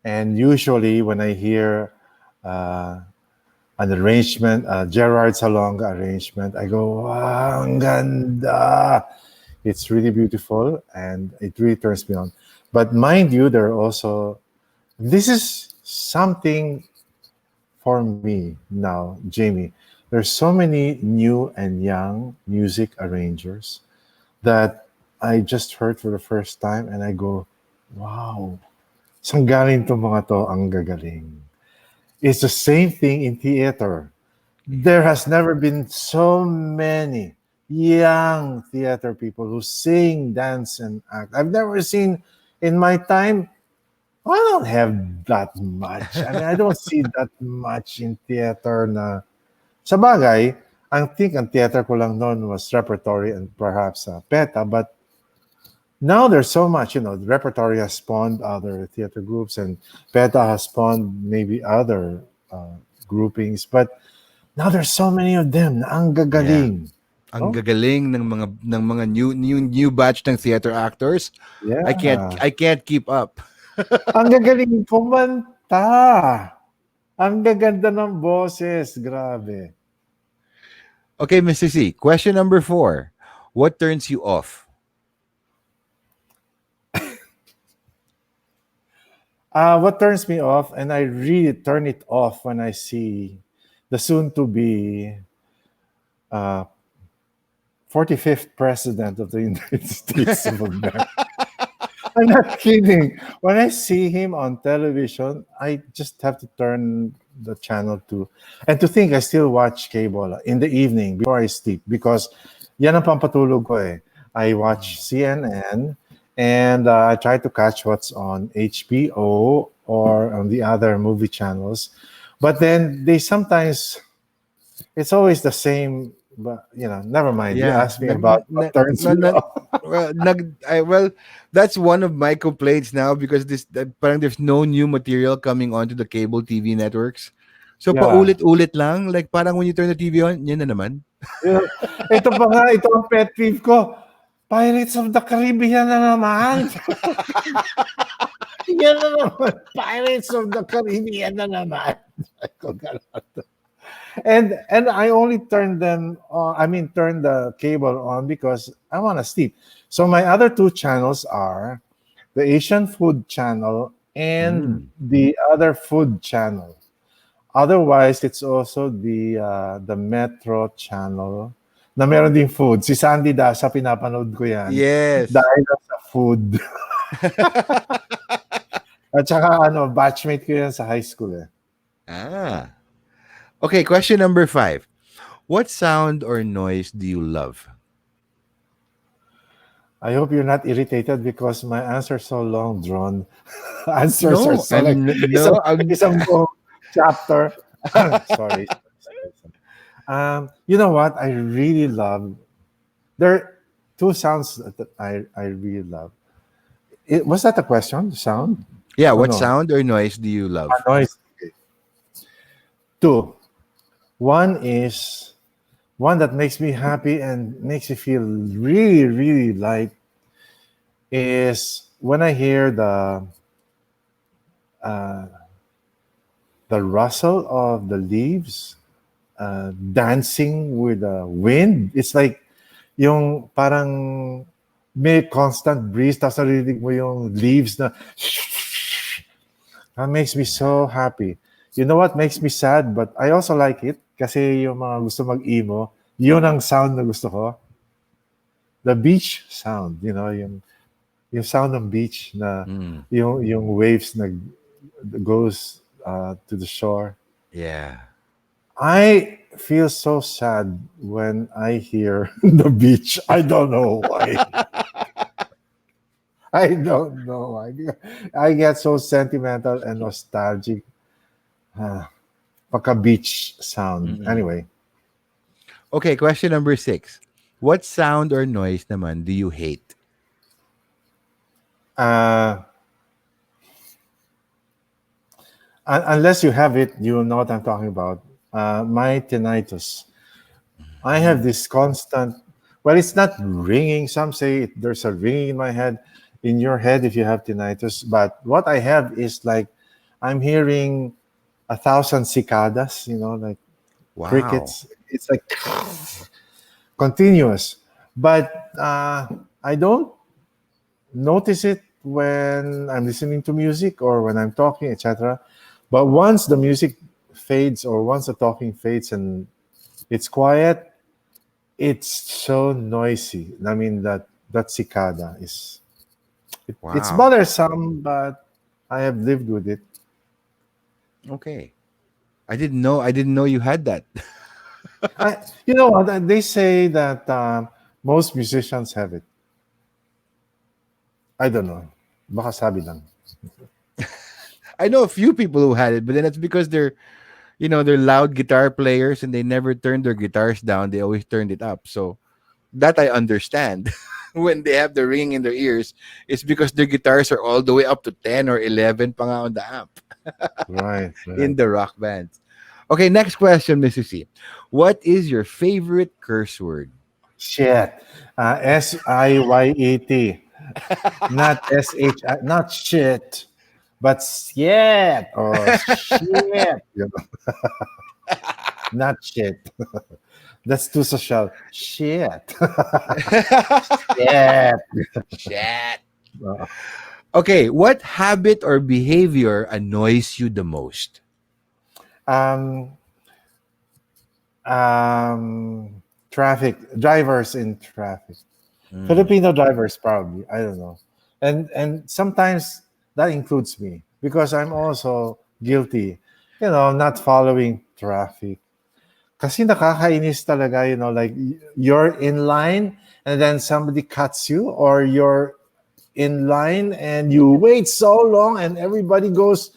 And usually, when I hear uh, an arrangement, Gerard Salonga arrangement, I go, wow, ang ganda. It's really beautiful and it really turns me on. But mind you, there are also, this is something for me now, Jamie. There's so many new and young music arrangers that I just heard for the first time and I go, wow, saan galing itong mga to, ang gagaling. It's the same thing in theater. There has never been so many young theater people who sing, dance, and act. I've never seen in my time. I don't have that much. I mean, I don't see that much in theater na. Sa bagay, I think ang theater ko lang noon was repertory and perhaps PETA, but now there's so much, the repertory has spawned other theater groups and PETA has spawned maybe other groupings, but now there's so many of them na ang Yeah. gagaling. Ang Oh, gagaling ng mga new batch ng theater actors. yeah. I can't keep up. Ang gagaling kumanta. Ang gaganda ng boses. Grabe. Okay, Mr. C. Question number four. What turns you off? What turns me off, and I really turn it off when I see the soon to be uh, 45th president of the United States of America. I'm not kidding. When I see him on television, I just have to turn the channel to, and to think I still watch cable in the evening before I sleep because yan ang pampatulog ko eh. I watch CNN and I try to catch what's on HBO or on the other movie channels. But then they sometimes, it's always the same, but never mind. You Yeah. asked me about what turns me off. Well, that's one of my complaints now because parang there's no new material coming onto the cable TV networks. So Yeah. paulit-ulit lang, like parang when you turn the TV on, yan na naman. You know, ito pa nga, ito ang pet peeve ko. Pirates of the Caribbean na naman. Yan na naman. Pirates of the Caribbean na naman. And I only turn them on, I mean, turn the cable on because I want to sleep. So my other two channels are the Asian Food Channel and Mm. the other food channel. Otherwise, it's also the Metro channel. na meron ding food. Si Sandy Dasa, pinapanood ko yan. Yes. Dahil lang sa food. At saka ano, batchmate ko yan sa high school eh. Ah. Okay, question number 5. What sound or noise do you love? I hope you're not irritated because my answers so long drawn. Answers are No, so like I'm no, I'm isang buong chapter. Sorry. You know what? I really love. There are two sounds that I really love. Was that a question? The sound? Yeah, Oh what no, sound or noise do you love? noise. Okay. Two. One is one that makes me happy and makes me feel really, really light is when I hear uh, the rustle of the leaves dancing with the wind. It's like yung parang may constant breeze tapos narinig mo yung leaves na that makes me so happy. You know what makes me sad but I also like it kasi yung mga gusto mag-emo, yun ang sound na gusto ko. The beach sound, yung sound ng beach na Mm, yung waves na goes to the shore. yeah. I feel so sad when I hear the beach. I don't know why. I don't know. I get so sentimental and nostalgic. Ah, Pagka beach sound. Mm-mm. Anyway, Okay, question number 6. What sound or noise naman do you hate? uh, unless you have it, you know what I'm talking about. My tinnitus. I have Mm. this constant, well, it's not ringing. Some say there's a ringing in my head, in your head if you have tinnitus. But what I have is like I'm hearing a thousand cicadas, like Wow. crickets. It's like continuous. But I don't notice it when I'm listening to music or when I'm talking, etc. But once the music fades or once the talking fades and it's quiet, it's so noisy. I mean that cicada it's Wow. bothersome, but I have lived with it. Okay. I didn't know you had that. You know what? They say that most musicians have it. I don't know. Baka sabi lang. I know a few people who had it, but then that's because they're loud guitar players and they never turned their guitars down. They always turned it up. So that I understand. When they have the ringing in their ears, it's because their guitars are all the way up to 10 or 11 pa nga on the amp Right, in right. the rock bands. Okay, next question, Mrs. C. What is your favorite curse word? Shit. Siyet. Not SHI, not shit, but shit or shit. Not shit. That's too social. Shit. Shit. Shit. Okay, what habit or behavior annoys you the most? Um, Traffic drivers in traffic. Mm. Filipino drivers probably. I don't know. And sometimes that includes me because I'm also guilty. Not following traffic. Kasi nakakainis talaga, like you're in line and then somebody cuts you or you're in line and you wait so long and everybody goes.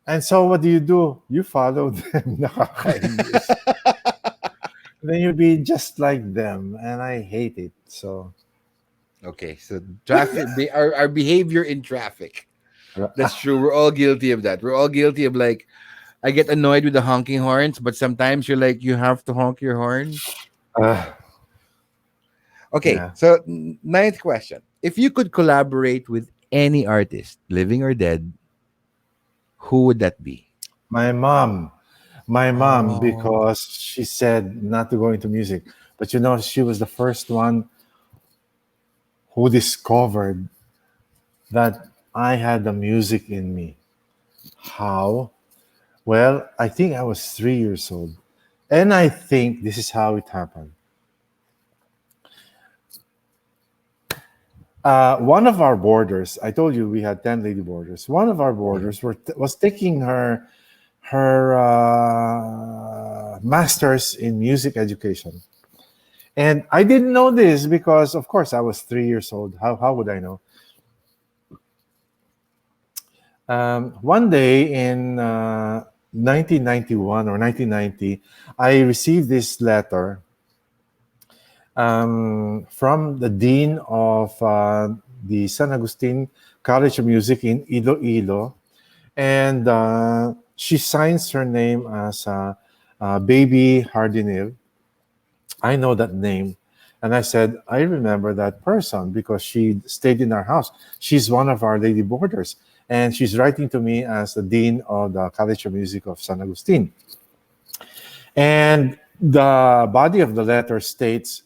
And so what do? You follow them. Nakakainis. Then you'll be just like them and I hate it. So Okay, so our behavior in traffic. That's true. We're all guilty of that. We're all guilty of like I get annoyed with the honking horns, but sometimes you're like you have to honk your horn. uh, Okay, yeah. so ninth question. If you could collaborate with any artist, living or dead, who would that be? My mom. My mom, Oh, because she said not to go into music. But she was the first one who discovered that I had the music in me. How? Well, I think I was 3 years old. And I think this is how it happened. One of our boarders, I told you we had 10 lady boarders. One of our Mhm. boarders was taking her master's in music education. And I didn't know this because, of course, I was 3 years old. How would I know? One day in 1991 or 1990, I received this letter from the dean of the San Agustin College of Music in Iloilo, and she signs her name as Baby Hardinil. I know that name. And I said, I remember that person because she stayed in our house. She's one of our lady boarders. And she's writing to me as the dean of the College of Music of San Agustin. And the body of the letter states,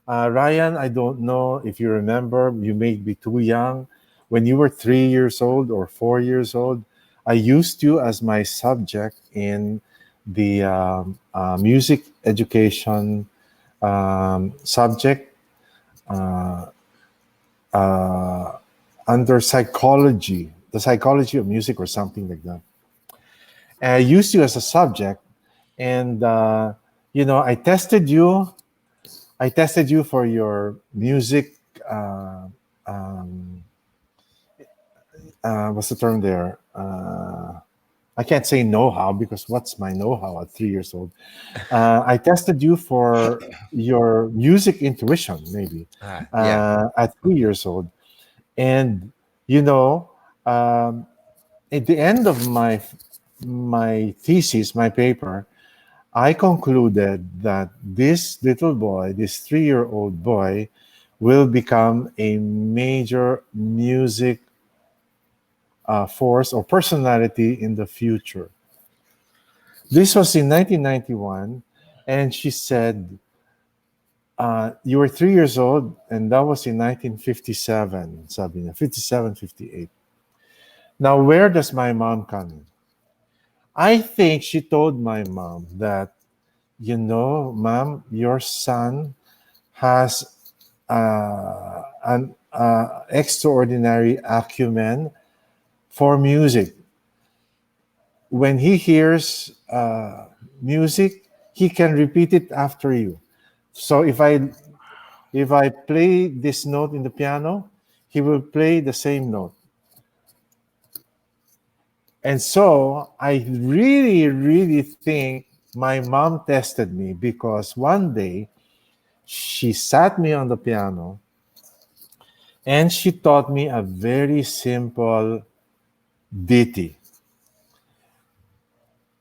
Ryan, I don't know if you remember, you may be too young. When you were 3 years old or 4 years old, I used you as my subject in the music education subject uh, uh, under psychology, the psychology of music or something like that. And I used you as a subject, and I tested you. I tested you for your music. Uh, um, what's the term there? I can't say know-how because what's my know-how at 3 years old? I tested you for your music intuition, maybe, Ah, yeah. at 3 years old. And, you know, um, at the end of my thesis, my paper, I concluded that this little boy, this 3-year-old boy, will become a major music force or personality in the future. This was in 1991, and she said, you were 3 years old, and that was in 1957, sabi niya, 57, 58. Now, where does my mom come in? I think she told my mom that, mom, your son has an extraordinary acumen for music. When he hears music, he can repeat it after you. So if I play this note in the piano, he will play the same note. And so I really, really think my mom tested me because one day she sat me on the piano and she taught me a very simple ditty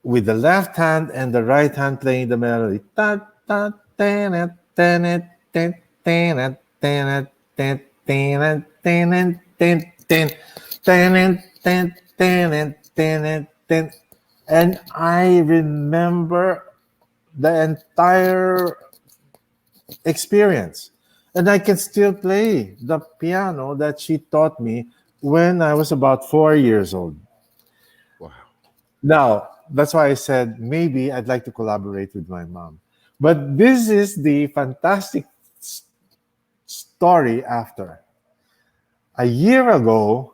with the left hand and the right hand playing the melody. Ta, ta, ta, ta, ta, ta, ta, ta, ta, ta, ta. And I remember the entire experience. And I can still play the piano that she taught me when I was about 4 years old. Wow. Now, that's why I said maybe I'd like to collaborate with my mom. But this is the fantastic story after. A year ago,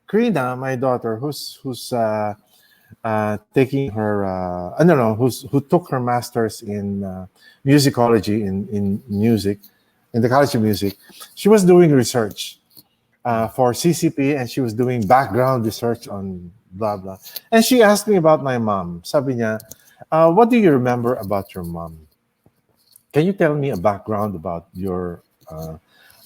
Krina, my daughter, who's taking her, I don't know, who took her master's in musicology in music, in the College of Music, she was doing research for CCP, and she was doing background research on blah blah. And she asked me about my mom. Sabi niya, what do you remember about your mom? Can you tell me a background about your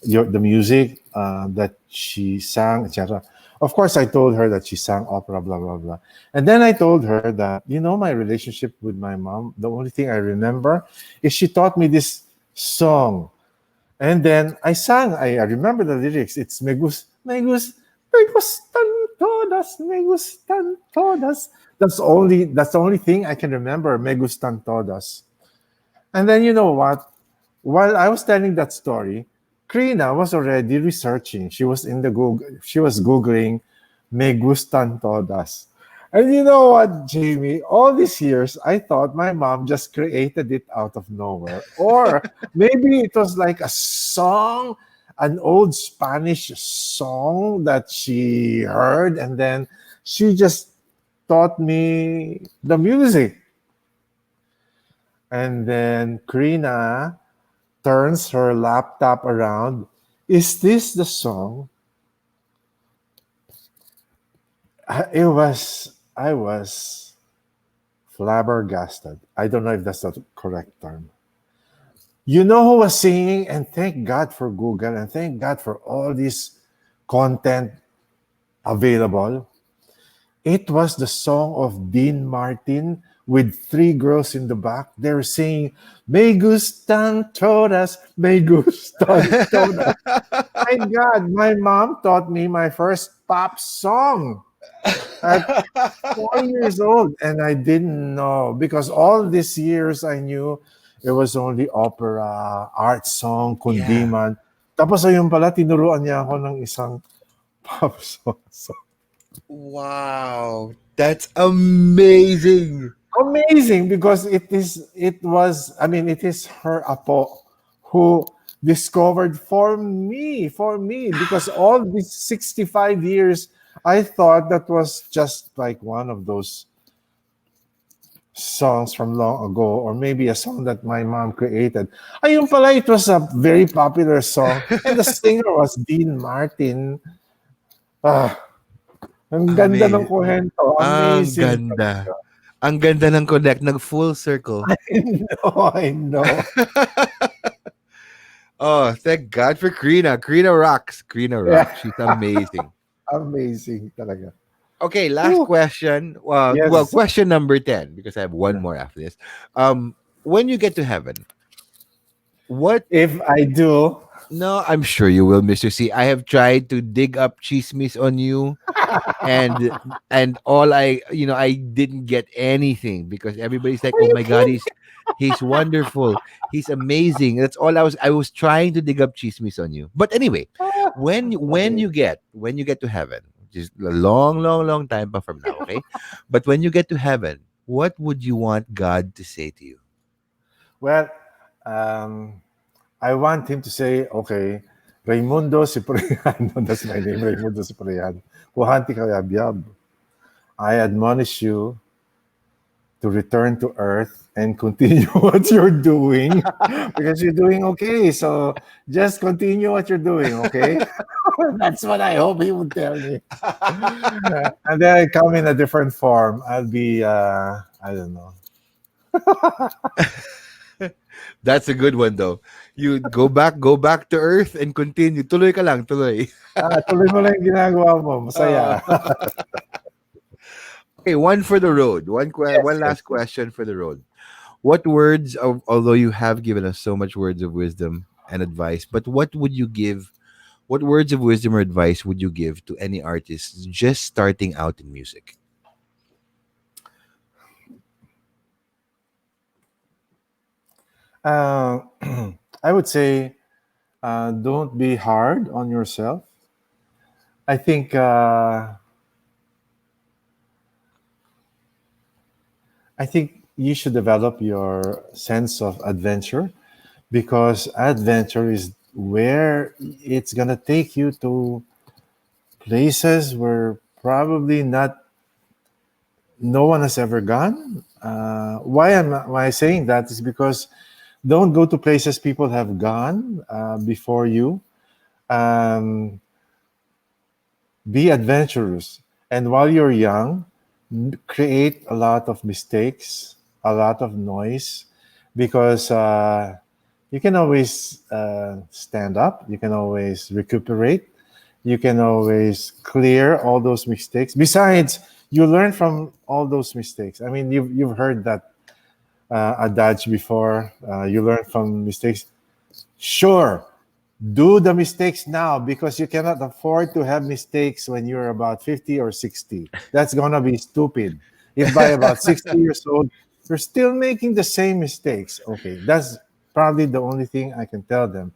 the music that she sang, etc. Of course, I told her that she sang opera, blah blah blah, and then I told her that my relationship with my mom. The only thing I remember is she taught me this song, and then I sang. I remember the lyrics. It's me gustan todas, me gustan todas. That's the only thing I can remember. Me gustan todas. And then you know what? While I was telling that story, Krina was already researching. She was in the Google. She was googling "me gustan todas," And you know what, Jamie? All these years, I thought my mom just created it out of nowhere. Or maybe it was like a song, an old Spanish song that she heard, and then she just taught me the music. And then Karina turns her laptop around. Is this the song? I was flabbergasted. I don't know if that's the correct term. You know who was singing? And thank God for Google and thank God for all this content available. It was the song of Dean Martin with three girls in the back. They're singing, Me gustan todas, me gustan todas. My God, my mom taught me my first pop song at 4 years old, and I didn't know because all these years I knew it was only opera, art song, Yeah. kundiman. Tapos ayun pala, tinuruan niya ako ng isang pop song. So, Wow. That's amazing. amazing because it is her apo who discovered for me because all these 65 years I thought that was just like one of those songs from long ago or maybe a song that my mom created. Ayun pala, it was a very popular song and the singer was Dean Martin. Ah, ang ganda ng Amazing. kwento. Ang Amazing ganda. talaga. Ang ganda ng connect, nag-full circle. I know, I know. Oh, thank God for Karina. Karina rocks. Karina Yeah, rocks. She's amazing. amazing talaga. Okay, last Whew. question. Well, Yes. question number 10, because I have one Yeah. more after this. When you get to heaven, what If I do, no, I'm sure you will, Mr. C. I have tried to dig up chismis on you, and all I didn't get anything because everybody's like, are "Oh you my god, kidding? he's wonderful. He's amazing." That's all I was trying to dig up chismis on you. But anyway, Okay. when you get to heaven, which is a long long long time pa from now, okay? But when you get to heaven, what would you want God to say to you? Well, um, I want him to say, okay, Raimundo Cipriano, that's my name, Raimundo Cipriano. Buhanti Cayabyab. I admonish you to return to earth and continue what you're doing because you're doing okay. So just continue what you're doing, okay? That's what I hope he would tell me. And then I come in a different form. I'll be, I don't know. That's a good one though. You go back to earth and continue. Tuloy ka lang, tuloy. Tuloy mo lang yung ginagawa mo. Masaya. Okay, one for the road. Yes, One yes, last yes. question for the road. What words, although you have given us so much words of wisdom and advice, but what would you give? What words of wisdom or advice would you give to any artist just starting out in music? Uh, I would say don't be hard on yourself. I think you should develop your sense of adventure because adventure is where it's gonna take you to places where probably not no one has ever gone. Why I saying that is because don't go to places people have gone before you. Um, be adventurous, and while you're young, create a lot of mistakes, a lot of noise, because you can always stand up, you can always recuperate, you can always clear all those mistakes. Besides, you learn from all those mistakes. I mean, you've heard that adage before. You learn from mistakes. Sure, do the mistakes now because you cannot afford to have mistakes when you're about 50 or 60. That's going to be stupid. If by about 60 years old, you're still making the same mistakes, okay, that's probably the only thing I can tell them.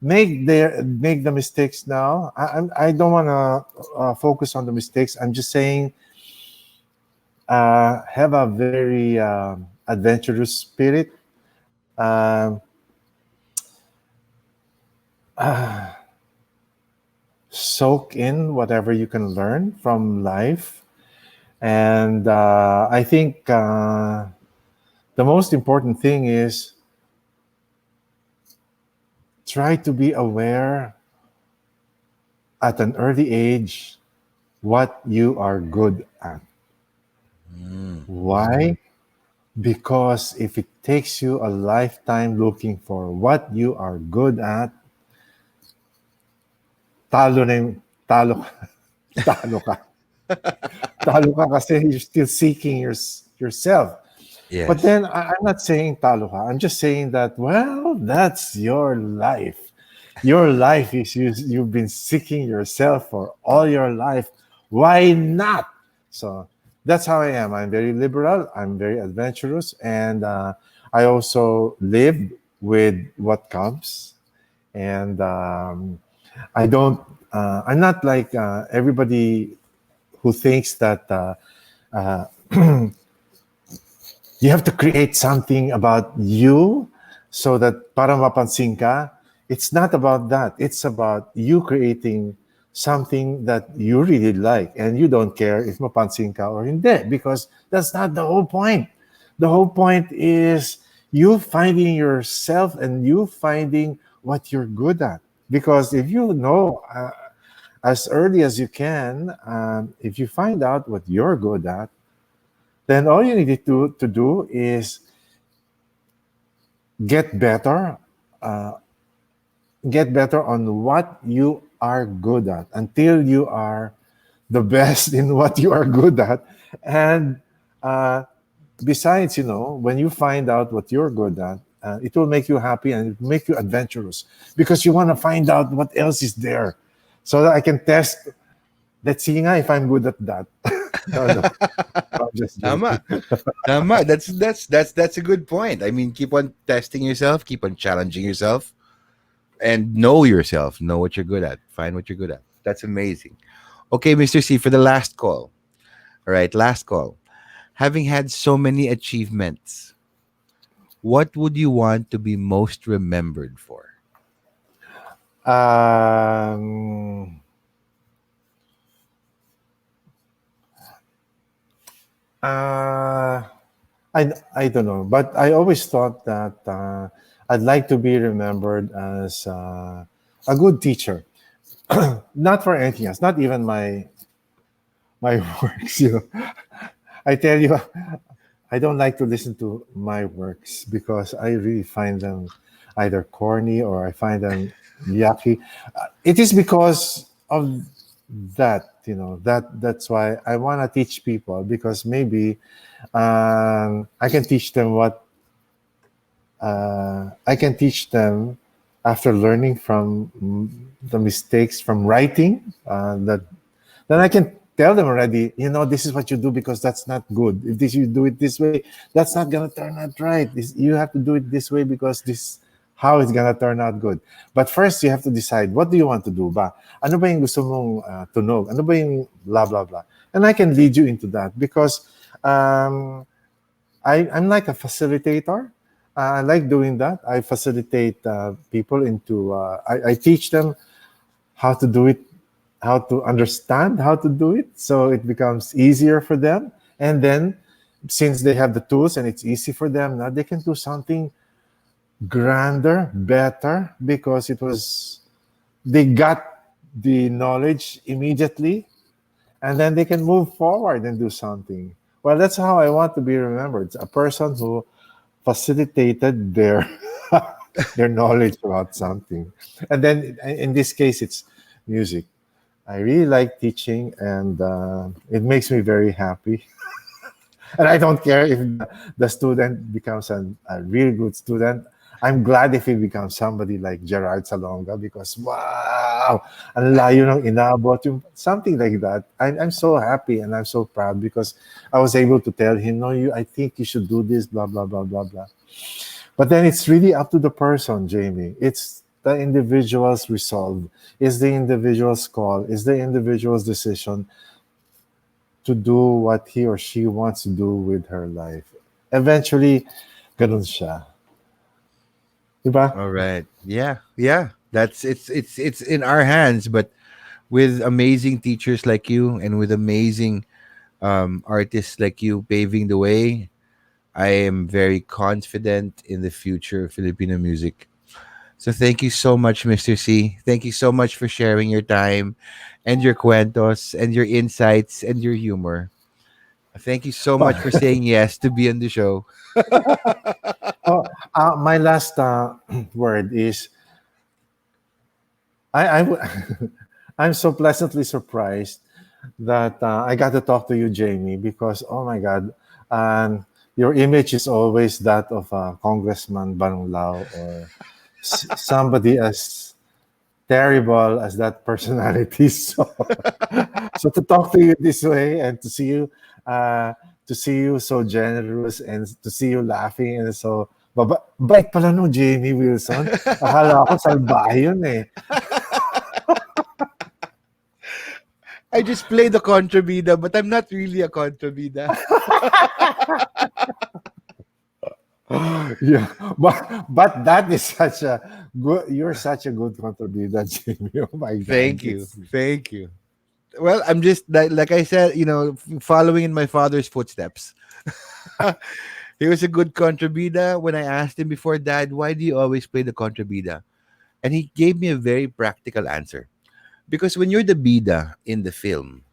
Make the mistakes now. I don't want to focus on the mistakes. I'm just saying have a very adventurous spirit. Um, Soak in whatever you can learn from life. And I think the most important thing is try to be aware at an early age what you are good at. Mm. Why? Because if it takes you a lifetime looking for what you are good at, talo na yung, talo ka, talo ka. Talo ka kasi you're still seeking yourself. But Yes. then I'm not saying talo ka. I'm just saying that, well, that's your life. Your life is you've been seeking yourself for all your life. Why not? So that's how I am. I'm very liberal. I'm very adventurous, and I also live with what comes. And I don't. I'm not like everybody who thinks that uh, you have to create something about you so that para mapansin ka. It's not about that. It's about you creating something that you really like and you don't care if mapansin ka or hindi because that's not the whole point. The whole point is you finding yourself and you finding what you're good at. Because if you know as early as you can, if you find out what you're good at, then all you need to do is get better, uh, get better on what you are good at until you are the best in what you are good at. And uh, besides, when you find out what you're good at, it will make you happy and it will make you adventurous because you want to find out what else is there so that I can test. Let's see nga if I'm good at that. No, no, I'm just joking. Tama. Tama. That's a good point. I mean, keep on testing yourself, keep on challenging yourself, and know yourself. Know what you're good at. Find what you're good at. That's amazing. Okay, Mr. C, for the last call. All right, last call. Having had so many achievements, what would you want to be most remembered for? Um, uh, I don't know, but I always thought that I'd like to be remembered as a good teacher, not for anything else, not even my works. I tell you, I don't like to listen to my works because I really find them either corny or I find them yucky. It is because of that's why I want to teach people because maybe I can teach them what I can teach them after learning from the mistakes from writing. That then I can tell them already. This is what you do because that's not good. If this you do it this way, that's not gonna turn out right. You have to do it this way because this how it's gonna turn out good. But first, you have to decide what do you want to do ba? Ano ba yung gusto mong tunog? Ano ba yung blah blah blah? And I can lead you into that because um, I'm like a facilitator. I like doing that. I facilitate people into. I teach them how to do it, how to understand how to do it, so it becomes easier for them. And then, since they have the tools and it's easy for them, now they can do something grander, better because it was they got the knowledge immediately and then they can move forward and do something. Well, that's how I want to be remembered. A person who facilitated their their knowledge about something. And then in this case, it's music. I really like teaching, and it makes me very happy. And I don't care if the student becomes a really good student. I'm glad if he becomes somebody like Gerard Salonga because wow, ang layo ng inabot, something like that. I'm so happy and I'm so proud because I was able to tell him, no, I think you should do this, blah blah blah blah blah. But then it's really up to the person, Jamie. It's the individual's resolve. It's the individual's call. It's the individual's decision to do what he or she wants to do with her life. Eventually, ganun siya. Diba? All right. Yeah. Yeah. That's it's in our hands, but with amazing teachers like you and with amazing artists like you paving the way, I am very confident in the future of Filipino music. So thank you so much, Mr. C. Thank you so much for sharing your time and your cuentos and your insights and your humor. Thank you so much for saying yes to be on the show. Oh, my last word is I I'm so pleasantly surprised that I got to talk to you, Jamie, because oh my God, um, your image is always that of Congressman Banulao or somebody as terrible as that personality. So to talk to you this way and uh, to see you so generous and to see you laughing and so bait pala no Jamie Wilson. Akala ko salbahe yun eh. I just play the contrabida, but I'm not really a contrabida. Yeah, but that is such a good. You're such a good contributor, Jamie. Oh my God, Thank you. it's Thank you. Well, I'm just like I said, following in my father's footsteps. He was a good contrabida. When I asked him before, Dad, why do you always play the contrabida? And he gave me a very practical answer. Because when you're the bida in the film,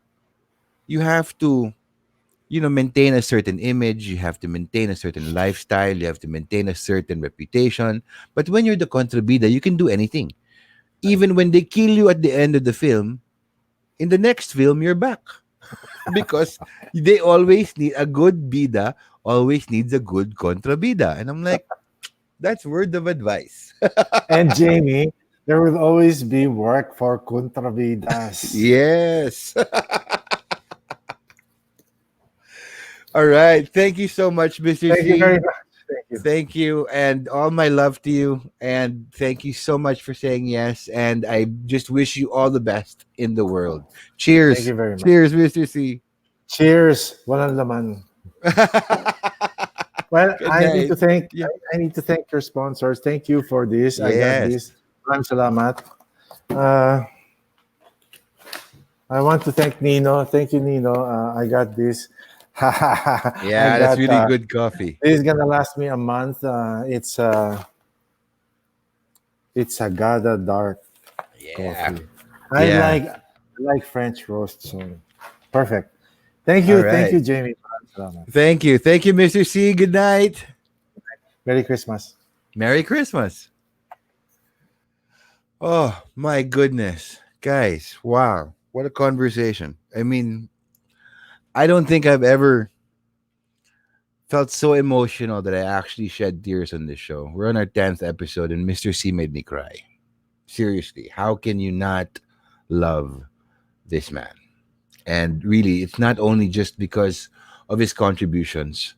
you have to, maintain a certain image, you have to maintain a certain lifestyle, you have to maintain a certain reputation. But when you're the contrabida, you can do anything. Even when they kill you at the end of the film, in the next film, you're back. Because they always need a good bida, always needs a good contrabida. And I'm like, that's word of advice. and Jamie. There will always be work for contravidas. Yes. All right. Thank you so much, Mr. Thank you very C. much. Thank you. Thank you. And all my love to you. And thank you so much for saying yes. And I just wish you all the best in the world. Thank Cheers. you very much. Cheers, Mr. C. Cheers. Walang laman. Well, Good night. Yeah. I need to thank your sponsors. Thank you for this. I got Yes. this. Maraming salamat. Uh, I want to thank Nino. Thank you, Nino. I got this. I Yeah, that's got really good coffee. this is gonna last me a month. It's a Gada dark Yeah. coffee. Yeah. I like French roast, so perfect. All Thank right. you, Jamie. Maraming salamat. Thank you. Thank you, Mr. C. Good night. Merry Christmas. Merry Christmas. Oh, my goodness. Guys, wow. What a conversation. I mean, I don't think I've ever felt so emotional that I actually shed tears on this show. We're on our 10th episode, and Mr. C made me cry. Seriously, how can you not love this man? And really, it's not only just because of his contributions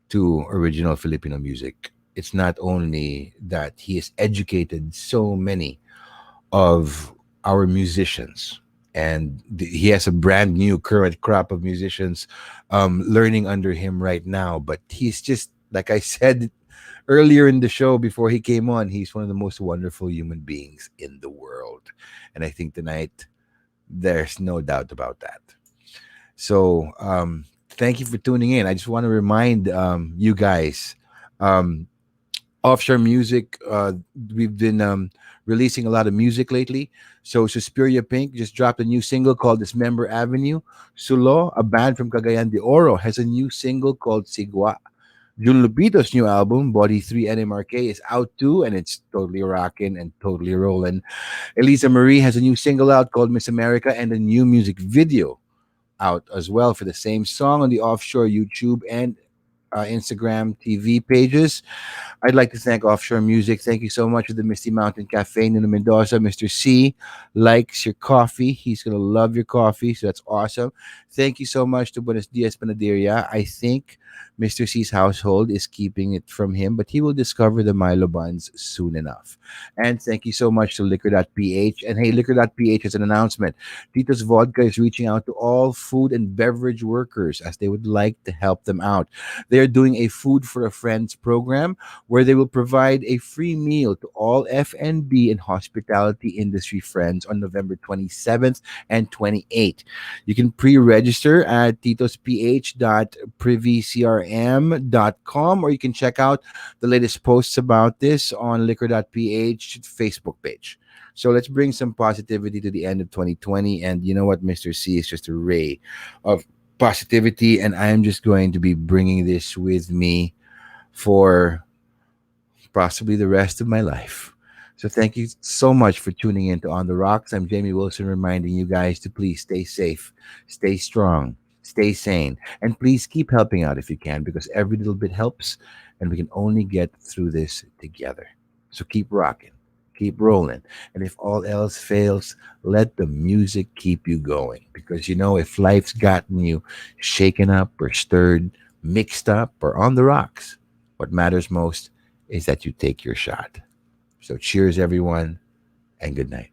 to original Filipino music. It's not only that he has educated so many of our musicians, and he has a brand new current crop of musicians learning under him right now. But he's just, like I said earlier in the show before he came on, he's one of the most wonderful human beings in the world. And I think tonight, there's no doubt about that. So, thank you for tuning in. I just want to remind you guys, um, offshore music. We've been releasing a lot of music lately. So Suspiria Pink just dropped a new single called Dismember Avenue. Sulo, a band from Cagayan de Oro, has a new single called Sigua. Jun Lupito's new album, Body 3 NMRK, is out too, and it's totally rocking and totally rolling. Elisa Marie has a new single out called Miss America and a new music video out as well for the same song on the offshore YouTube and Instagram TV pages. I'd like to thank Offshore Music. Thank you so much for the Misty Mountain Cafe, Nuno Mendoza. Mr. C likes your coffee. He's going to love your coffee, so that's awesome. Thank you so much to Buenos Dias Panaderia. I think Mr. C's household is keeping it from him, but he will discover the Milo buns soon enough. And thank you so much to Liquor.ph. And hey, Liquor.ph has an announcement. Tito's Vodka is reaching out to all food and beverage workers as they would like to help them out. They are doing a Food for a Friends program where they will provide a free meal to all F&B and hospitality industry friends on November 27th and 28th. You can pre-register at titosph.privycrm.com, or you can check out the latest posts about this on liquor.ph Facebook page. So let's bring some positivity to the end of 2020. And you know what? Mr. C is just a ray of positivity. And I am just going to be bringing this with me for possibly the rest of my life. So thank you so much for tuning in to On the Rocks. I'm Jamie Wilson, reminding you guys to please stay safe, stay strong, stay sane, and please keep helping out if you can, because every little bit helps, and we can only get through this together. So keep rocking, keep rolling, and if all else fails, let the music keep you going. Because you know, if life's gotten you shaken up or stirred, mixed up or on the rocks, what matters most is that you take your shot. So cheers, everyone, and good night.